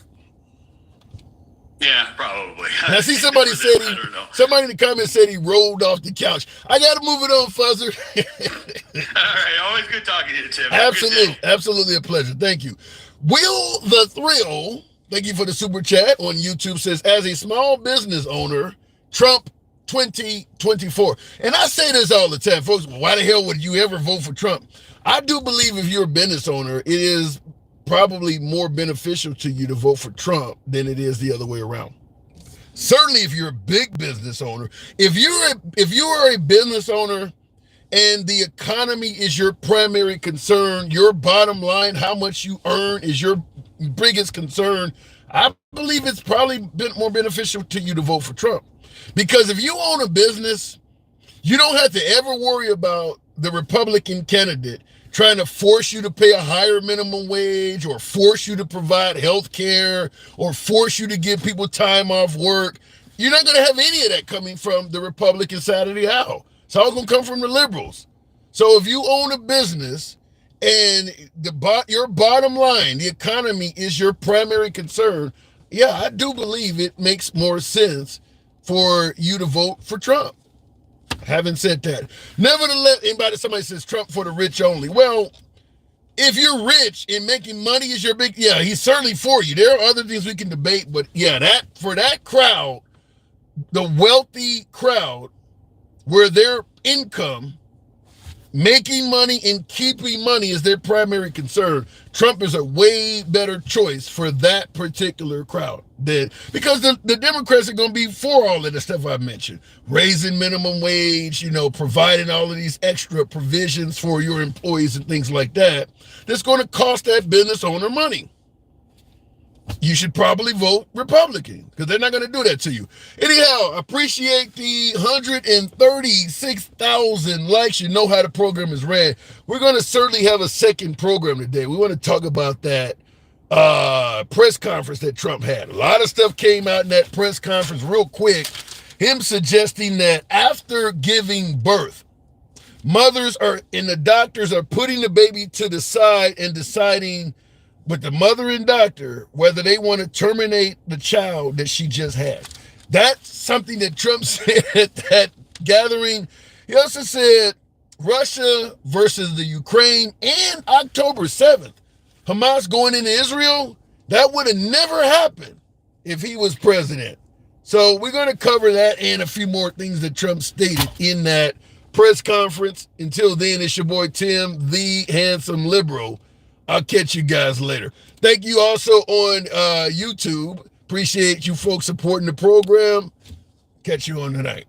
Yeah, probably. I see somebody said somebody in the comments said he rolled off the couch. I got to move it on, Fuzzer. All right, always good talking to you, Tim. Absolutely a pleasure. Thank you. Will the Thrill, thank you for the super chat on YouTube, says, as a small business owner, Trump 2024. And I say this all the time, folks, why the hell would you ever vote for Trump? I do believe if you're a business owner, it is probably more beneficial to you to vote for Trump than it is the other way around. Certainly if you're a big business owner, if you are a business owner and the economy is your primary concern, your bottom line, how much you earn is your biggest concern, I believe it's probably been more beneficial to you to vote for Trump. Because if you own a business, you don't have to ever worry about the Republican candidate trying to force you to pay a higher minimum wage or force you to provide health care or force you to give people time off work. You're not going to have any of that coming from the Republican side of the aisle. It's all going to come from the liberals. So if you own a business and your bottom line, the economy is your primary concern, yeah, I do believe it makes more sense for you to vote for Trump. Having said that, nevertheless, somebody says Trump for the rich only. Well, if you're rich and making money is your big, yeah, he's certainly for you. There are other things we can debate, but yeah, for that crowd, the wealthy crowd, where their income, making money and keeping money is their primary concern, Trump is a way better choice for that particular crowd. Because the Democrats are going to be for all of the stuff I mentioned. Raising minimum wage, providing all of these extra provisions for your employees and things like that. That's going to cost that business owner money. You should probably vote Republican because they're not going to do that to you. Anyhow, appreciate the 136,000 likes. You know how the program is ran. We're going to certainly have a second program today. We want to talk about that press conference that Trump had. A lot of stuff came out in that press conference real quick. Him suggesting that after giving birth, mothers and the doctors are putting the baby to the side and deciding with the mother and doctor whether they want to terminate the child that she just had. That's something that Trump said at that gathering. He also said Russia versus the Ukraine and October 7th, Hamas going into Israel, that would have never happened if he was president. So we're going to cover that and a few more things that Trump stated in that press conference. Until then, it's your boy Tim, the handsome liberal. I'll catch you guys later. Thank you also on YouTube. Appreciate you folks supporting the program. Catch you on tonight.